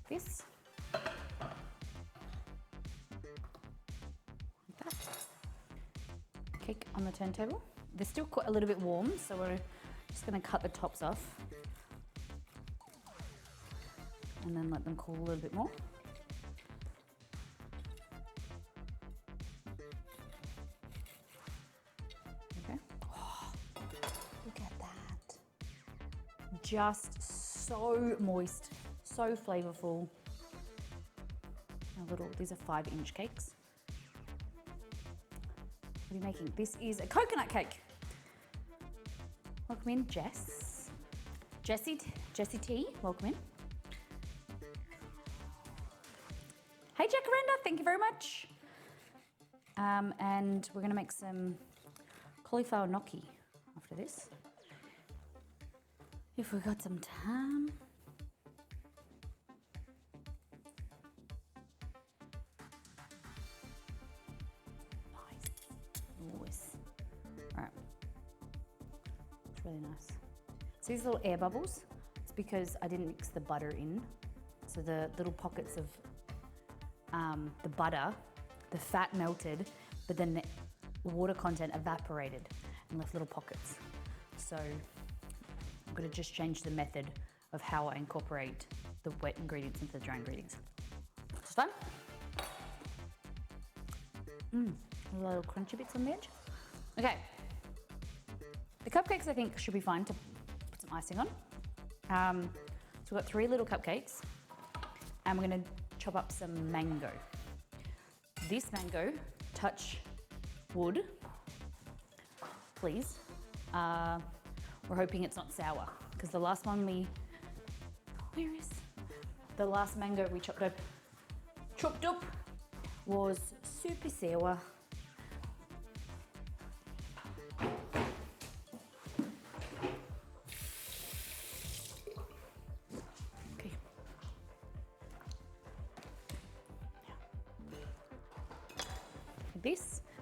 This. Like that. Cake on the turntable. They're still quite a little bit warm, so we're just gonna cut the tops off and then let them cool a little bit more. Okay. Oh, look at that. Just so moist, so flavorful. These are 5-inch cakes. What are you making? This is a coconut cake. Welcome in, Jess. Jessie T, welcome in. Hey, Jacaranda, thank you very much. And we're gonna make some cauliflower gnocchi after this. If we've got some time. Nice. All right. It's really nice. See these little air bubbles? It's because I didn't mix the butter in. So the little pockets of the butter, the fat melted, but then the water content evaporated and left little pockets. So I'm gonna just change the method of how I incorporate the wet ingredients into the dry ingredients. It's fun. Little crunchy bits on the edge. Okay. The cupcakes I think should be fine to put some icing on. So we've got 3 little cupcakes and we're gonna chop up some mango. This mango, touch wood, please. We're hoping it's not sour because the last one the last mango we chopped up was super sour. Okay.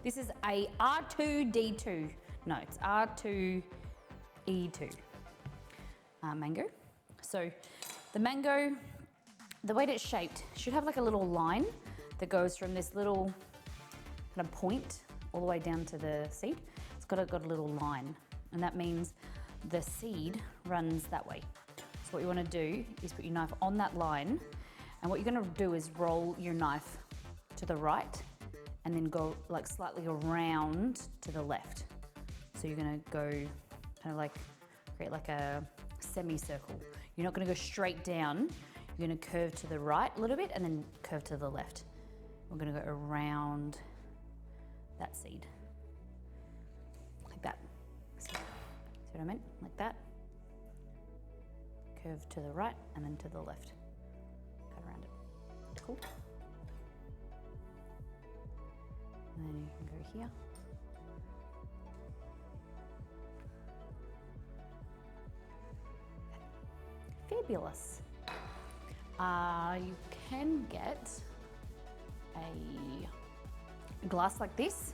This is a R2D2. No, it's R2E2 mango. So the mango, the way that it's shaped, should have like a little line that goes from this little kind of point all the way down to the seed. It's got a little line, and that means the seed runs that way. So what you want to do is put your knife on that line, and what you're going to do is roll your knife to the right and then go like slightly around to the left. So you're going to go kind of like create like a semicircle. You're not going to go straight down. You're going to curve to the right a little bit and then curve to the left. We're going to go around that seed, like that. See See what I meant? Like that. Curve to the right and then to the left. Cut around it. Cool. And then you can go here. Fabulous. You can get a glass like this,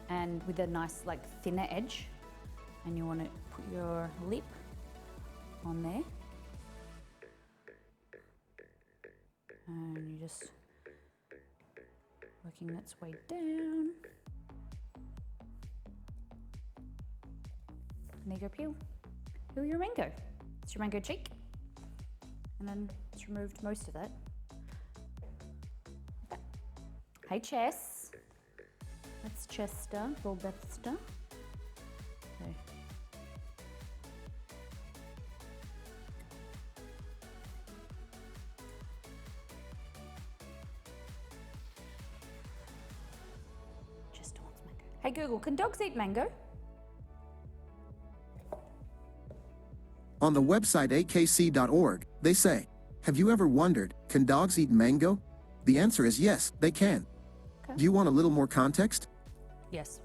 and with a nice like thinner edge, and you want to put your lip on there, and you just working its way down. And there you go, peel. Peel your mango. It's your mango cheek. And then it's removed most of it. Okay. Hey, Chess. That's Chester, little Bethster. Okay. Chester wants mango. Hey, Google, can dogs eat mango? On the website akc.org, they say, have you ever wondered, can dogs eat mango? The answer is yes, they can. Okay. Do you want a little more context? Yes.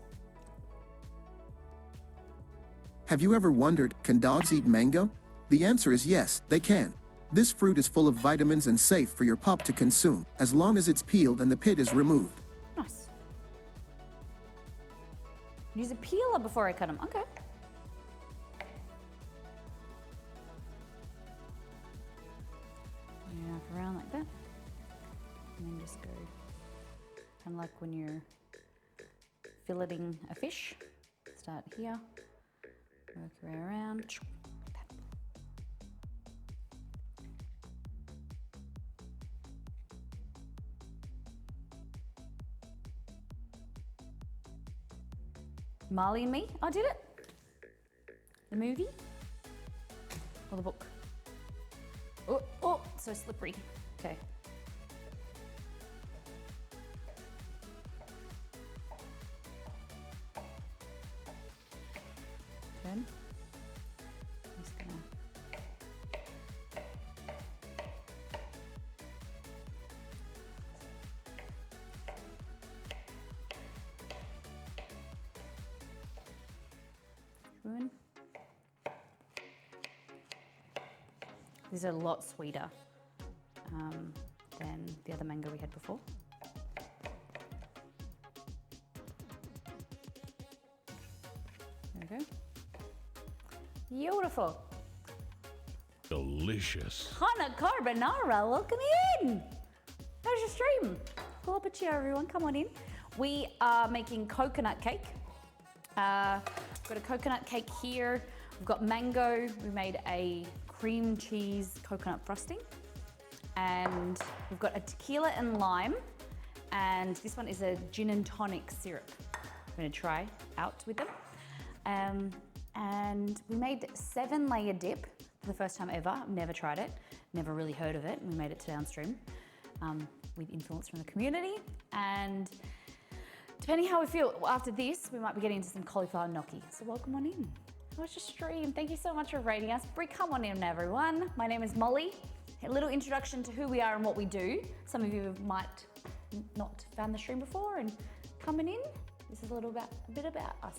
Have you ever wondered, can dogs eat mango? The answer is yes, they can. This fruit is full of vitamins and safe for your pup to consume, as long as it's peeled and the pit is removed. Nice. Use a peeler before I cut them. Okay. Wrap around like that, and then just go, kind of like when you're filleting a fish. Start here, work your way around. Like that. Marley and Me, I did it. The movie or the book? Oh, oh, so slippery. Okay. Turn. I'm just gonna. Ruin. These are a lot sweeter than the other mango we had before. There we go. Beautiful. Delicious. Hana Carbonara, welcome in. How's your stream? Pull up a chair, everyone. Come on in. We are making coconut cake. Got a coconut cake here. We've got mango. We made a cream cheese coconut frosting, and we've got a tequila and lime, and this one is a gin and tonic syrup. I'm going to try out with them. And we made 7-layer dip for the first time ever. I've never tried it, never really heard of it. We made it to downstream with influence from the community, and depending how we feel after this, we might be getting into some cauliflower gnocchi. So welcome on in. Watch your stream. Thank you so much for rating us. Brie, come on in, everyone. My name is Molly. A little introduction to who we are and what we do. Some of you might not found the stream before and coming in. This is a bit about us.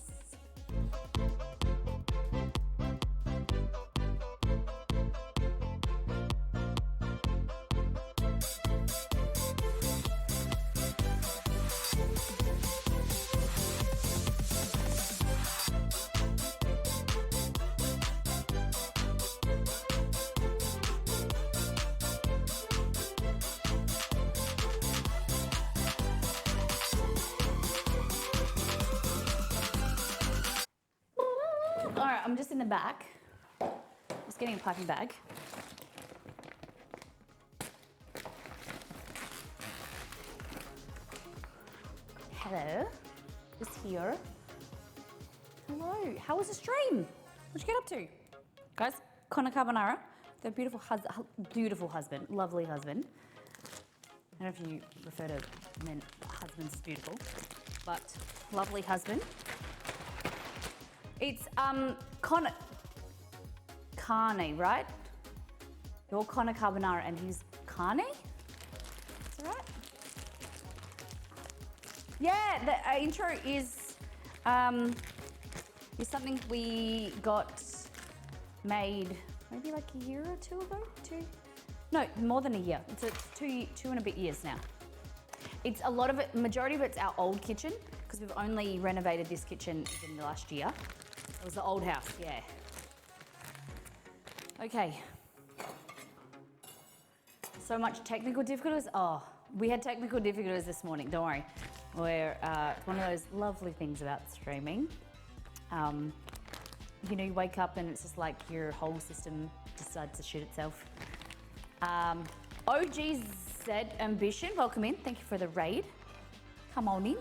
All right, I'm just in the back, just getting a piping bag. Hello, just here. Hello, how was the stream? What'd you get up to? Guys, Connor Carbonara, the beautiful husband, lovely husband. I don't know if you refer to men, husbands as beautiful, but lovely husband. It's carne, right? You're Connor Carbonara and he's carne? Is that right? Yeah, the intro is something we got made maybe like a year or two ago. No, more than a year. It's two and a bit years now. It's a lot of it, majority of it's our old kitchen because we've only renovated this kitchen in the last year. It was the old house, yeah. Okay. So much technical difficulties. Oh, we had technical difficulties this morning, don't worry. It's one of those lovely things about streaming. You know, you wake up and it's just like your whole system decides to shoot itself. OGZ Ambition, welcome in. Thank you for the raid. Come on in.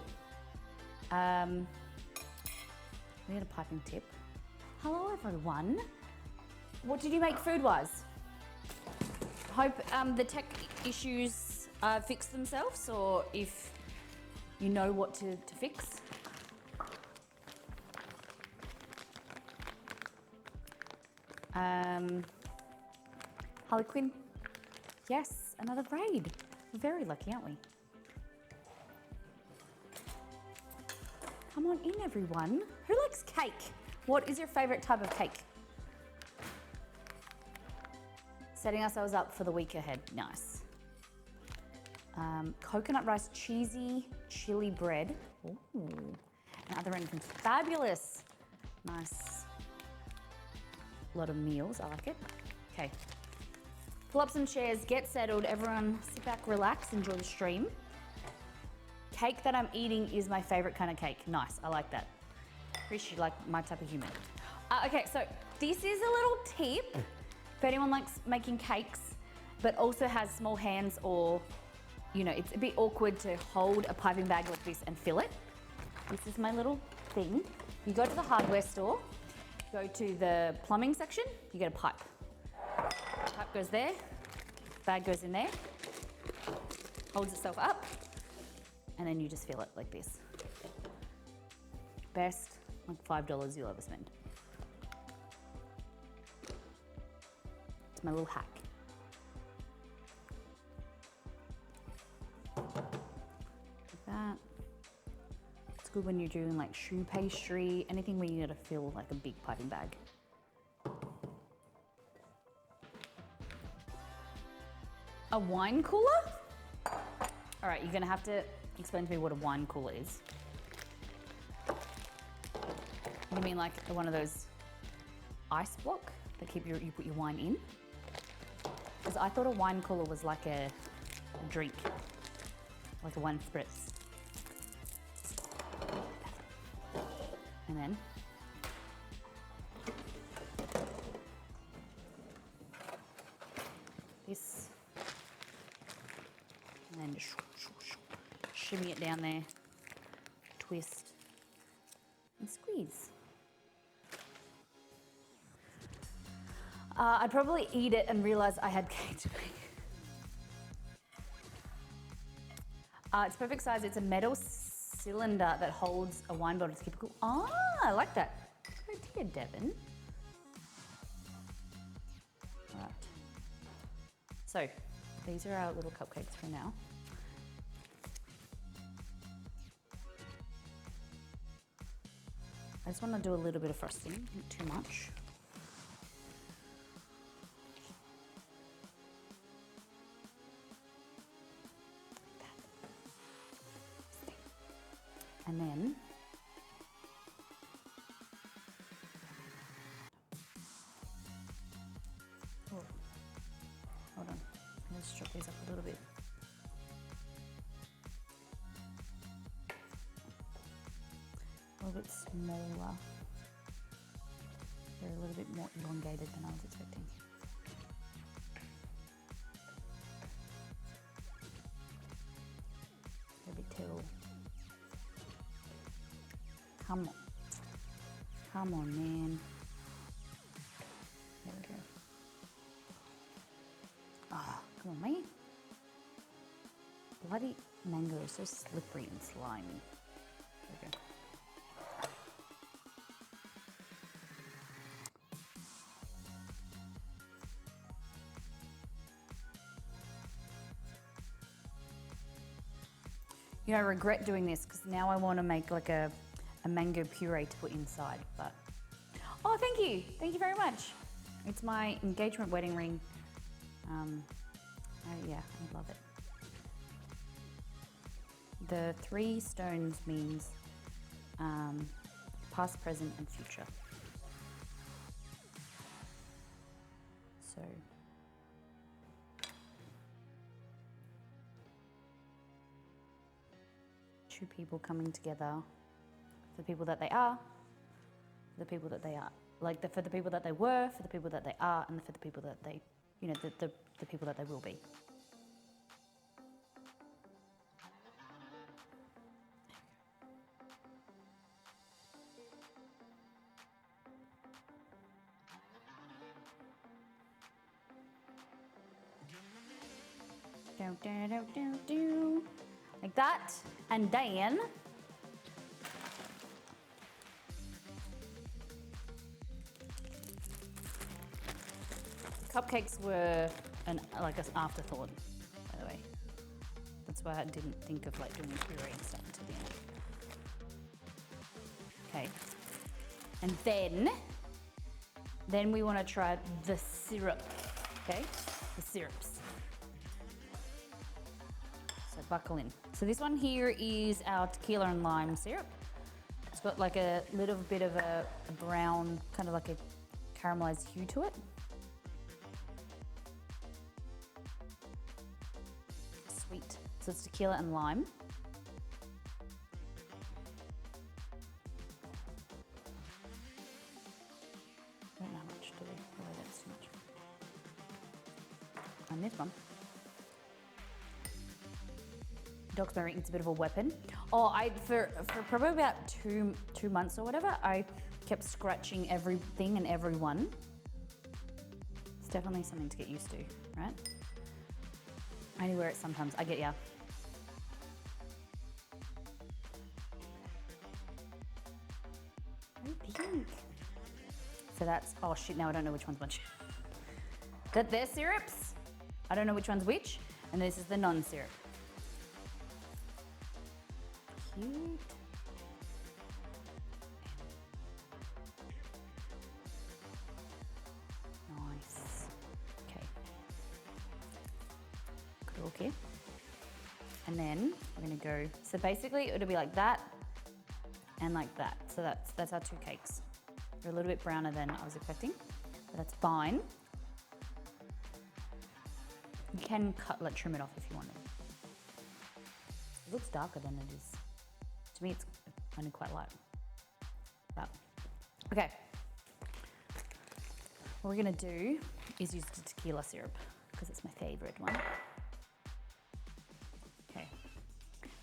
We had a piping tip. Hello, everyone. What did you make food-wise? Hope the tech issues fix themselves, or if you know what to fix. Harlequin, yes, another raid. We're very lucky, aren't we? Come on in, everyone. Who likes cake? What is your favorite type of cake? Setting ourselves up for the week ahead. Nice. Coconut rice, cheesy chili bread. Ooh. And other anything fabulous. Nice. Lot of meals, I like it. Okay. Pull up some chairs, get settled. Everyone sit back, relax, enjoy the stream. Cake that I'm eating is my favorite kind of cake. Nice, I like that. Appreciate like my type of human. Okay, so this is a little tip if anyone likes making cakes, but also has small hands, or, you know, it's a bit awkward to hold a piping bag like this and fill it. This is my little thing. You go to the hardware store, go to the plumbing section, you get a pipe. Pipe goes there, bag goes in there, holds itself up, and then you just fill it like this. Best, like $5 you'll ever spend. It's my little hack. Like that. It's good when you're doing like choux pastry, anything where you gotta fill like a big piping bag. A wine cooler? All right, you're gonna have to explain to me what a wine cooler is. You mean like one of those ice block that you put your wine in? Because I thought a wine cooler was like a drink, like a wine spritz. And then this, and then just shimmy it down there, twist, and squeeze. I'd probably eat it and realize I had cake to make. It's perfect size. It's a metal cylinder that holds a wine bottle to keep it cool. Ah, I like that. Good idea, Devin. All right. So these are our little cupcakes for now. I just want to do a little bit of frosting, not too much. And then hold on, let's chop these up a little bit. A little bit smaller. They're a little bit more elongated than I was expecting. They're a bit too. Come on. Come on, man. There we go. Ah, come on, mate. Bloody mango is so slippery and slimy. There we go. You know, I regret doing this because now I want to make like a mango puree to put inside, but... Oh, thank you. Thank you very much. It's my engagement wedding ring. Yeah, I love it. The 3 stones means past, present, and future. So... 2 people coming together for the people that they are, for the people that they are. Like for the people that they were, for the people that they are, and for the people that they, you know, the people that they will be. Like that, and then cupcakes were like an afterthought, by the way. That's why I didn't think of like doing puree and stuff until the end. Okay, and then we want to try the syrup. Okay, the syrups. So buckle in. So this one here is our tequila and lime syrup. It's got like a little bit of a brown, kind of like a caramelized hue to it. Sweet. So it's tequila and lime. I don't know how much do we? Oh, that's too much. And this one. Dog's my ring, it's a bit of a weapon. Oh, for probably about two months or whatever, I kept scratching everything and everyone. It's definitely something to get used to, right? I only wear it sometimes, I get ya. Very pink. So that's, oh shit, now I don't know which one's which. They're syrups. I don't know which one's which, and this is the non-syrup. Cute. Nice. Okay. Good, okay. And then we're gonna go, so basically it'll be like that and like that. So that's our 2 cakes. They're a little bit browner than I was expecting, but that's fine. You can trim it off if you want it. It looks darker than it is. To me, it's only quite light. But, okay. What we're gonna do is use the tequila syrup because it's my favorite one. Okay.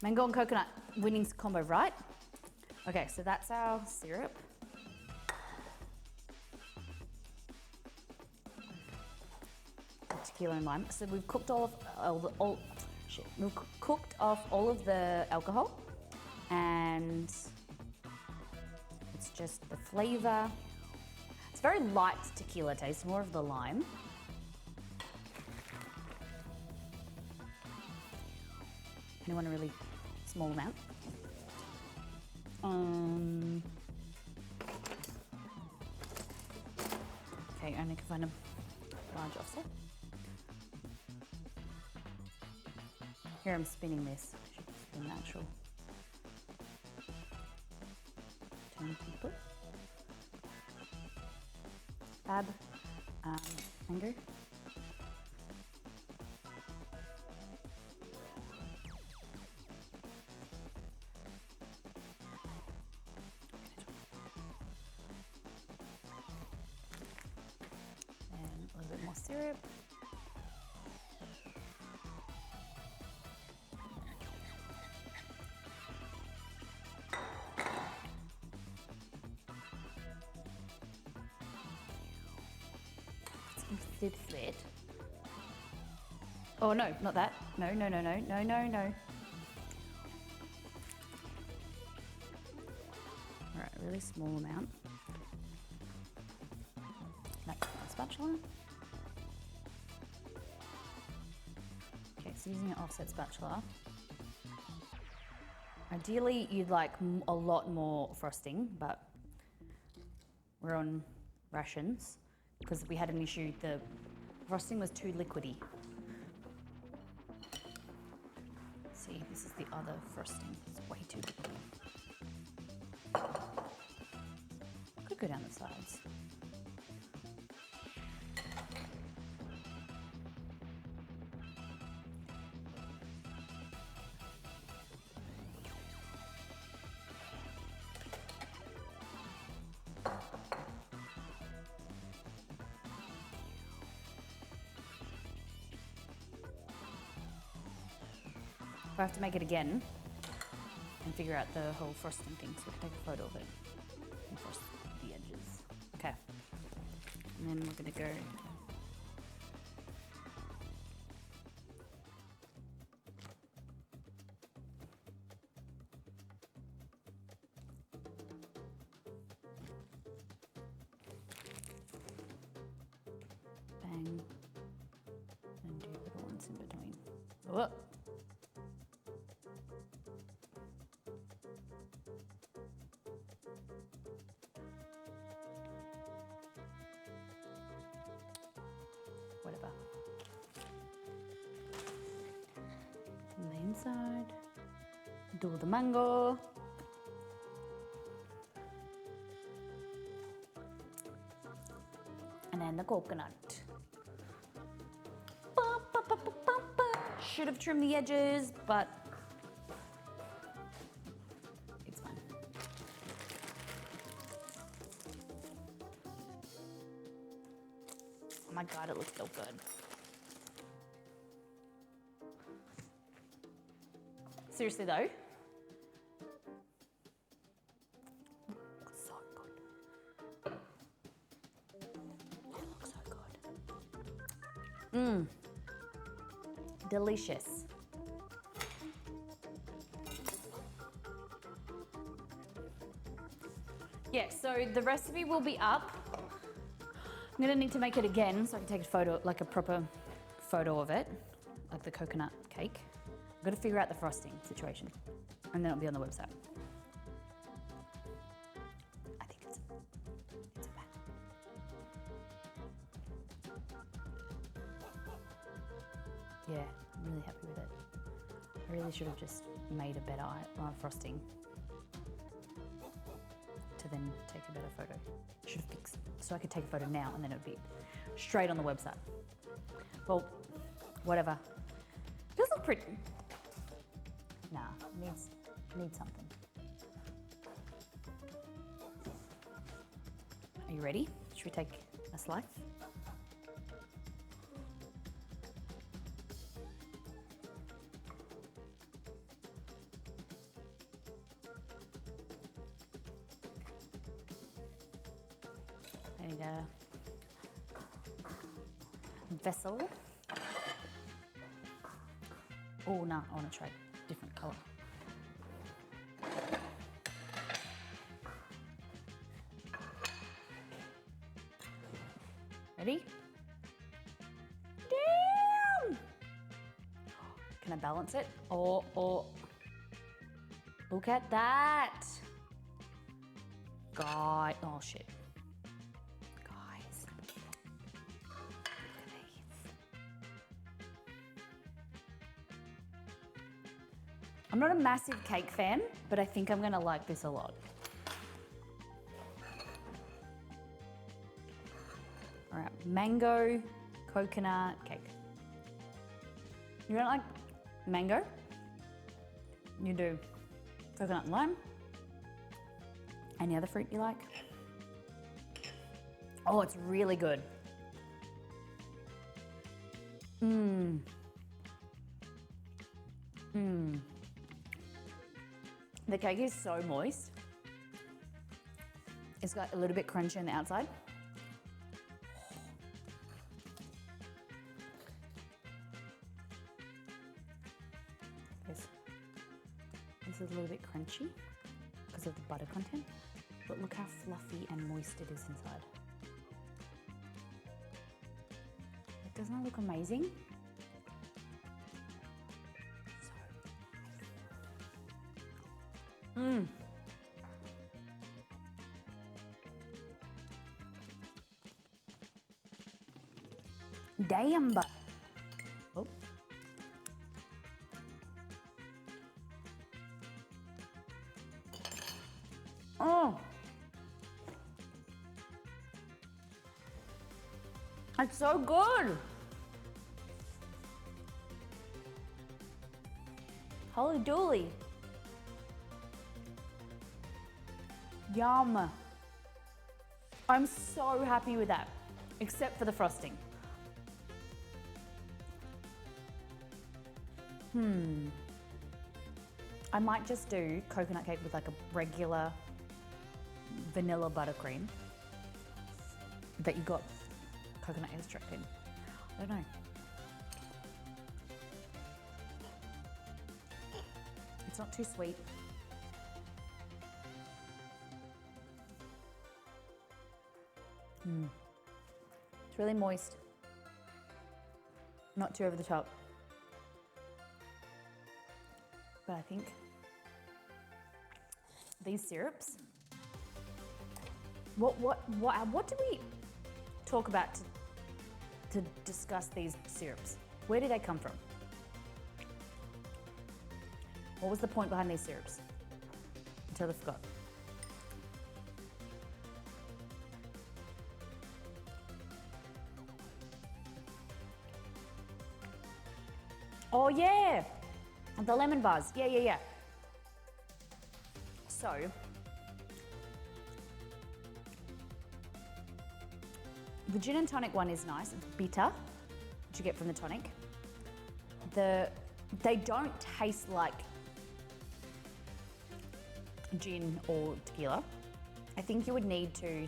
Mango and coconut, winning combo, right? Okay, so that's our syrup. Tequila and lime. So we've cooked we've cooked off all of the alcohol. And it's just the flavor. It's very light tequila taste, more of the lime. And I want a really small amount. Okay, only can find a large offset. Here I'm spinning this. I should spin the actual. People. Fab. Mango. And a little bit more syrup. Flit. Oh no, not that. No. All right, really small amount. That's my spatula. Okay, so using an offset spatula. Ideally, you'd like a lot more frosting, but we're on rations because we had an issue. The frosting was too liquidy. See, this is the other frosting. It's way too liquidy. Could go down the sides. I have to make it again and figure out the whole frosting thing, so we can take a photo of it and frost the edges. Okay, and then we're gonna go. Bang, and do little ones in between. Whoa. Whatever. On the inside, do the mango. And then the coconut. Should have trimmed the edges, but it's fine. Oh my God, it looks so good. Seriously though, looks so good. It looks so good. Mmm, delicious. Yeah, so the recipe will be up. I'm gonna need to make it again so I can take a photo, like a proper photo of it, like the coconut cake. I've got to figure out the frosting situation, and then it'll be on the website. I think it's okay. Yeah, I'm really happy with it. I really should have just made a better frosting to then take a better photo. Should have fixed, so I could take a photo now and then it would be straight on the website. Well, whatever. It does look pretty. Nah, needs something. Are you ready? Should we take a slice? I need a vessel. Oh no, I want to try a different colour. Ready? Damn! Can I balance it? Or look at that! God, oh shit. Guys, look at these. I'm not a massive cake fan, but I think I'm gonna like this a lot. All right, mango, coconut cake. You don't like mango? You do coconut and lime. Any other fruit you like? Oh, it's really good. Mmm. Mmm. The cake is so moist. It's got a little bit crunchy on the outside. This is a little bit crunchy because of the butter content, but look how fluffy and moist it is inside. Doesn't it look amazing? Damn, but. Oh. Oh. It's so good. Holy dooly. Yum. I'm so happy with that, except for the frosting. I might just do coconut cake with like a regular vanilla buttercream, but you got coconut extract in. I don't know. It's not too sweet. It's really moist. Not too over the top. But I think these syrups, what do we talk about to discuss these syrups? Where did they come from? What was the point behind these syrups? Until I forgot. Oh yeah, the lemon bars. Yeah. So, the gin and tonic one is nice. It's bitter, which you get from the tonic. They don't taste like gin or tequila. I think you would need to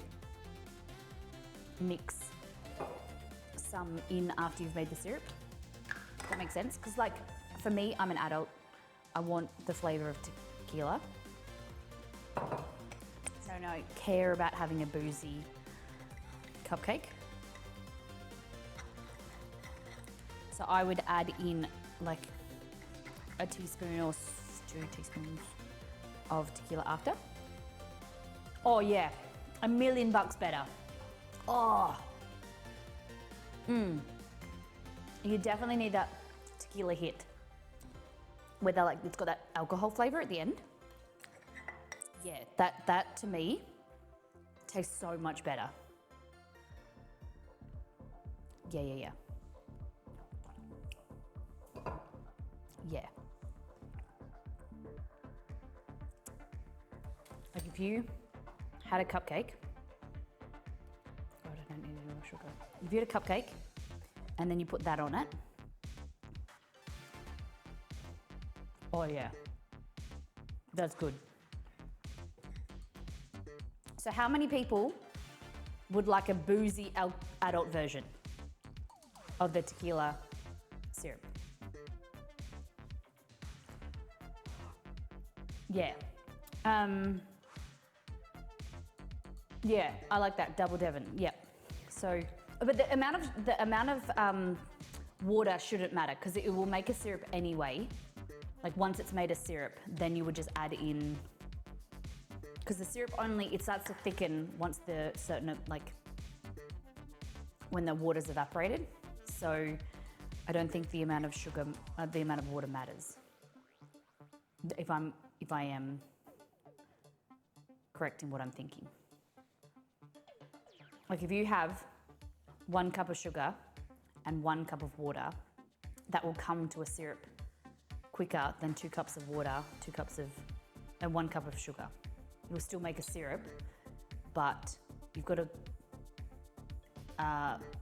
mix some in after you've made the syrup. Does that make sense? Because like, for me, I'm an adult. I want the flavor of tequila. So I don't care about having a boozy cupcake. So I would add in like a teaspoon or 2 teaspoons of tequila after. Oh yeah, $1,000,000 better. Oh. You definitely need that tequila hit. Where they're like, it's got that alcohol flavor at the end. Yeah, that to me tastes so much better. Yeah. Yeah. Like if you had a cupcake, God, I don't need any more sugar. If you had a cupcake and then you put that on it, oh yeah, that's good. So how many people would like a boozy adult version of the tequila syrup? Yeah. Yeah, I like that, double Devon, yeah. So, but the amount of water shouldn't matter because it will make a syrup anyway. Like once it's made a syrup, then you would just add in, because the syrup it starts to thicken once the when the water's evaporated. So I don't think the amount of sugar, the amount of water matters. If I am correct in what I'm thinking. Like if you have 1 cup of sugar and 1 cup of water, that will come to a syrup quicker than 2 cups of water, and 1 cup of sugar. It will still make a syrup, but you've got to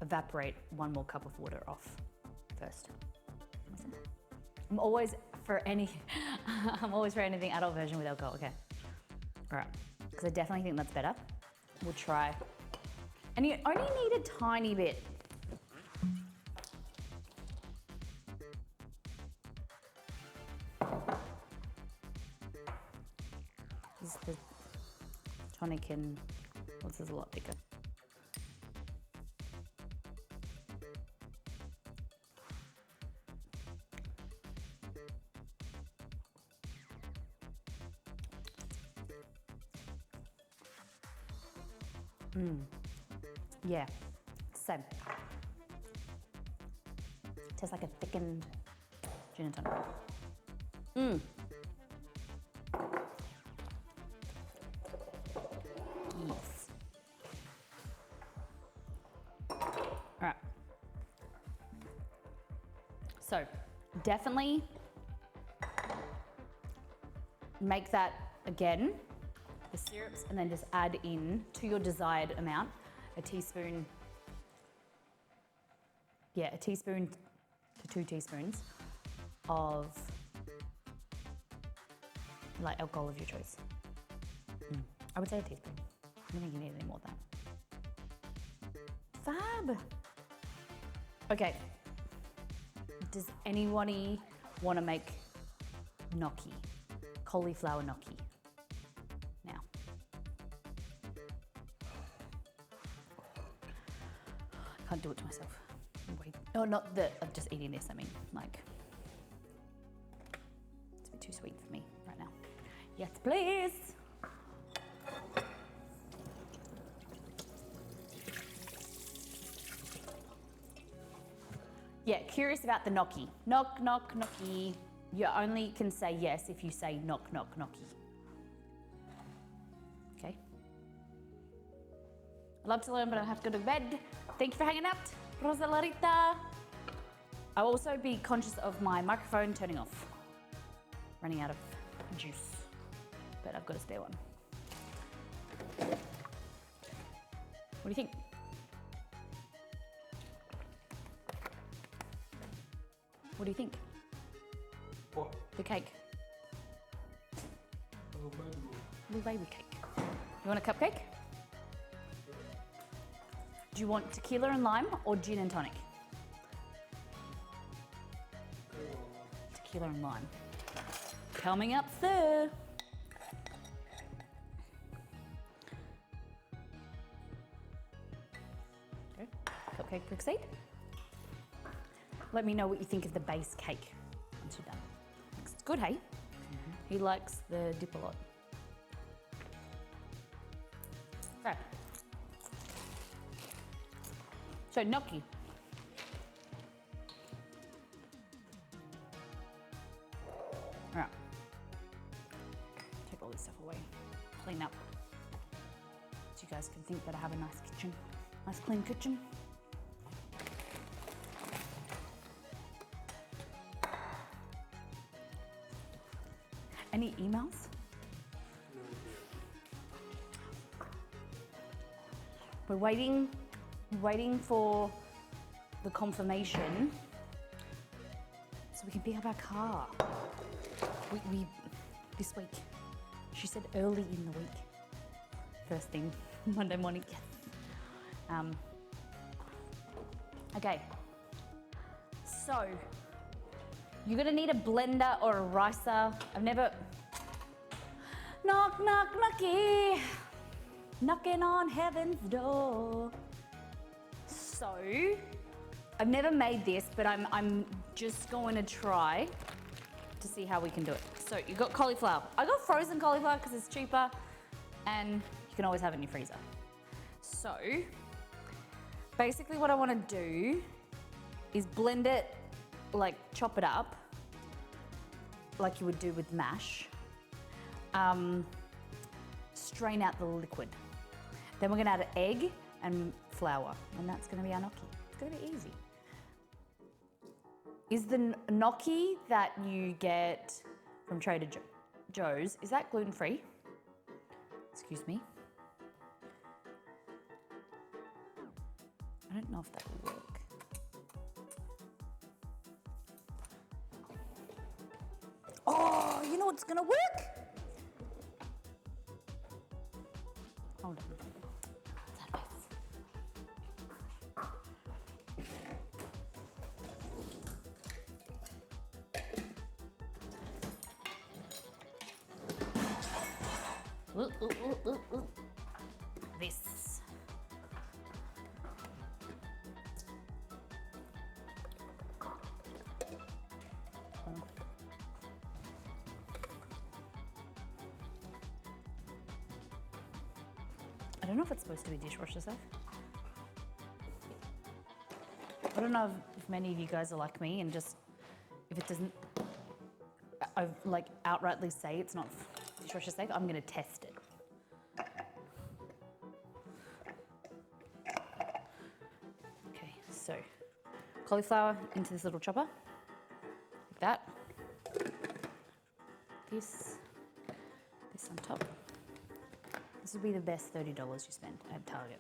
evaporate 1 more cup of water off first. I'm always for anything adult version with alcohol. Okay, all right, because I definitely think that's better. We'll try. And you only need a tiny bit. This is the tonic and this is a lot thicker. Yeah, same. Tastes like a thickened gin and tonic. Yes. All right. So, definitely make that again, the syrups, and then just add in to your desired amount, a teaspoon to 2 teaspoons of like alcohol of your choice. I would say a teaspoon. I don't think you need any more than that. Fab. Okay. Does anybody want to make gnocchi? Cauliflower gnocchi. Now. Can't do it to myself. Wait. Oh, not the of just eating this, I mean, like, it's a bit too sweet for me right now. Yes, please. Yeah, curious about the gnocchi. Knock, knock, gnocchi. You only can say yes if you say knock, knock, gnocchi. Okay. I love to learn, but I have to go to bed. Thank you for hanging out, Rosa Larita. I'll also be conscious of my microphone turning off. Running out of juice, but I've got a spare one. What do you think? What do you think? What? The cake. Oh, baby. Little baby cake. You want a cupcake? Do you want tequila and lime or gin and tonic? Tequila and lime. Coming up, sir. Okay. Cupcake proceed. Let me know what you think of the base cake once you're done. It's good, hey? He likes the dip a lot. Okay. So gnocchi. All right. Take all this stuff away. Clean up. So you guys can think that I have a nice kitchen. Nice clean kitchen. Any emails? We're waiting for the confirmation so we can pick up our car. We this week. She said early in the week. First thing, Monday morning. Yes. Okay. So you're gonna need a blender or a ricer. I've never. Knock, knock, knocky. Knocking on heaven's door. So, I've never made this, but I'm just going to try to see how we can do it. So, you got cauliflower. I got frozen cauliflower because it's cheaper and you can always have it in your freezer. So, basically what I want to do is blend it, like chop it up, like you would do with mash. Strain out the liquid. Then we're gonna add an egg and flour, and that's gonna be our gnocchi. It's gonna be easy. Is the gnocchi that you get from Trader Joe's, is that gluten-free? Excuse me. I don't know if that will work. Oh, you know what's gonna work? Hold on. That face. Ooh. This. I don't know if it's supposed to be dishwasher safe. I don't know if many of you guys are like me and just, if it doesn't, I like outrightly say it's not dishwasher safe, I'm gonna test it. Okay, so cauliflower into this little chopper, like that. This on top. This would be the best $30 you spend at Target.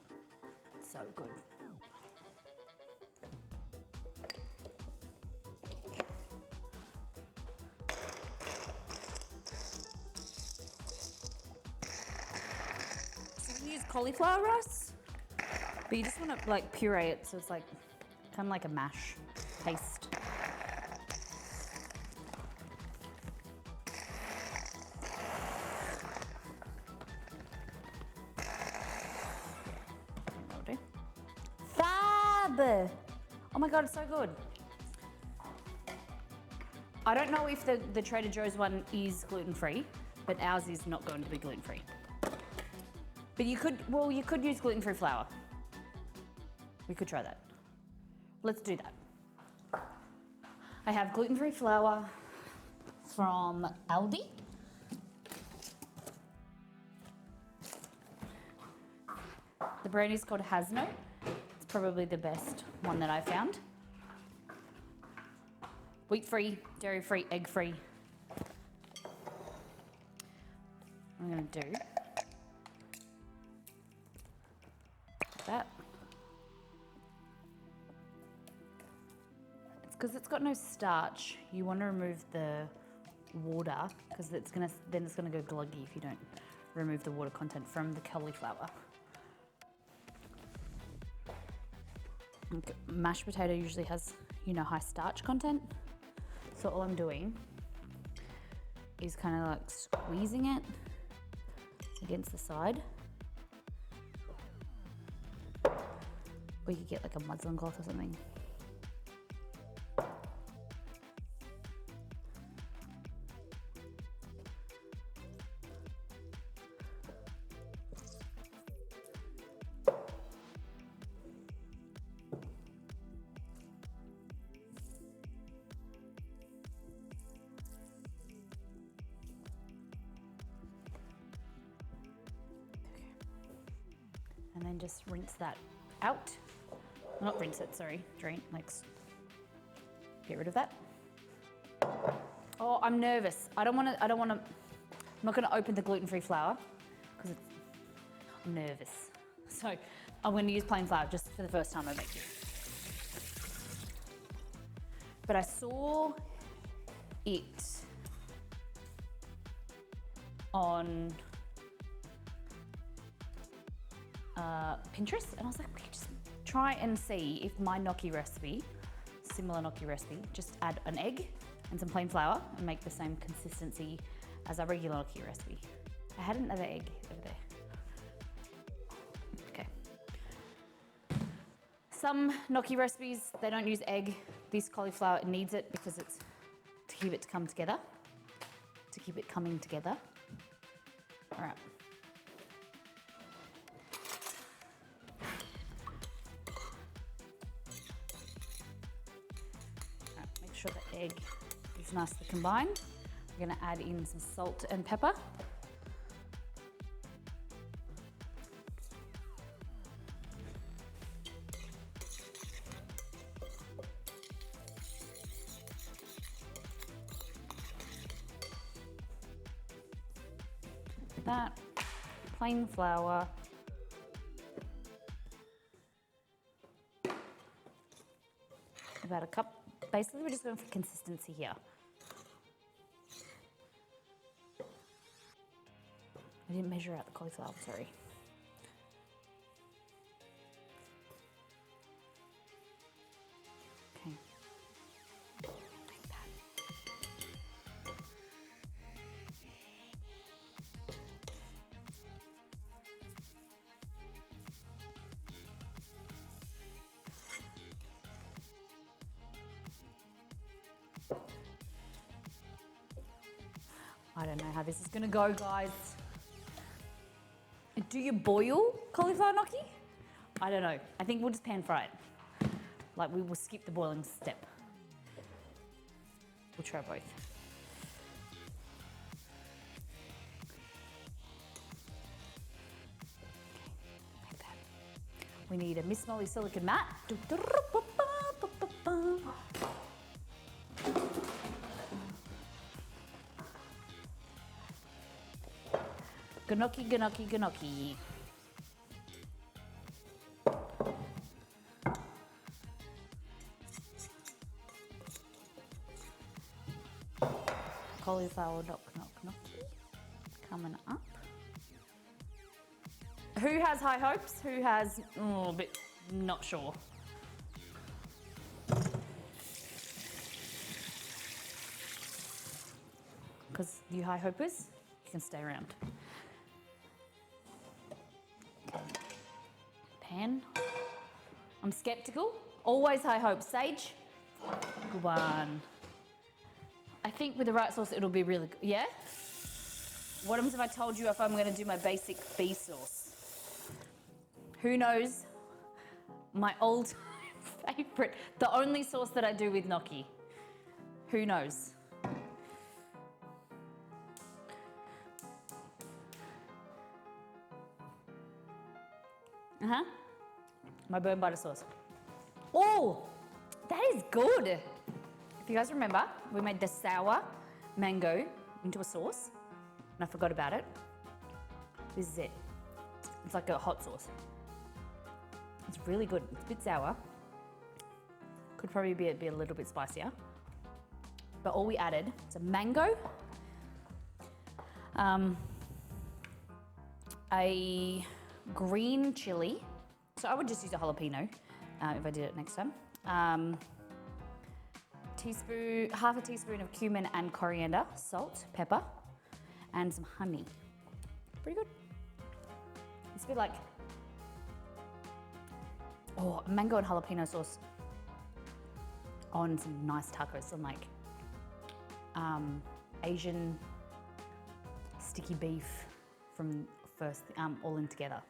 So good. So we use cauliflower rice, but you just want to like puree it so it's like kind of like a mash paste. Fab! Oh my god, it's so good. I don't know if the Trader Joe's one is gluten-free, but ours is not going to be gluten-free. But you could use gluten-free flour. We could try that. Let's do that. I have gluten-free flour from Aldi. The brand is called Hasno. It's probably the best one that I found. Wheat-free, dairy-free, egg-free. I'm gonna do that. It's because it's got no starch. You want to remove the water because then it's gonna go gluggy if you don't remove the water content from the cauliflower. Mashed potato usually has, high starch content. So all I'm doing is kind of like squeezing it against the side. Or you could get like a muslin cloth or something. And then just rinse that out. Not rinse it, sorry, drain, get rid of that. Oh, I'm nervous. I'm not gonna open the gluten-free flour because I'm nervous. So I'm gonna use plain flour just for the first time I make it. But I saw it on Pinterest, and I was like, we could just try and see if my gnocchi recipe, similar gnocchi recipe, just add an egg and some plain flour and make the same consistency as our regular gnocchi recipe. I had another egg over there. Okay. Some gnocchi recipes, they don't use egg. This cauliflower needs it because it's to keep it to come together, to keep it coming together. All right. Make sure the egg is nicely combined. We're going to add in some salt and pepper. That plain flour. About a cup. Basically, we're just going for consistency here. I didn't measure out the cauliflower, sorry. Okay. Like that. I don't know how this is gonna go, guys. Do you boil cauliflower gnocchi? I don't know. I think we'll just pan fry it. Like we will skip the boiling step. We'll try both. Like that. We need a Miss Molly silicone mat. Gnocchi, gnocchi, gnocchi. Cauliflower knock, knock, gnocchi. Coming up. Who has high hopes? Who has a bit not sure? Because you high hopers, you can stay around. Pan. I'm skeptical. Always high hopes. Sage. Good one. I think with the right sauce, it'll be really good. Yeah? What happens if I told you if I'm going to do my basic bee sauce? Who knows? My old favorite. The only sauce that I do with gnocchi. Who knows? My burn butter sauce. Oh, that is good. If you guys remember, we made the sour mango into a sauce, and I forgot about it. This is it. It's like a hot sauce. It's really good. It's a bit sour. Could probably be a little bit spicier. But all we added is a mango, a green chili. So I would just use a jalapeno if I did it next time. Half a teaspoon of cumin and coriander, salt, pepper, and some honey. Pretty good. It's a bit like, mango and jalapeno sauce on some nice tacos, some like Asian sticky beef from first, all in together.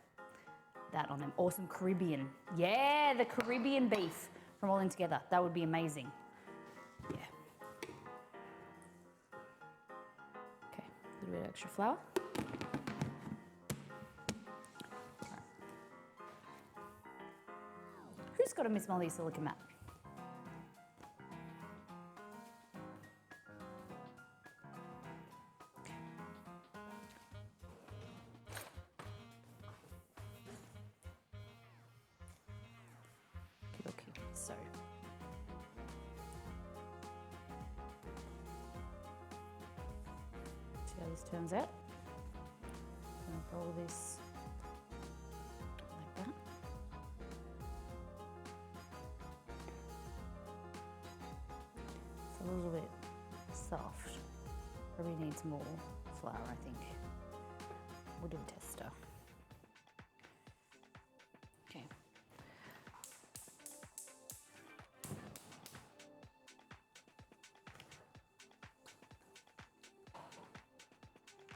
That on them, or some Caribbean. Yeah, the Caribbean beef from All In Together. That would be amazing. Yeah. Okay, a little bit of extra flour. Right. Who's got a Miss Molly silicone mat? So, see how this turns out. I'm going to roll this like that. It's a little bit soft. Probably needs more flour, I think. Wooden tester. Okay.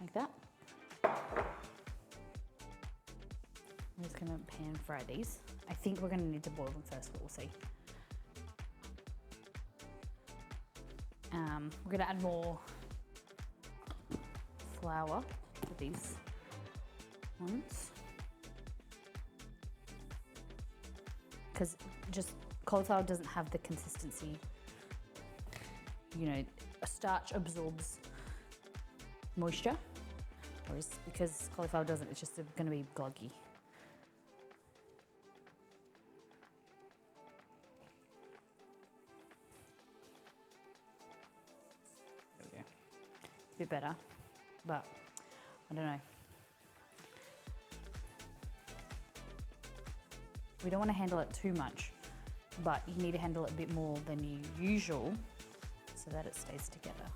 Like that. I'm just gonna pan fry these. I think we're gonna need to boil them first, but we'll see. We're gonna add more flour to these ones. Because just cauliflower doesn't have the consistency. You know, a starch absorbs moisture. Whereas because cauliflower doesn't, it's just going to be gloggy. There we go. It's a bit better, but I don't know. We don't want to handle it too much, but you need to handle it a bit more than usual so that it stays together.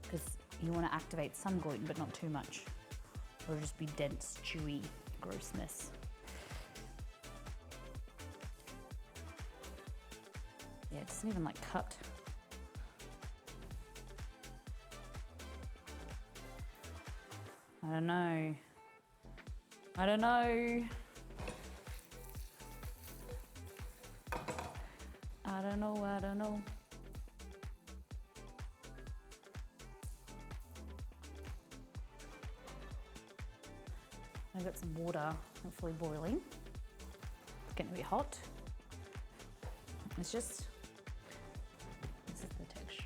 Because you want to activate some gluten, but not too much. Or just be dense, chewy grossness. Yeah, it doesn't even like cut. I don't know. I don't know. I don't know, I don't know. I've got some water, hopefully boiling. It's getting a bit hot. It's just, this is the texture.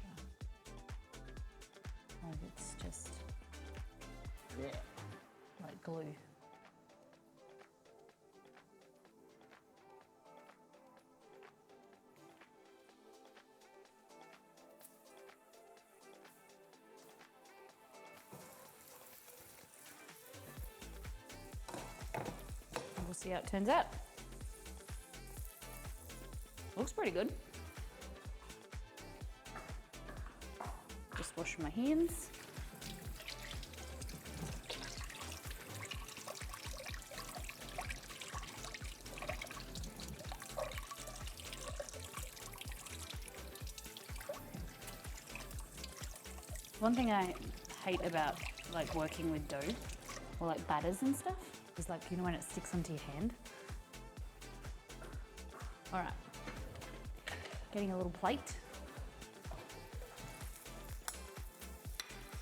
Like it's just, yeah, like glue. We'll see how it turns out. Looks pretty good. Just wash my hands. One thing I hate about like working with dough or like batters and stuff is like, you know, when it sticks onto your hand. All right, getting a little plate.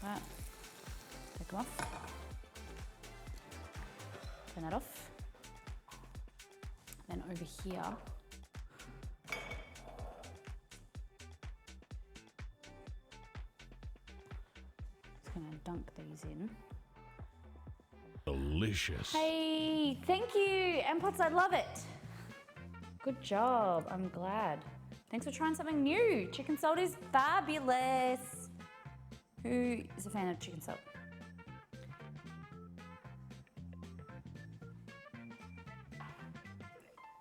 All right, take them off. Turn that off. Then over here, just gonna dunk these in. Delicious. Hey, thank you, Empots, I love it. Good job, I'm glad. Thanks for trying something new. Chicken salt is fabulous. Who is a fan of chicken salt?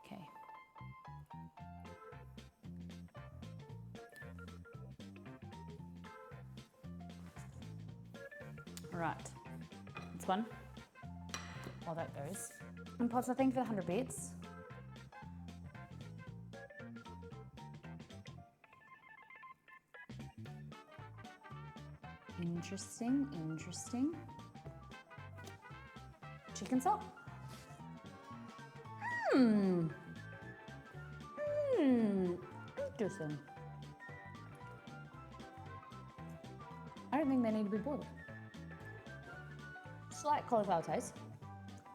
Okay. All right, this one. While that goes. And Pots, I think for the 100 bits. Interesting, interesting. Chicken salt. Interesting. I don't think they need to be boiled. Slight cauliflower taste.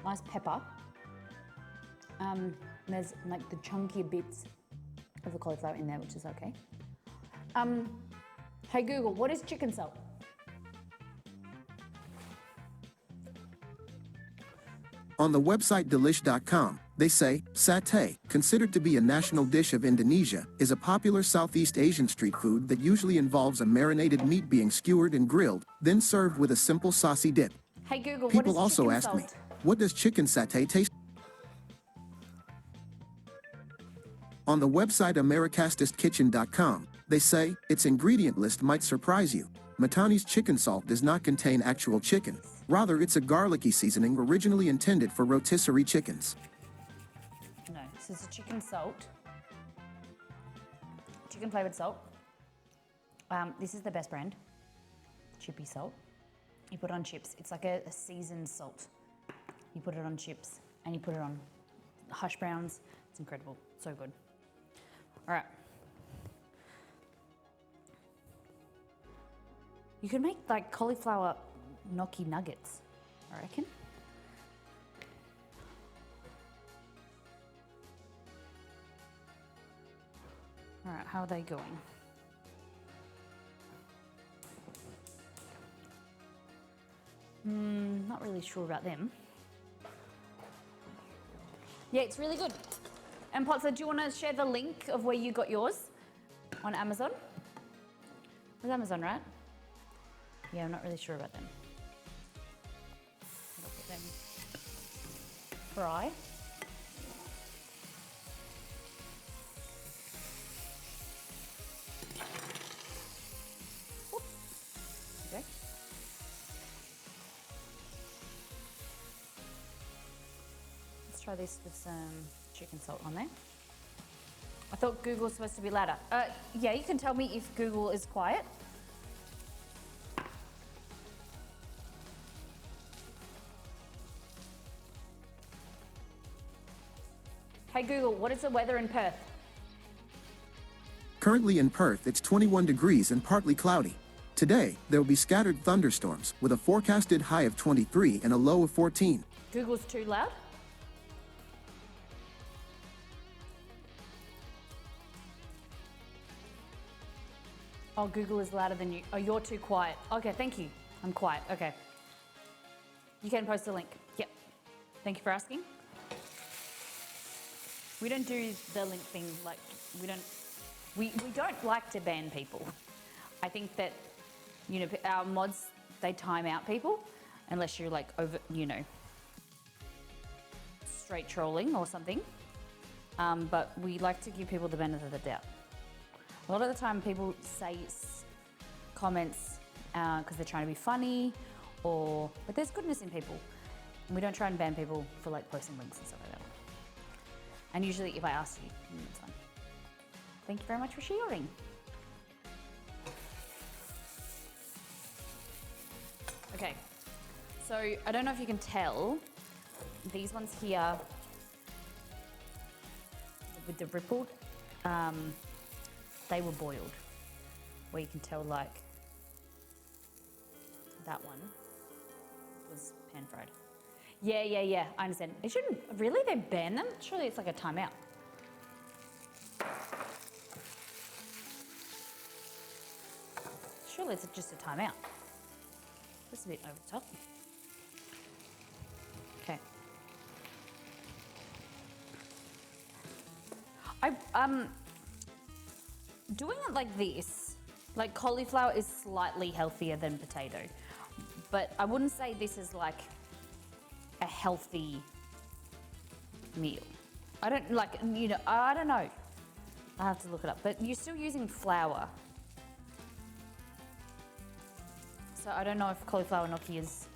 Nice pepper. There's like the chunkier bits of the cauliflower in there, which is okay. Hey Google, what is chicken salt? On the website delish.com, they say, satay, considered to be a national dish of Indonesia, is a popular Southeast Asian street food that usually involves a marinated meat being skewered and grilled, then served with a simple saucy dip. Hey Google, what People is also chicken ask salt? me, what does chicken satay taste? On the website americastistkitchen.com, they say, its ingredient list might surprise you. Matani's chicken salt does not contain actual chicken. Rather, it's a garlicky seasoning originally intended for rotisserie chickens. No, this is a chicken salt. Chicken flavored salt. This is the best brand. Chippy salt. You put it on chips. It's like a seasoned salt. You put it on chips and you put it on hash browns. It's incredible. So good. All right. You could make like cauliflower gnocchi nuggets, I reckon. All right, how are they going? Not really sure about them. Yeah, it's really good. And Potsa, do you want to share the link of where you got yours on Amazon? It was Amazon, right? Yeah, I'm not really sure about them. I'll let them fry. Oops. Okay. Let's try this with some chicken salt on there. I thought Google was supposed to be louder. Yeah, you can tell me if Google is quiet. Hey Google, what is the weather in Perth? Currently in Perth, it's 21 degrees and partly cloudy. Today, there will be scattered thunderstorms with a forecasted high of 23 and a low of 14. Google's too loud? Oh, Google is louder than you. Oh, you're too quiet. Okay, thank you. I'm quiet. Okay. You can post a link. Yep. Thank you for asking. We don't do the link thing like we don't like to ban people. I think that, you know, our mods, they time out people unless you're like over, you know, straight trolling or something. But we like to give people the benefit of the doubt. A lot of the time people say comments because they're trying to be funny, but there's goodness in people. And we don't try and ban people for like posting links and stuff like that. And usually if I ask you, it's fine. Thank you very much for sharing. Okay, so I don't know if you can tell, these ones here with the rippled, they were boiled, where you can tell like that one was pan fried. Yeah, I understand. It shouldn't, really, they ban them? Surely it's like a timeout. Surely it's just a timeout. That's a bit over the top. Okay. Doing it like this, like cauliflower is slightly healthier than potato, but I wouldn't say this is like a healthy meal. I don't like, you know, I don't know. I have to look it up, but you're still using flour. So I don't know if cauliflower gnocchi is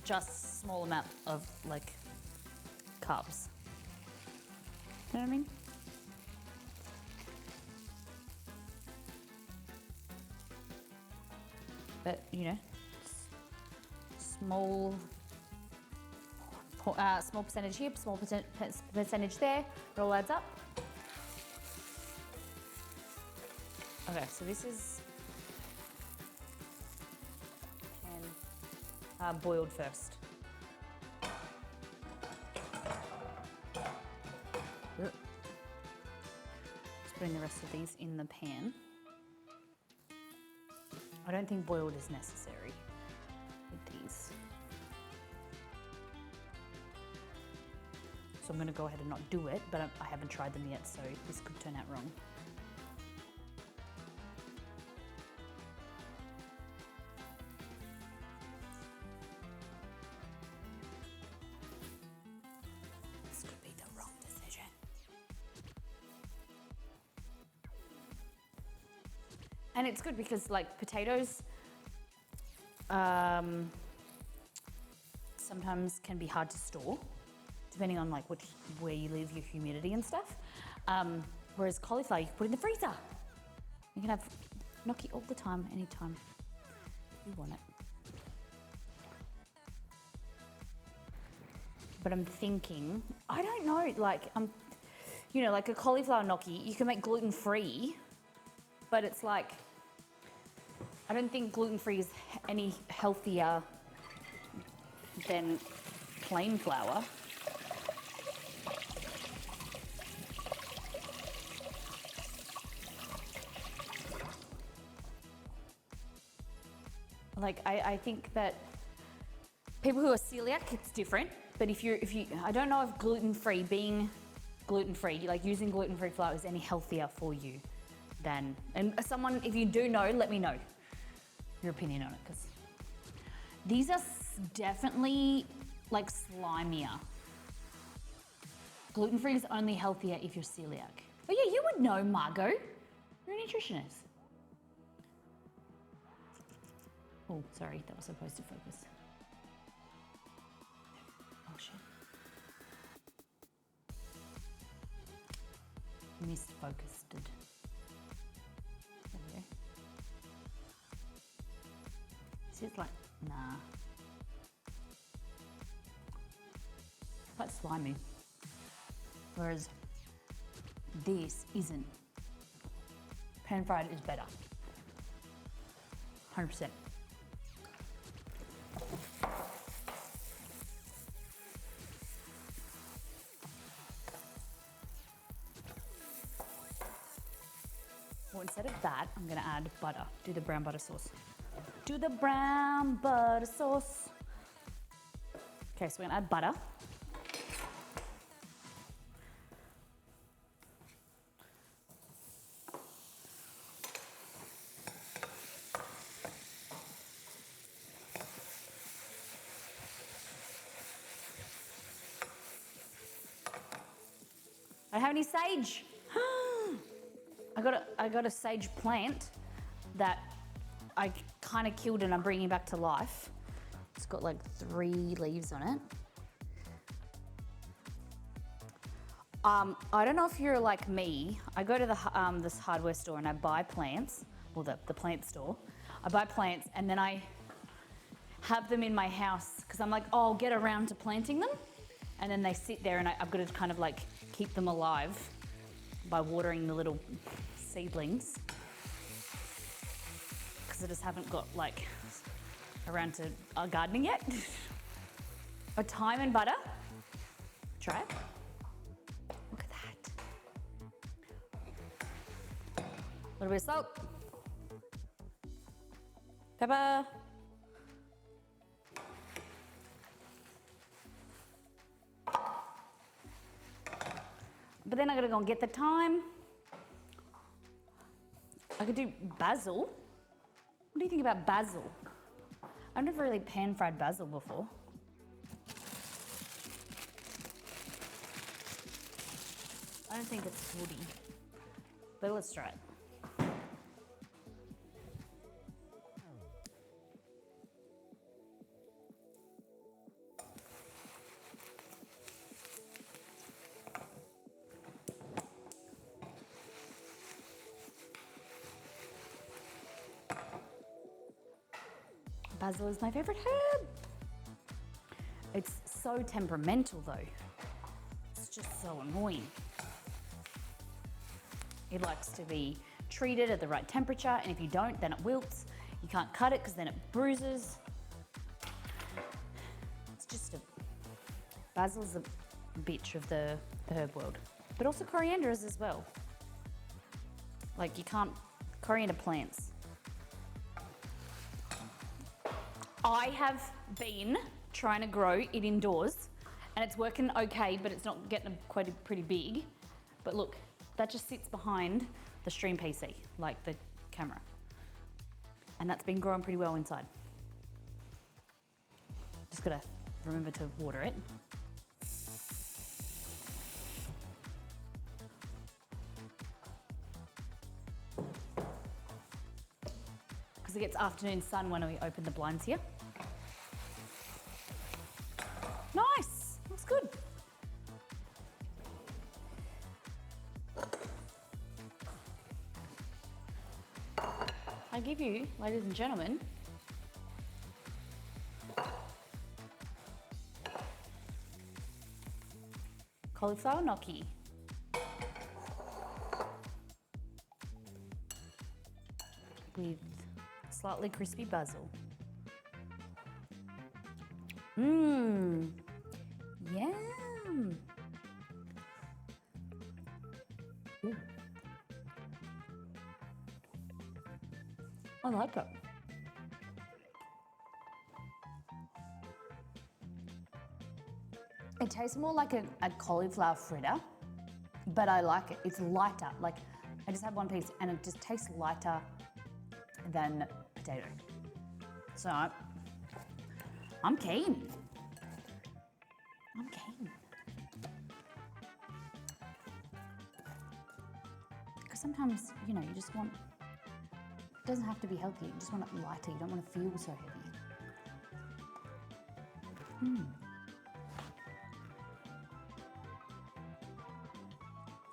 just small amount of like carbs. You know what I mean? But you know, small percentage here, small percentage there. It all adds up. Okay, so this is boiled first. Just putting the rest of these in the pan. I don't think boiled is necessary with these. So I'm going to go ahead and not do it, but I haven't tried them yet, so this could turn out wrong. This could be the wrong decision. And it's good because like potatoes sometimes can be hard to store, depending on like where you live, your humidity and stuff. Whereas cauliflower, you can put in the freezer. You can have gnocchi all the time, anytime you want it. But I'm thinking, I don't know, like, you know, like a cauliflower gnocchi, you can make gluten-free, but it's like, I don't think gluten-free is any healthier than plain flour. Like, I think that people who are celiac, it's different. But if you, I don't know if being gluten-free, like using gluten-free flour is any healthier for you than, and someone, if you do know, let me know your opinion on it, because these are definitely like slimier. Gluten-free is only healthier if you're celiac. Oh yeah, you would know, Margot. You're a nutritionist. Oh, sorry, that was supposed to focus. Oh shit. Misfocused. There we go. This is like, nah. But quite slimy. Whereas this isn't. Pan fried is better. 100%. Well, instead of that, I'm gonna add butter. Do the brown butter sauce. Do the brown butter sauce. Okay, so we're gonna add butter. I don't have any sage. I got a sage plant that I kind of killed and I'm bringing back to life. It's got like 3 leaves on it. I don't know if you're like me. I go to this hardware store and I buy plants, or the plant store. I buy plants and then I have them in my house because I'm like, oh, I'll get around to planting them. And then they sit there and I've got to kind of like keep them alive by watering the little seedlings. Because I just haven't got like around to gardening yet. A thyme and butter. Try it. Look at that. A little bit of salt. Pepper. But then I gotta go and get the thyme. I could do basil. What do you think about basil? I've never really pan-fried basil before. I don't think it's woody, but let's try it. Basil is my favorite herb. It's so temperamental though. It's just so annoying. It likes to be treated at the right temperature, and if you don't, then it wilts. You can't cut it because then it bruises. It's just basil's a bitch of the herb world. But also coriander is as well. Like you can't, coriander plants. I have been trying to grow it indoors and it's working okay, but it's not getting pretty big. But look, that just sits behind the stream PC, like the camera. And that's been growing pretty well inside. Just gotta remember to water it. Because it gets afternoon sun when we open the blinds here. Nice, looks good. I give you, ladies and gentlemen, cauliflower gnocchi. With slightly crispy basil. Mmm, yum. Ooh. I like it. It tastes more like a cauliflower fritter, but I like it. It's lighter. Like, I just had one piece and it just tastes lighter than potato. So, I'm keen. I'm keen. Because sometimes, you know, you just want, it doesn't have to be healthy, you just want it lighter, you don't want to feel so heavy.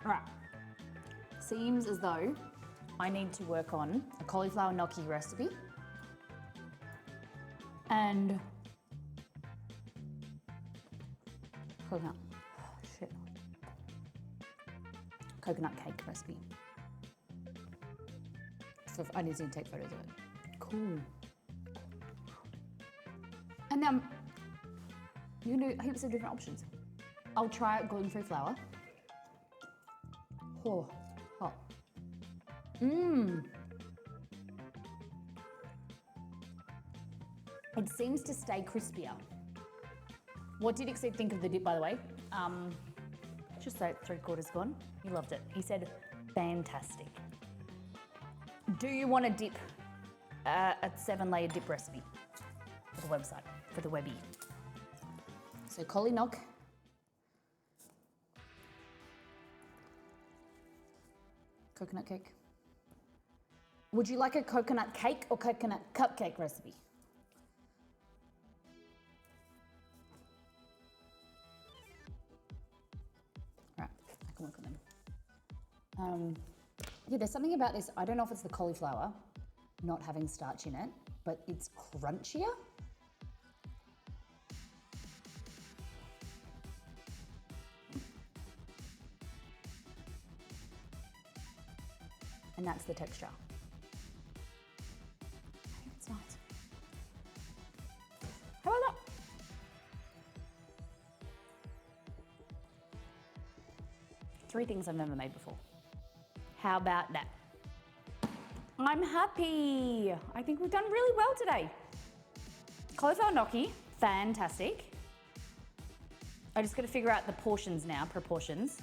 All right, seems as though I need to work on a cauliflower gnocchi recipe and coconut. coconut cake recipe. So I need to take photos of it. Cool. And you can do heaps of different options. I'll try gluten-free flour. Oh, hot. Mmm. It seems to stay crispier. What did Exceed think of the dip, by the way? Just so 3/4 gone. He loved it. He said, fantastic. Do you want a dip, a 7-layer dip recipe for the website, for the webby? So Collie Knock. Coconut cake. Would you like a coconut cake or coconut cupcake recipe? Right, I can work on them. Yeah, there's something about this. I don't know if it's the cauliflower not having starch in it, but it's crunchier. And that's the texture. I think it's nice. How about that? Three things I've never made before. How about that? I'm happy. I think we've done really well today. Cauliflower gnocchi, fantastic. I just got to figure out the portions now, proportions.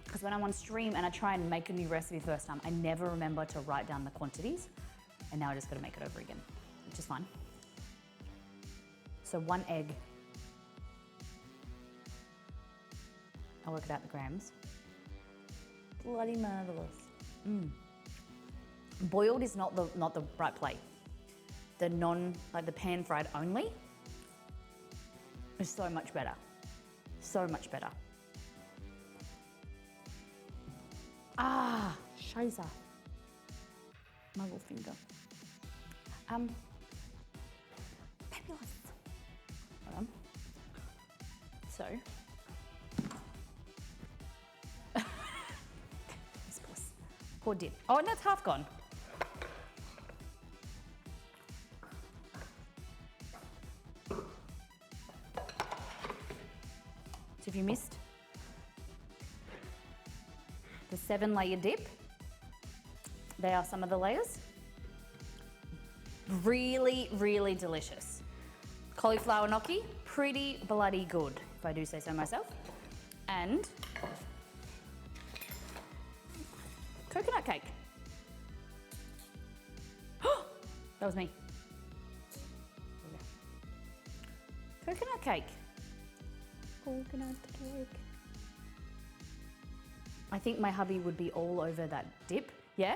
Because when I'm on stream and I try and make a new recipe first time, I never remember to write down the quantities. And now I just got to make it over again, which is fine. So 1 egg. I'll work it out the grams. Bloody marvelous. Boiled is not the right play. The the pan fried only is so much better. So much better. Ah, scheiße. My little finger. Fabulous. Hold on. So. This poor dip. Oh, and that's half gone. So if you missed the 7-layer dip, they are some of the layers. Really, really delicious. Cauliflower gnocchi, pretty bloody good, if I do say so myself. And coconut cake. That was me. Coconut cake. Coconut cake. I think my hubby would be all over that dip. Yeah?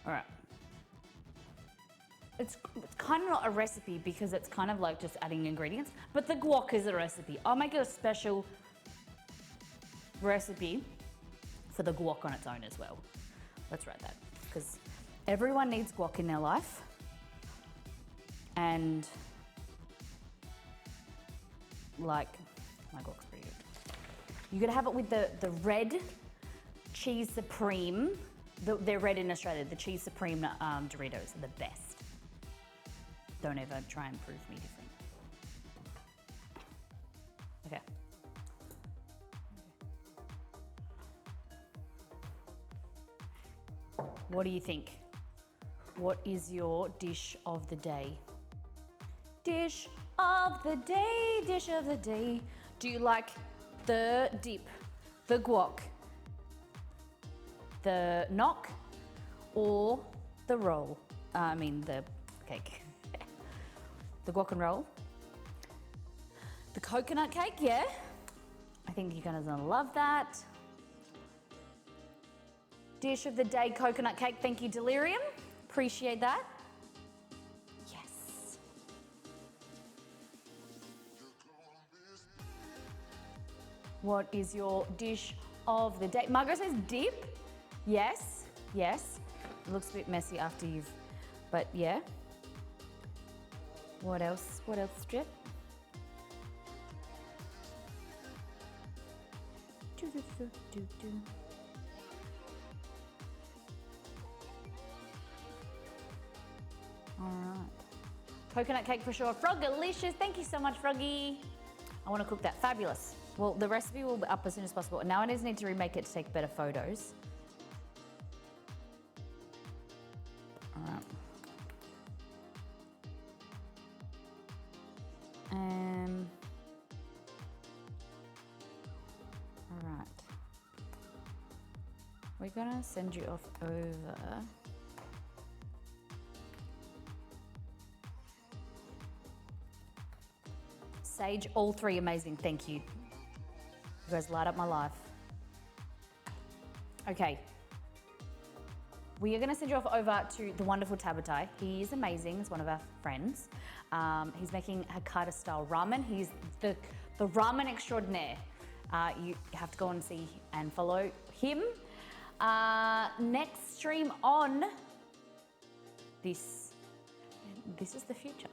All right. It's kind of not a recipe because it's kind of like just adding ingredients, but the guac is a recipe. I'll make a special recipe for the guac on its own as well. Let's write that because everyone needs guac in their life. And like, my guac's pretty good. You're gonna have it with the red cheese supreme. They're red in Australia. The cheese supreme Doritos are the best. Don't ever try and prove me different. Okay. What do you think? What is your dish of the day? Dish of the day, dish of the day. Do you like the dip, the guac, the knock, or the roll? The cake. The guac and roll. The coconut cake, yeah. I think you guys are gonna love that. Dish of the day, coconut cake. Thank you, Delirium. Appreciate that. Yes. What is your dish of the day? Margot says dip. Yes, yes. It looks a bit messy after you've, but yeah. What else? What else, Strip? Do, do, do. All right. Coconut cake for sure. Frogalicious. Thank you so much, Froggy. I want to cook that. Fabulous. Well, the recipe will be up as soon as possible. Now I just need to remake it to take better photos. All right. All right. We're gonna send you off over. Sage, all three amazing. Thank you. You guys light up my life. Okay. We are going to send you off over to the wonderful Tabatai. He is amazing. He's one of our friends. He's making Hakata style ramen. He's the ramen extraordinaire. You have to go and see and follow him. Next stream on this is the future.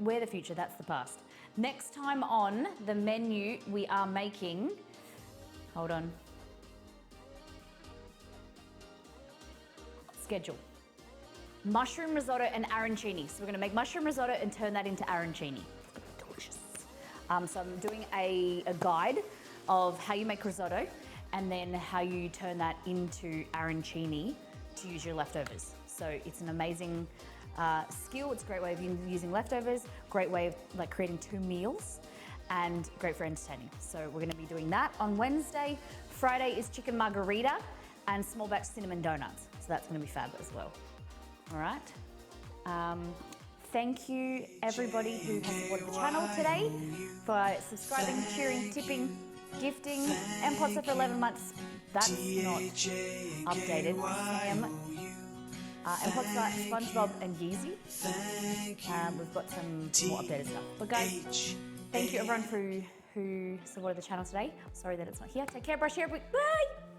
We're the future, that's the past. Next time on the menu, we are making, hold on. Schedule. Mushroom risotto and arancini. So we're gonna make mushroom risotto and turn that into arancini. Delicious. So I'm doing a guide of how you make risotto and then how you turn that into arancini to use your leftovers. So it's an amazing skill. It's a great way of using leftovers, great way of like creating 2 meals, and great for entertaining. So we're going to be doing that on Wednesday. Friday is chicken margarita and small batch cinnamon donuts. So that's going to be fab as well. All right. Thank you everybody who has supported the channel today for subscribing, cheering, tipping, gifting, and Potsa for 11 months. That's not updated. Sam. And what's that? SpongeBob and Yeezy. We've got some more updated stuff. But guys, thank you everyone who supported the channel today. Sorry that it's not here. Take care, brush your hair. Bye!